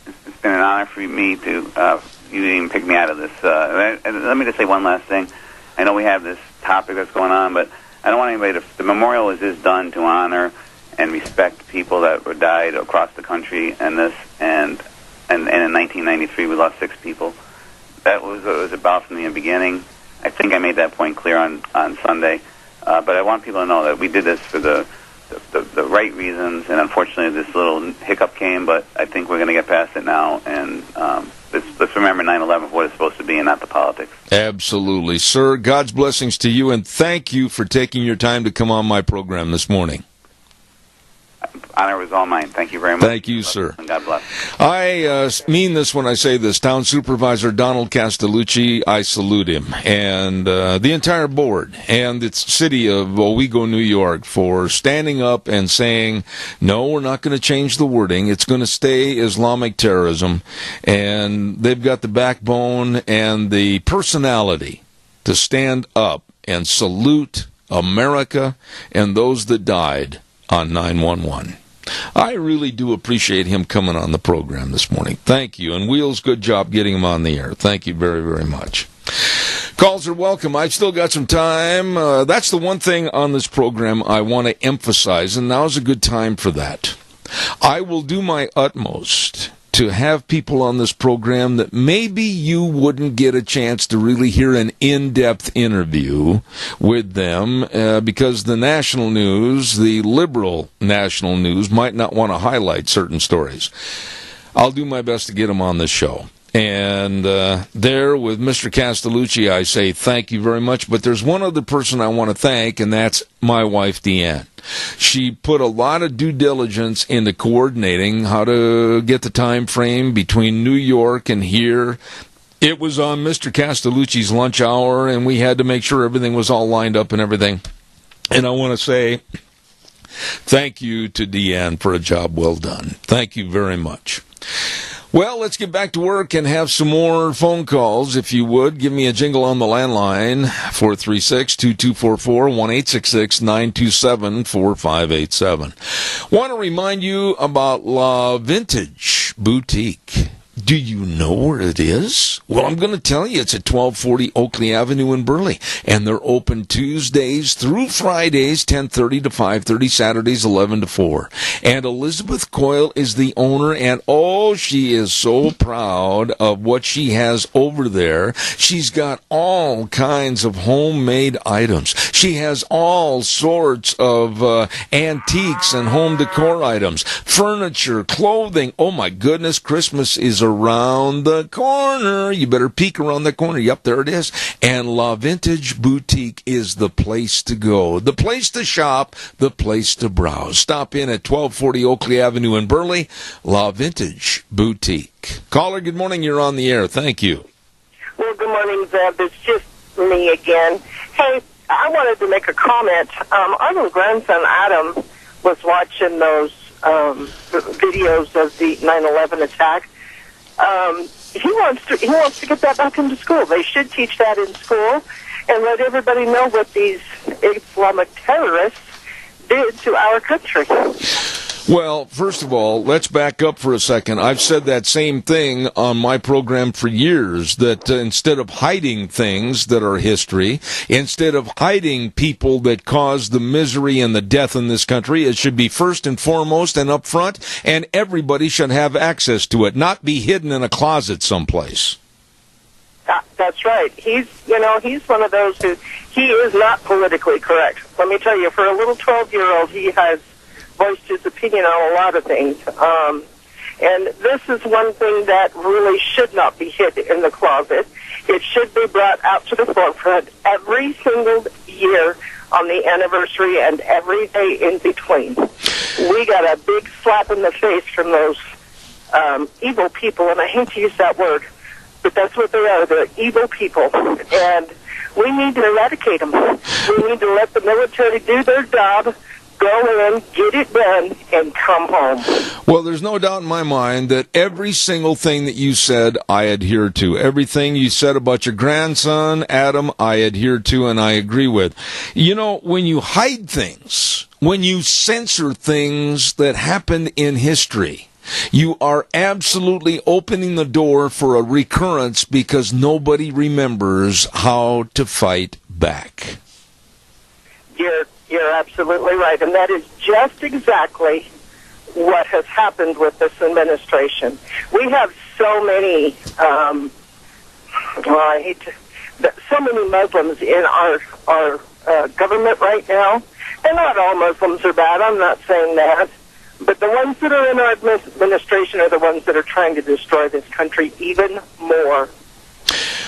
It's been an honor for me to, you didn't even pick me out of this. And let me just say one last thing. I know we have this topic that's going on, but I don't want anybody to, the memorial is done to honor and respect people that were died across the country, and in 1993 we lost 6 people. That was what it was about from the beginning. I think I made that point clear on Sunday, but I want people to know that we did this for the right reasons, and unfortunately this little hiccup came, but I think we're going to get past it now, and let's remember 9/11 for what it's supposed to be and not the politics. Absolutely. Sir, God's blessings to you, and thank you for taking your time to come on my program this morning. Honor was all mine. Thank you very much. Thank you, sir. And God bless. I mean this when I say this. Town Supervisor Donald Castellucci, I salute him, and the entire board and the city of Owego, New York, for standing up and saying, no, we're not going to change the wording. It's going to stay Islamic terrorism, and they've got the backbone and the personality to stand up and salute America and those that died on 9/11. I really do appreciate him coming on the program this morning. Thank you. And Wheels, good job getting him on the air. Thank you very, very much. Calls are welcome. I've still got some time. That's the one thing on this program I want to emphasize, and now's a good time for that. I will do my utmost to have people on this program that maybe you wouldn't get a chance to really hear an in-depth interview with them because the national news, the liberal national news, might not want to highlight certain stories. I'll do my best to get them on this show. And there with Mr. Castellucci, I say thank you very much. But there's one other person I want to thank, and that's my wife, Deanne. She put a lot of due diligence into coordinating how to get the time frame between New York and here. It was on Mr. Castellucci's lunch hour, and we had to make sure everything was all lined up and everything. And I want to say thank you to Deanne for a job well done. Thank you very much. Well, let's get back to work and have some more phone calls, if you would. Give me a jingle on the landline, 436-2244, 1-866-927-4587. Want to remind you about La Vintage Boutique. Do you know where it is? Well, I'm going to tell you. It's at 1240 Oakley Avenue in Burley. And they're open Tuesdays through Fridays, 10:30 to 5:30, Saturdays, 11 to 4. And Elizabeth Coyle is the owner, and oh, she is so proud of what she has over there. She's got all kinds of homemade items. She has all sorts of antiques and home decor items, furniture, clothing. Oh, my goodness, Christmas is around the corner. You better peek around the corner. Yep, there it is. And La Vintage Boutique is the place to go, the place to shop, the place to browse. Stop in at 1240 Oakley Avenue in Burley, La Vintage Boutique. Caller, good morning. You're on the air. Thank you. Well, good morning, Zeb. It's just me again. Hey, I wanted to make a comment. Our little grandson, Adam, was watching those videos of the 9/11 attack. He wants to get that back into school. They should teach that in school and let everybody know what these Islamic terrorists did to our country. Well, first of all, let's back up for a second. I've said that same thing on my program for years, that instead of hiding things that are history, instead of hiding people that caused the misery and the death in this country, it should be first and foremost and up front, and everybody should have access to it, not be hidden in a closet someplace. That's right. He's one of those he is not politically correct. Let me tell you, for a little 12-year-old, he has voiced his opinion on a lot of things. And this is one thing that really should not be hid in the closet. It should be brought out to the forefront every single year on the anniversary and every day in between. We got a big slap in the face from those evil people, and I hate to use that word, but that's what they are. They're evil people. And we need to eradicate them. We need to let the military do their job, go in, get it done, and come home. Well, there's no doubt in my mind that every single thing that you said, I adhere to. Everything you said about your grandson, Adam, I adhere to and I agree with. You know, when you hide things, when you censor things that happened in history, you are absolutely opening the door for a recurrence because nobody remembers how to fight back. You're absolutely right, and that is just exactly what has happened with this administration. We have so many, so many Muslims in our government right now. And not all Muslims are bad, I'm not saying that. But the ones that are in our administration are the ones that are trying to destroy this country even more.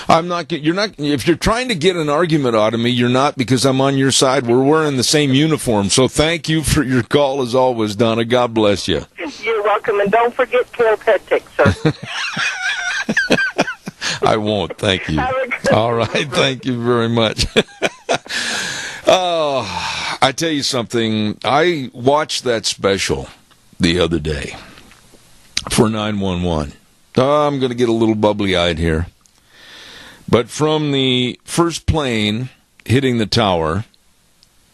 You're not, if you're trying to get an argument out of me, you're not, because I'm on your side. We're wearing the same uniform. So thank you for your call as always, Donna. God bless you. You're welcome. And don't forget Carol Pettick, sir. I won't. Thank you. All right. Thank you very much. Oh, I tell you something. I watched that special the other day for 911. I'm going to get a little bubbly-eyed here. But from the first plane hitting the tower,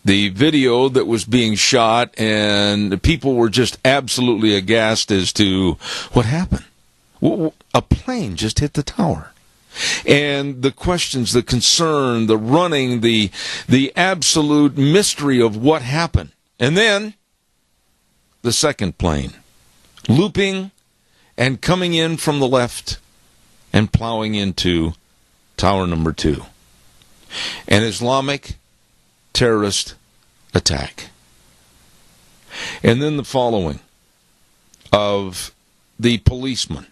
the video that was being shot, and the people were just absolutely aghast as to what happened. A plane just hit the tower. And the questions, the concern, the running, the absolute mystery of what happened. And then the second plane, looping and coming in from the left and plowing into tower number 2. An Islamic terrorist attack. And then the following of the policemen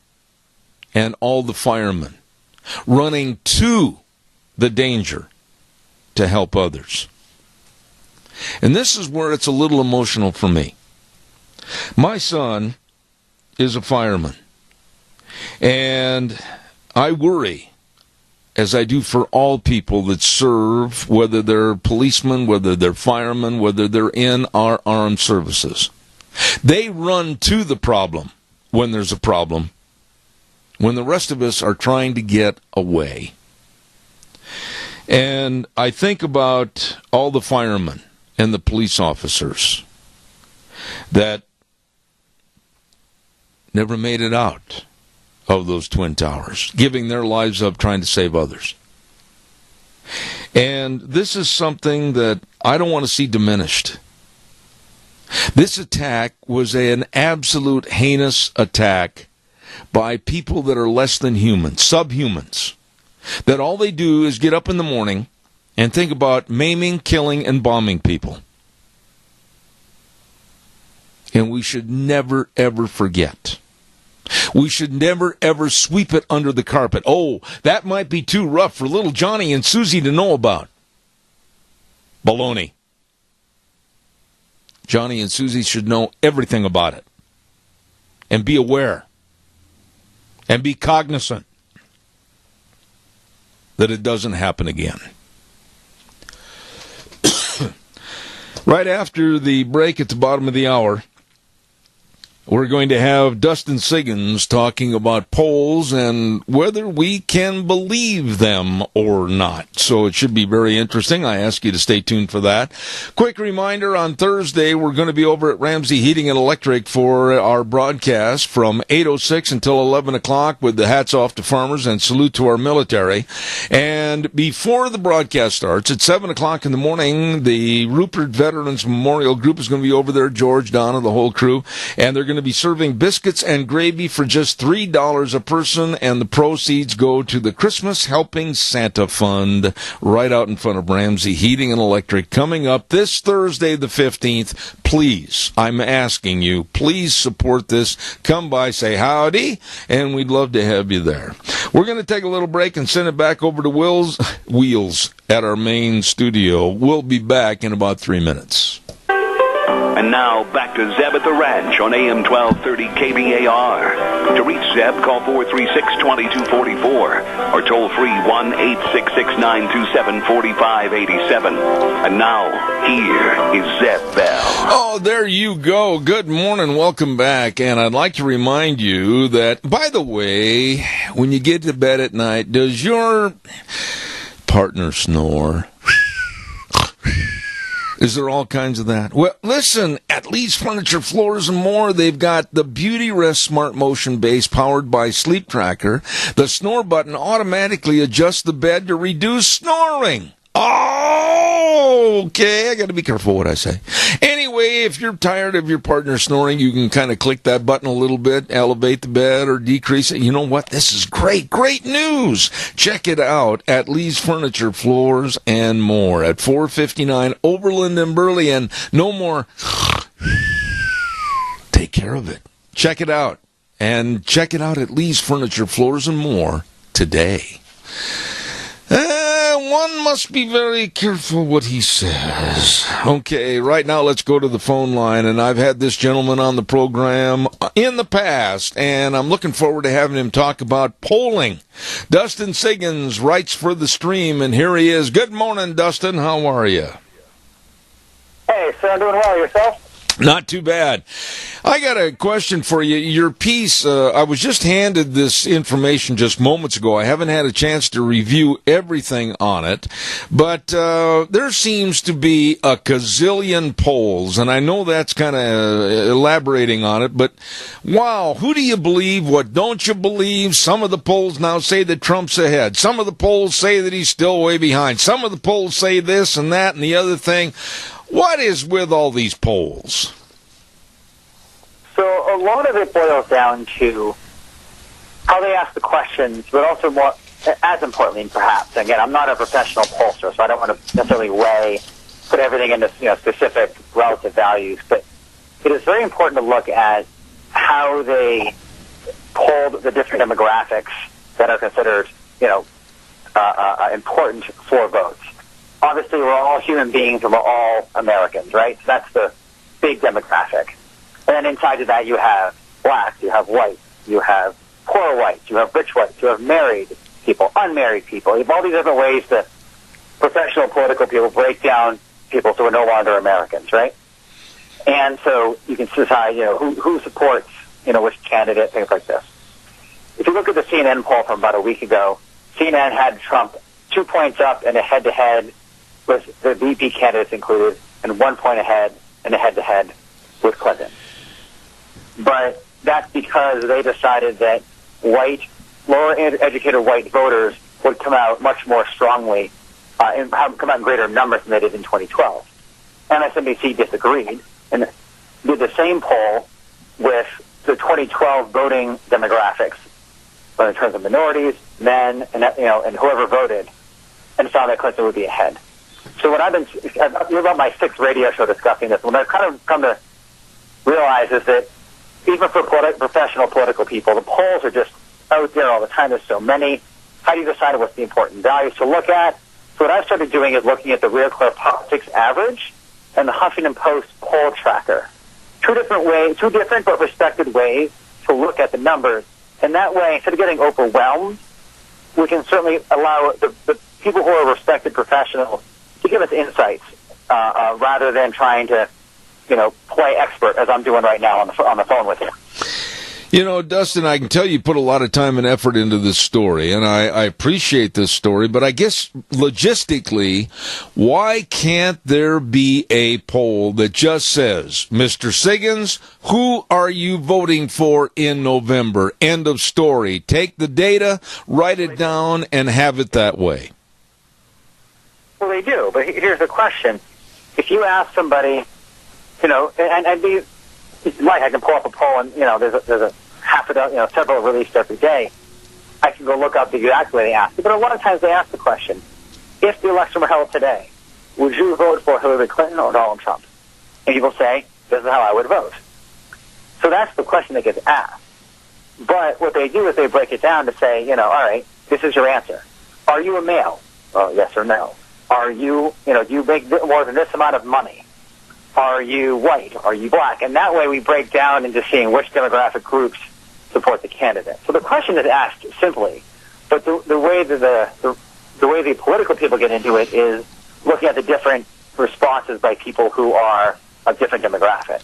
and all the firemen running to the danger to help others. And this is where it's a little emotional for me. My son is a fireman, and I worry, as I do for all people that serve, whether they're policemen, whether they're firemen, whether they're in our armed services. They run to the problem when there's a problem, when the rest of us are trying to get away. And I think about all the firemen and the police officers that never made it out of those Twin Towers, giving their lives up trying to save others. And this is something that I don't want to see diminished. This attack was an absolute heinous attack by people that are less than human, subhumans, that all they do is get up in the morning and think about maiming, killing, and bombing people. And we should never, ever forget. We should never, ever sweep it under the carpet. Oh, that might be too rough for little Johnny and Susie to know about. Baloney. Johnny and Susie should know everything about it. And be aware. And be cognizant that it doesn't happen again. Right after the break at the bottom of the hour, we're going to have Dustin Siggins talking about polls and whether we can believe them or not. So it should be very interesting. I ask you to stay tuned for that. Quick reminder, on Thursday, we're going to be over at Ramsey Heating and Electric for our broadcast from 8:06 until 11 o'clock with the hats off to farmers and salute to our military. And before the broadcast starts, at 7 o'clock in the morning, the Rupert Veterans Memorial Group is going to be over there, George, Donna, the whole crew, and they're going to be serving biscuits and gravy for just $3 a person, and the proceeds go to the Christmas Helping Santa Fund right out in front of Ramsey Heating and Electric, coming up this Thursday the 15th. Please, I'm asking you, please support this. Come by, say howdy, and we'd love to have you there. We're going to take a little break and send it back over to Wheels at our main studio. We'll be back in about 3 minutes. And now, back to Zeb at the Ranch on AM 1230 KBAR. To reach Zeb, call 436-2244 or toll free 1-866-927-4587. And now, here is Zeb Bell. Oh, there you go. Good morning. Welcome back. And I'd like to remind you that, by the way, when you get to bed at night, does your partner snore? Is there all kinds of that? Well, listen, at Lee's Furniture, Floors, and More, they've got the Beauty Rest Smart Motion Base powered by Sleep Tracker. The snore button automatically adjusts the bed to reduce snoring. Oh, okay, I got to be careful what I say. Anyway, if you're tired of your partner snoring, you can kind of click that button a little bit, elevate the bed or decrease it. You know what? This is great news. Check it out at Lee's Furniture, Floors, and More at 459 Overland and Burley. And no more. Take care of it. Check it out. And check it out at Lee's Furniture, Floors, and More today. One must be very careful what he says. Okay, right now let's go to the phone line, and I've had this gentleman on the program in the past, and I'm looking forward to having him talk about polling. Dustin Siggins writes for The Stream, and here he is. Good morning, Dustin. How are you? Hey, sir, I'm doing well. Yourself? Not too bad. I got a question for you. Your piece, I was just handed this information just moments ago. I haven't had a chance to review everything on it, but there seems to be a gazillion polls, and I know that's kind of elaborating on it, but wow, who do you believe? What don't you believe? Some of the polls now say that Trump's ahead. Some of the polls say that he's still way behind. Some of the polls say this and that and the other thing. What is with all these polls? So a lot of it boils down to how they ask the questions, but also more, as importantly, perhaps. Again, I'm not a professional pollster, so I don't want to necessarily put everything into specific relative values. But it is very important to look at how they polled the different demographics that are considered, important for votes. Obviously, we're all human beings and we're all Americans, right? So that's the big demographic. And then inside of that, you have blacks, you have whites, you have poor whites, you have rich whites, you have married people, unmarried people. You have all these different ways that professional political people break down people so we're no longer Americans, right? And so you can decide, who supports, which candidate, things like this. If you look at the CNN poll from about a week ago, CNN had Trump 2 points up in a head-to-head with the VP candidates included, and 1 point ahead in a head-to-head with Clinton. But that's because they decided that lower-educated white voters would come out much more strongly and come out in greater numbers than they did in 2012. MSNBC disagreed and did the same poll with the 2012 voting demographics, in terms of minorities, men, and whoever voted, and found that Clinton would be ahead. So what you're about my 6th radio show discussing this, what I've kind of come to realize is that even for professional political people, the polls are just out there all the time. There's so many. How do you decide what's the important values to look at? So what I've started doing is looking at the Real Clear Politics average and the Huffington Post poll tracker. Two different but respected ways to look at the numbers. And that way, instead of getting overwhelmed, we can certainly allow the people who are respected professionals to give us insights rather than trying to, play expert as I'm doing right now on the phone with you. Dustin, I can tell you put a lot of time and effort into this story, and I appreciate this story, but I guess logistically, why can't there be a poll that just says, Mr. Siggins, who are you voting for in November? End of story. Take the data, write it down, and have it that way. Well, they do, but here's the question. If you ask somebody, and I'd be like, I can pull up a poll and, there's a half a dozen, several released every day. I can go look up the exact way they ask it. But a lot of times they ask the question, if the election were held today, would you vote for Hillary Clinton or Donald Trump? And people say, this is how I would vote. So that's the question that gets asked. But what they do is they break it down to say, all right, this is your answer. Are you a male? Well, yes or no. Are you, do you make more than this amount of money? Are you white? Are you black? And that way we break down into seeing which demographic groups support the candidate. So the question is asked simply, but the way that the way the political people get into it is looking at the different responses by people who are of different demographics.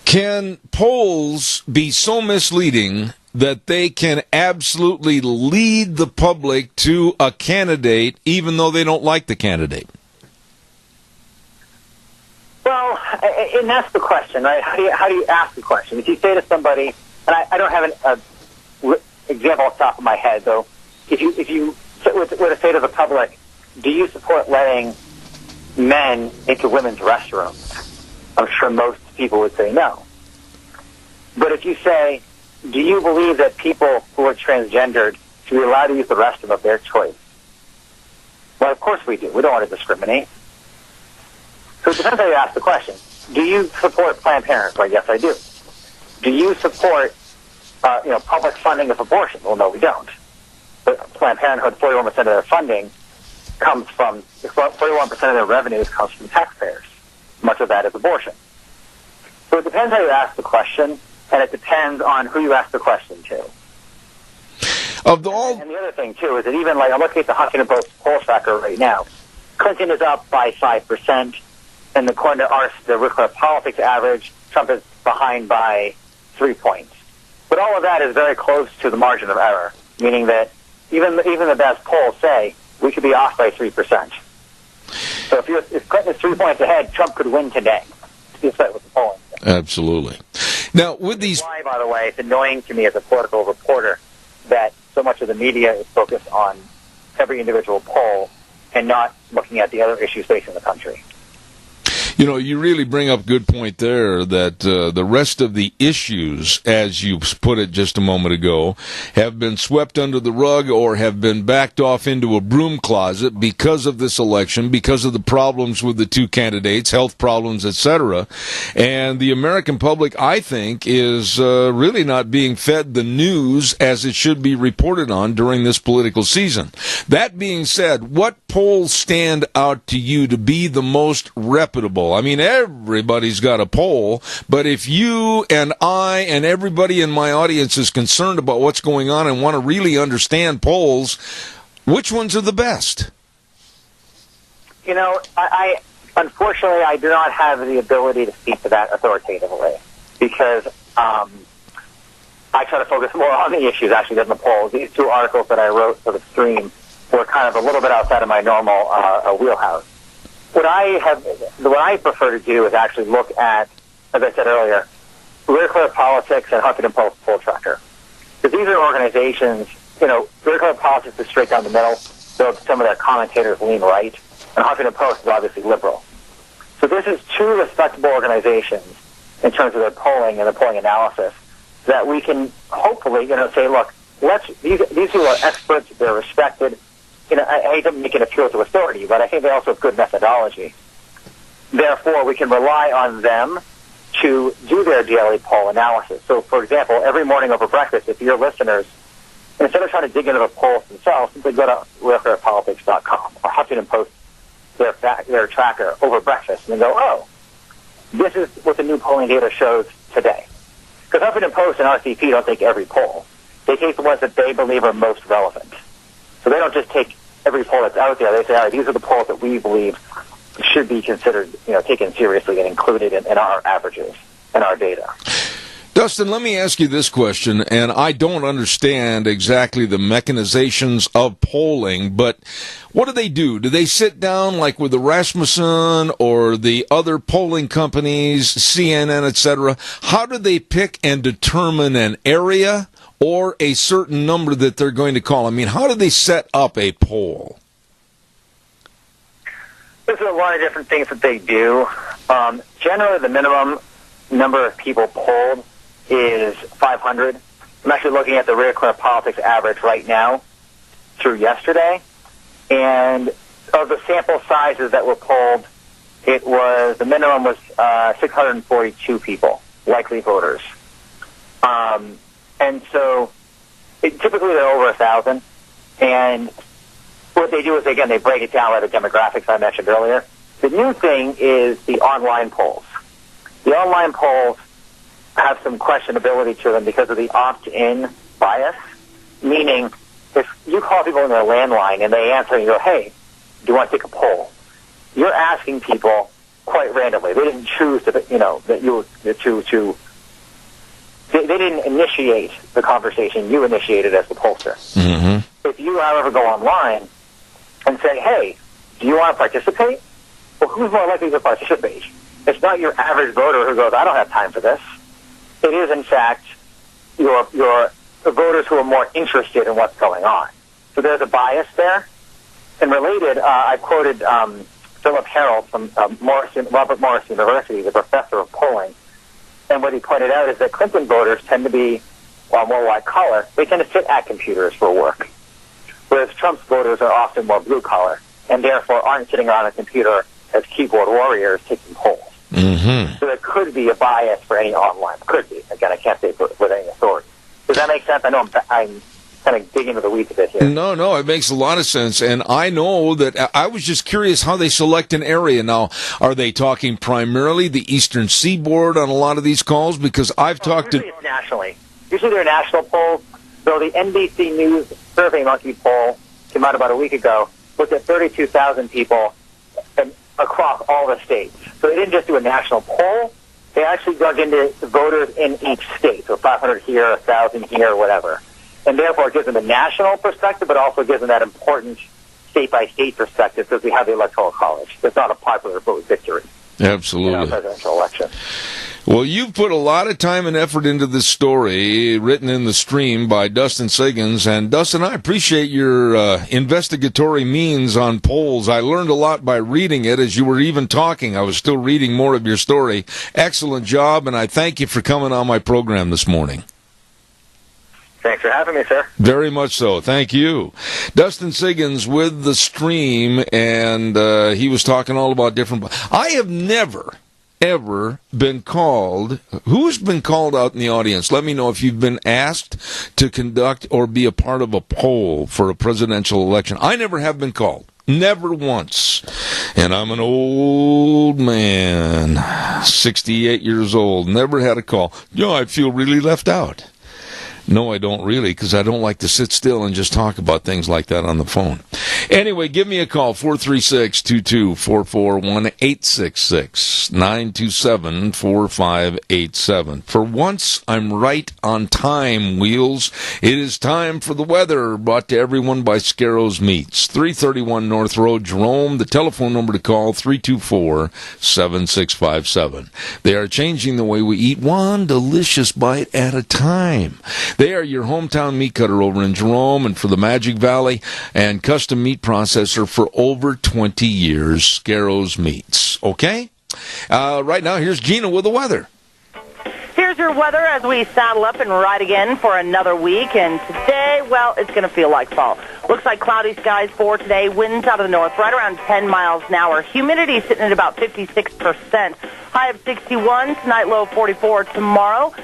Can polls be so misleading that they can absolutely lead the public to a candidate even though they don't like the candidate? Well, and that's the question, right? How do you ask the question? If you say to somebody, and I don't have an example off the top of my head, though, if you were to say to the public, do you support letting men into women's restrooms? I'm sure most people would say no. But if you say, do you believe that people who are transgendered should be allowed to use the restroom of their choice? Well, of course we do. We don't want to discriminate. So it depends how you ask the question. Do you support Planned Parenthood? Well, yes, I do. Do you support, public funding of abortion? Well, no, we don't. But Planned Parenthood, 41% of their funding comes from, 41% of their revenues comes from taxpayers. Much of that is abortion. So it depends how you ask the question, and it depends on who you ask the question to. And the other thing, too, is that even, I'm looking at the Huffington Post poll tracker right now. Clinton is up by 5%. And according to the Real Clear Politics average, Trump is behind by 3 points. But all of that is very close to the margin of error, meaning that even the best polls say we could be off by 3%. So if Clinton is 3 points ahead, Trump could win today. Despite what the polling says. Absolutely. Now, with these, why, by the way, it's annoying to me as a political reporter that so much of the media is focused on every individual poll and not looking at the other issues facing the country. You know, you really bring up a good point there that the rest of the issues, as you put it just a moment ago, have been swept under the rug or have been backed off into a broom closet because of this election, because of the problems with the two candidates, health problems, etc. And the American public, I think, is really not being fed the news as it should be reported on during this political season. That being said, what polls stand out to you to be the most reputable? I mean, everybody's got a poll, but if you and I and everybody in my audience is concerned about what's going on and want to really understand polls, which ones are the best? You know, I unfortunately, I do not have the ability to speak to that authoritatively because I try to focus more on the issues actually than the polls. These two articles that I wrote for the stream were kind of a little bit outside of my normal wheelhouse. What I prefer to do is actually look at, as I said earlier, Real Clear Politics and Huffington Post Poll Tracker. Because these are organizations, you know, Real Clear Politics is straight down the middle, though some of their commentators lean right, and Huffington Post is obviously liberal. So this is two respectable organizations in terms of their polling and their polling analysis that we can hopefully, you know, say, look, these people are experts, they're respected. You know, I hate to make an appeal to authority, but I think they also have good methodology. Therefore, we can rely on them to do their daily poll analysis. So, for example, every morning over breakfast, if your listeners, instead of trying to dig into the polls themselves, simply go to realfairpolitics.com or Huffington Post their tracker over breakfast and go, oh, this is what the new polling data shows today. Because Huffington Post and RCP don't take every poll. They take the ones that they believe are most relevant. So they don't just take every poll that's out there. They say, all right, these are the polls that we believe should be considered, you know, taken seriously and included in our averages and our data. Dustin, let me ask you this question, and I don't understand exactly the mechanizations of polling, but what do? Do they sit down like with the Rasmussen or the other polling companies, CNN, etc.? How do they pick and determine an area or a certain number that they're going to call? I mean, how do they set up a poll? There's a lot of different things that they do. Generally, the minimum number of people polled is 500. I'm actually looking at the Real Clear Politics average right now through yesterday. And of the sample sizes that were polled, the minimum was 642 people, likely voters. And so typically they're over 1,000. And what they do is, again, they break it down by the demographics I mentioned earlier. The new thing is the online polls. The online polls have some questionability to them because of the opt-in bias, meaning if you call people in their landline and they answer and you go, hey, do you want to take a poll? You're asking people quite randomly. They didn't choose to, you know, that you to they didn't initiate the conversation. You initiated as the pollster. Mm-hmm. If you, however, go online and say, hey, do you want to participate? Well, who's more likely to participate? It's not your average voter who goes, I don't have time for this. It is, in fact, your voters who are more interested in what's going on. So there's a bias there. And related, I quoted Philip Harold from Robert Morris University, the professor of polling. And what he pointed out is that Clinton voters tend to be, well, more white collar. They tend to sit at computers for work, whereas Trump's voters are often more blue collar and therefore aren't sitting around a computer as keyboard warriors taking polls. Mm-hmm. So there could be a bias for any online. Could be. Again, I can't say with any authority. Does that make sense? I know I'm kind of digging into the weeds a bit here. No, it makes a lot of sense. And I know that I was just curious how they select an area. Now, are they talking primarily the Eastern Seaboard on a lot of these calls? Because I've talked usually it's nationally. Usually they're national polls. So the NBC News SurveyMonkey poll came out about a week ago, looked at 32,000 people across all the states. So they didn't just do a national poll. They actually dug into the voters in each state. So 500 here, 1,000 here, whatever. And therefore it gives them a national perspective, but also gives them that important state-by-state perspective because we have the Electoral College. It's not a popular vote victory. Absolutely. presidential election. Well, you've put a lot of time and effort into this story, written in the stream by Dustin Siggins. And, Dustin, I appreciate your investigatory means on polls. I learned a lot by reading it. As you were even talking, I was still reading more of your story. Excellent job, and I thank you for coming on my program this morning. Thanks for having me, sir. Very much so. Thank you. Dustin Siggins with the stream, and he was talking all about different... I have never... ever been called, who's been called out in the audience? Let me know if you've been asked to conduct or be a part of a poll for a presidential election. I never have been called. Never once. And I'm an old man, 68 years old, never had a call. I feel really left out. No, I don't really, because I don't like to sit still and just talk about things like that on the phone. Anyway, give me a call, 436-2244, 1-866-927-4587. For once, I'm right on time, Wheels. It is time for the weather, brought to everyone by Scarrows Meats, 331 North Road, Jerome. The telephone number to call, 324-7657. They are changing the way we eat, one delicious bite at a time. They are your hometown meat cutter over in Jerome and for the Magic Valley and custom meat processor for over 20 years, Scarrows Meats. Okay? Right now, here's Gina with the weather. Here's your weather as we saddle up and ride again for another week. And today, well, it's going to feel like fall. Looks like cloudy skies for today. Winds out of the north right around 10 miles an hour. Humidity sitting at about 56%. High of 61. Tonight, low 44. Tomorrow,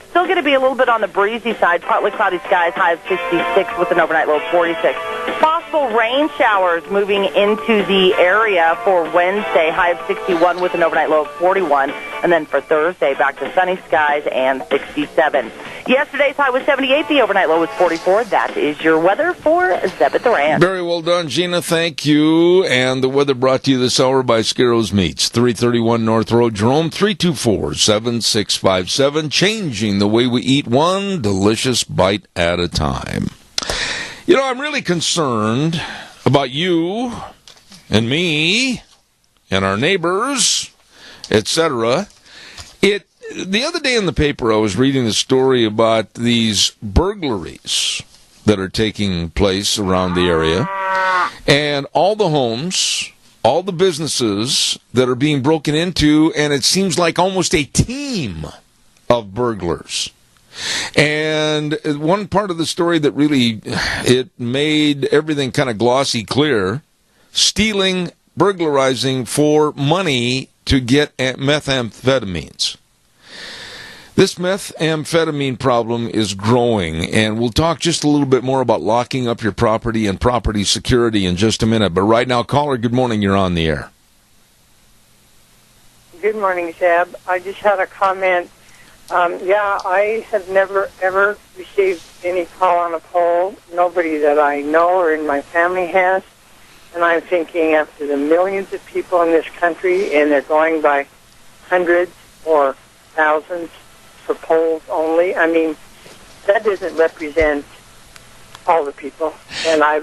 still going to be a little bit on the breezy side. Partly cloudy skies. High of 66 with an overnight low of 46. Possible rain showers moving into the area for Wednesday. High of 61 with an overnight low of 41. And then for Thursday, back to sunny skies and 67. Yesterday's high was 78. The overnight low was 44. That is your weather for Zeb at the Ranch. Very well done, Gina. Thank you. And the weather brought to you this hour by Scarrows Meats, 331 North Road, Jerome, 324-7657. Changing the way we eat, one delicious bite at a time. I'm really concerned about you and me and our neighbors, etc. The other day in the paper, I was reading the story about these burglaries that are taking place around the area, and all the homes, all the businesses that are being broken into, and it seems like almost a team of burglars. And one part of the story that really, it made everything kind of glossy clear, stealing, burglarizing for money to get methamphetamines. This methamphetamine problem is growing, and we'll talk just a little bit more about locking up your property and property security in just a minute. But right now, caller, good morning. You're on the air. Good morning, Zeb. I just had a comment. I have never, ever received any call on a poll. Nobody that I know or in my family has. And I'm thinking after the millions of people in this country, and they're going by hundreds or thousands for polls only, I mean, that doesn't represent all the people. And I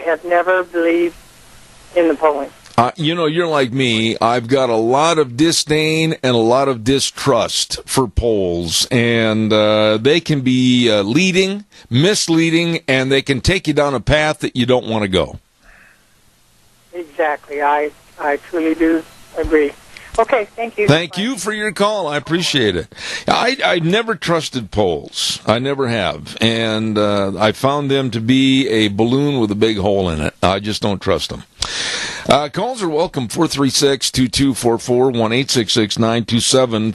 have never believed in the polling. You're like me. I've got a lot of disdain and a lot of distrust for polls, and they can be misleading, and they can take you down a path that you don't want to go. Exactly. I truly do agree. Okay, thank you. Thank you for your call. I appreciate it. I never trusted polls. I never have. And I found them to be a balloon with a big hole in it. I just don't trust them. Calls are welcome, 436-2244,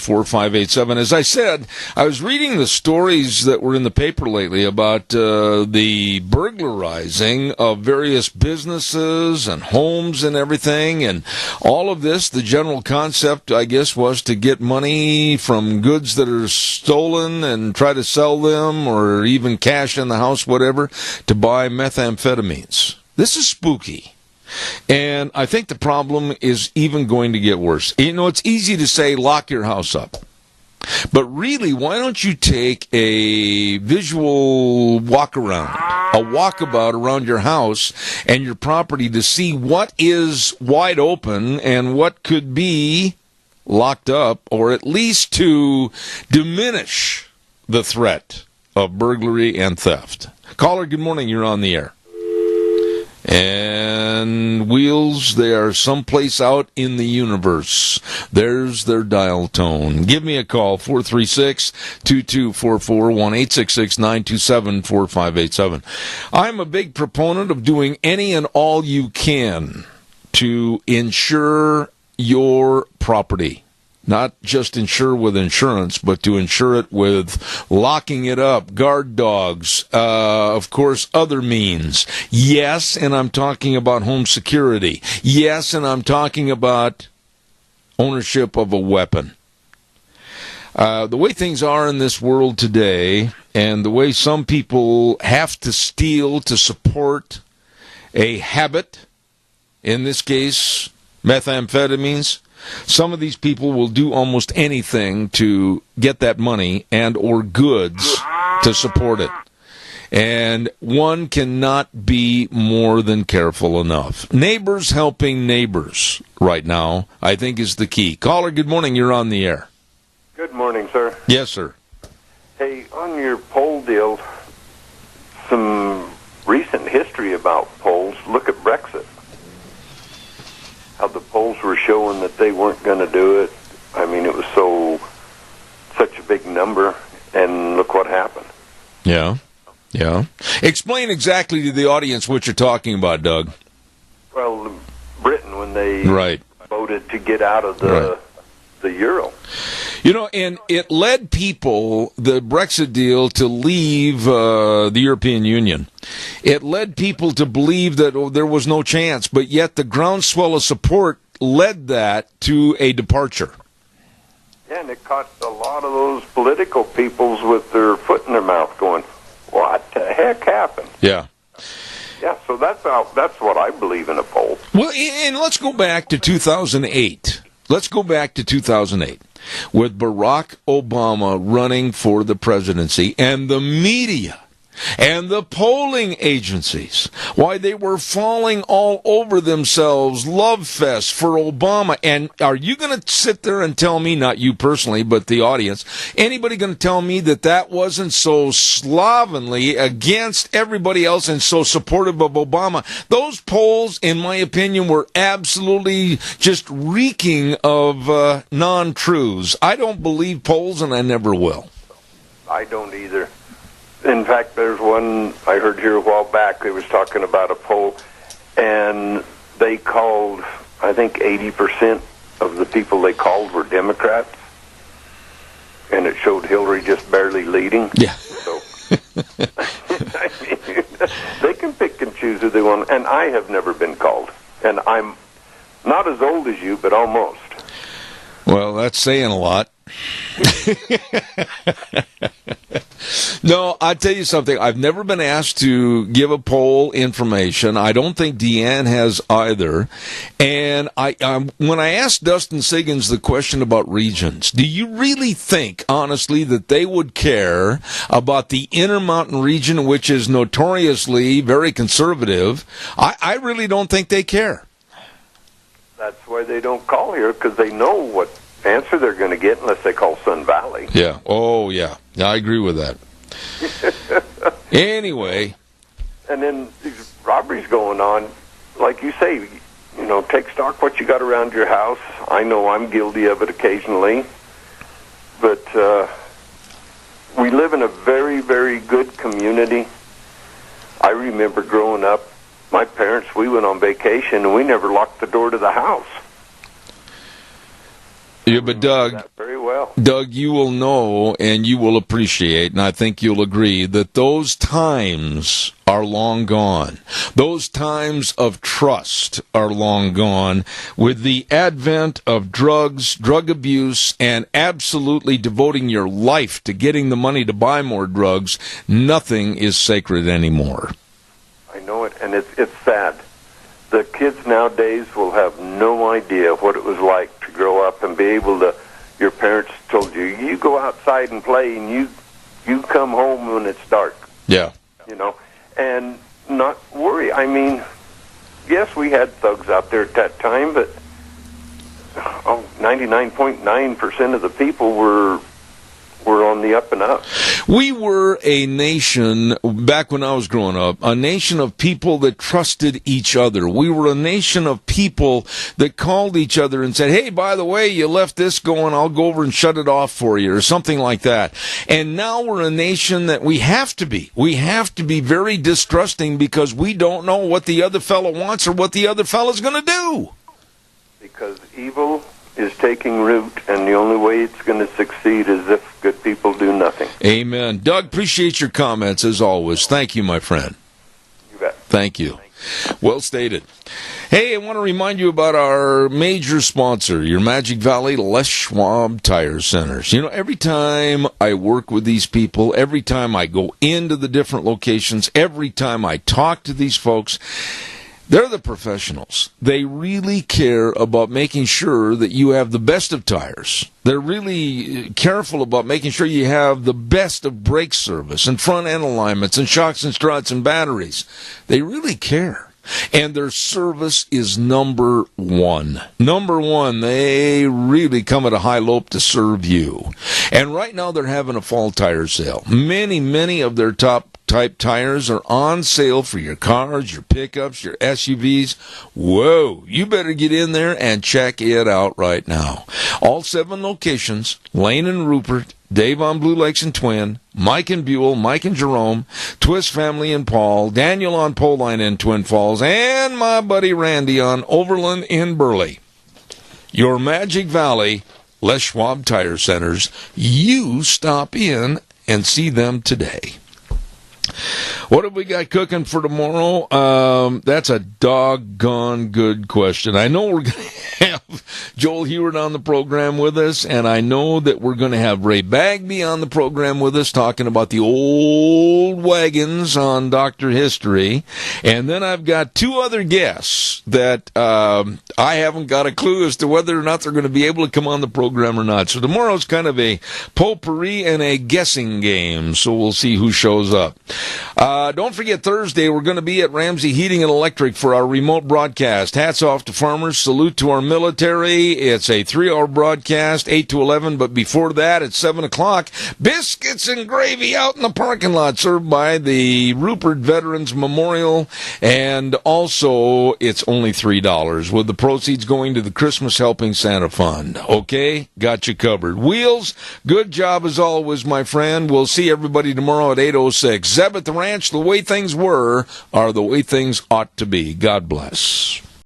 1-866-927-4587. As I said, I was reading the stories that were in the paper lately about the burglarizing of various businesses and homes and everything, and all of this, the general concept, I guess, was to get money from goods that are stolen and try to sell them or even cash in the house, whatever, to buy methamphetamines. This is spooky. And I think the problem is even going to get worse. It's easy to say, lock your house up. But really, why don't you take a visual walkabout around your house and your property to see what is wide open and what could be locked up, or at least to diminish the threat of burglary and theft. Caller, good morning. You're on the air. And Wheels, they are someplace out in the universe. There's their dial tone. Give me a call, 436-2244, 1-866-927-4587. I'm a big proponent of doing any and all you can to insure your property. Not just insure with insurance, but to insure it with locking it up, guard dogs, of course, other means. Yes, and I'm talking about home security. Yes, and I'm talking about ownership of a weapon. The way things are in this world today, and the way some people have to steal to support a habit, in this case, methamphetamines, some of these people will do almost anything to get that money and or goods to support it. And one cannot be more than careful enough. Neighbors helping neighbors right now, I think, is the key. Caller, good morning. You're on the air. Good morning, sir. Yes, sir. Hey, on your poll deal, some recent history about polls. Look at Brexit. How the polls were showing that they weren't going to do it. I mean, it was such a big number, and look what happened. Yeah. Explain exactly to the audience what you're talking about, Doug. Well, Britain, when they voted to get out of the euro. You know, and it led people, the Brexit deal, to leave the European Union. It led people to believe that there was no chance, but yet the groundswell of support led that to a departure. Yeah, and it caught a lot of those political peoples with their foot in their mouth going, what the heck happened? Yeah. Yeah, so that's what I believe in a poll. Well, and let's go back to 2008. Let's go back to 2008 with Barack Obama running for the presidency, and the media and the polling agencies, why they were falling all over themselves, love fest for Obama. And are you going to sit there and tell me, not you personally, but the audience, anybody going to tell me that that wasn't so slovenly against everybody else and so supportive of Obama? Those polls, in my opinion, were absolutely just reeking of non-truths. I don't believe polls, and I never will. I don't either. In fact, there's one I heard here a while back. They was talking about a poll, and they called, I think 80% of the people they called were Democrats, and it showed Hillary just barely leading. Yeah. So, I mean, they can pick and choose who they want, and I have never been called. And I'm not as old as you, but almost. Well, that's saying a lot. No, I'll tell you something. I've never been asked to give a poll information. I don't think Deanne has either. And when I asked Dustin Siggins the question about regions, do you really think, honestly, that they would care about the Intermountain region, which is notoriously very conservative? I really don't think they care. That's why they don't call here, because they know what answer they're going to get unless they call Sun Valley. Yeah. Oh, yeah. I agree with that. Anyway. And then these robberies going on, like you say, take stock what you got around your house. I know I'm guilty of it occasionally. But we live in a very, very good community. I remember growing up, my parents, we went on vacation, and we never locked the door to the house. Yeah, but Doug, very well. Doug, you will know and you will appreciate, and I think you'll agree, that those times are long gone. Those times of trust are long gone. With the advent of drugs, drug abuse, and absolutely devoting your life to getting the money to buy more drugs, nothing is sacred anymore. I know it, and it's sad. The kids nowadays will have no idea what it was like to grow up and be able to your parents told you, you go outside and play, and you come home when it's dark. Yeah. And not worry. I mean, yes, we had thugs out there at that time, but 99.9% of the people were on the up and up. We were a nation, back when I was growing up, a nation of people that trusted each other. We were a nation of people that called each other and said, hey, by the way, you left this going, I'll go over and shut it off for you, or something like that. And now we're a nation that we have to be. We have to be very distrusting because we don't know what the other fellow wants or what the other fellow's going to do. Because evil is taking root, and the only way it's going to succeed is if good people do nothing. Amen. Doug, appreciate your comments as always. Thank you, my friend. You bet. Thank you. Well stated. Hey, I want to remind you about our major sponsor, your Magic Valley Les Schwab Tire Centers. Every time I work with these people, every time I go into the different locations, every time I talk to these folks, they're the professionals. They really care about making sure that you have the best of tires. They're really careful about making sure you have the best of brake service and front end alignments and shocks and struts and batteries. They really care. And their service is number one. Number one, they really come at a high lope to serve you. And right now they're having a fall tire sale. Many of their top type tires are on sale for your cars, your pickups, your SUVs. Whoa, you better get in there and check it out right now. All 7 locations, Lane and Rupert, Dave on Blue Lakes and Twin, Mike and Buell, Mike and Jerome, Twist Family and Paul, Daniel on Poline in Twin Falls, and my buddy Randy on Overland in Burley. Your Magic Valley Les Schwab Tire Centers. You stop in and see them today. What have we got cooking for tomorrow? That's a doggone good question. I know we're going to have Joel Heward on the program with us, and I know that we're going to have Ray Bagby on the program with us talking about the old wagons on Dr. History. And then I've got 2 other guests that I haven't got a clue as to whether or not they're going to be able to come on the program or not. So tomorrow's kind of a potpourri and a guessing game, so we'll see who shows up. Don't forget, Thursday, we're going to be at Ramsey Heating and Electric for our remote broadcast. Hats off to farmers. Salute to our military. It's a 3-hour broadcast, 8 to 11, but before that, at 7 o'clock, biscuits and gravy out in the parking lot, served by the Rupert Veterans Memorial, and also, it's only $3, with the proceeds going to the Christmas Helping Santa Fund. Okay? Got you covered. Wheels, good job as always, my friend. We'll see everybody tomorrow at 8:06. Zeb at the Ranch, the way things were are the way things ought to be. God bless.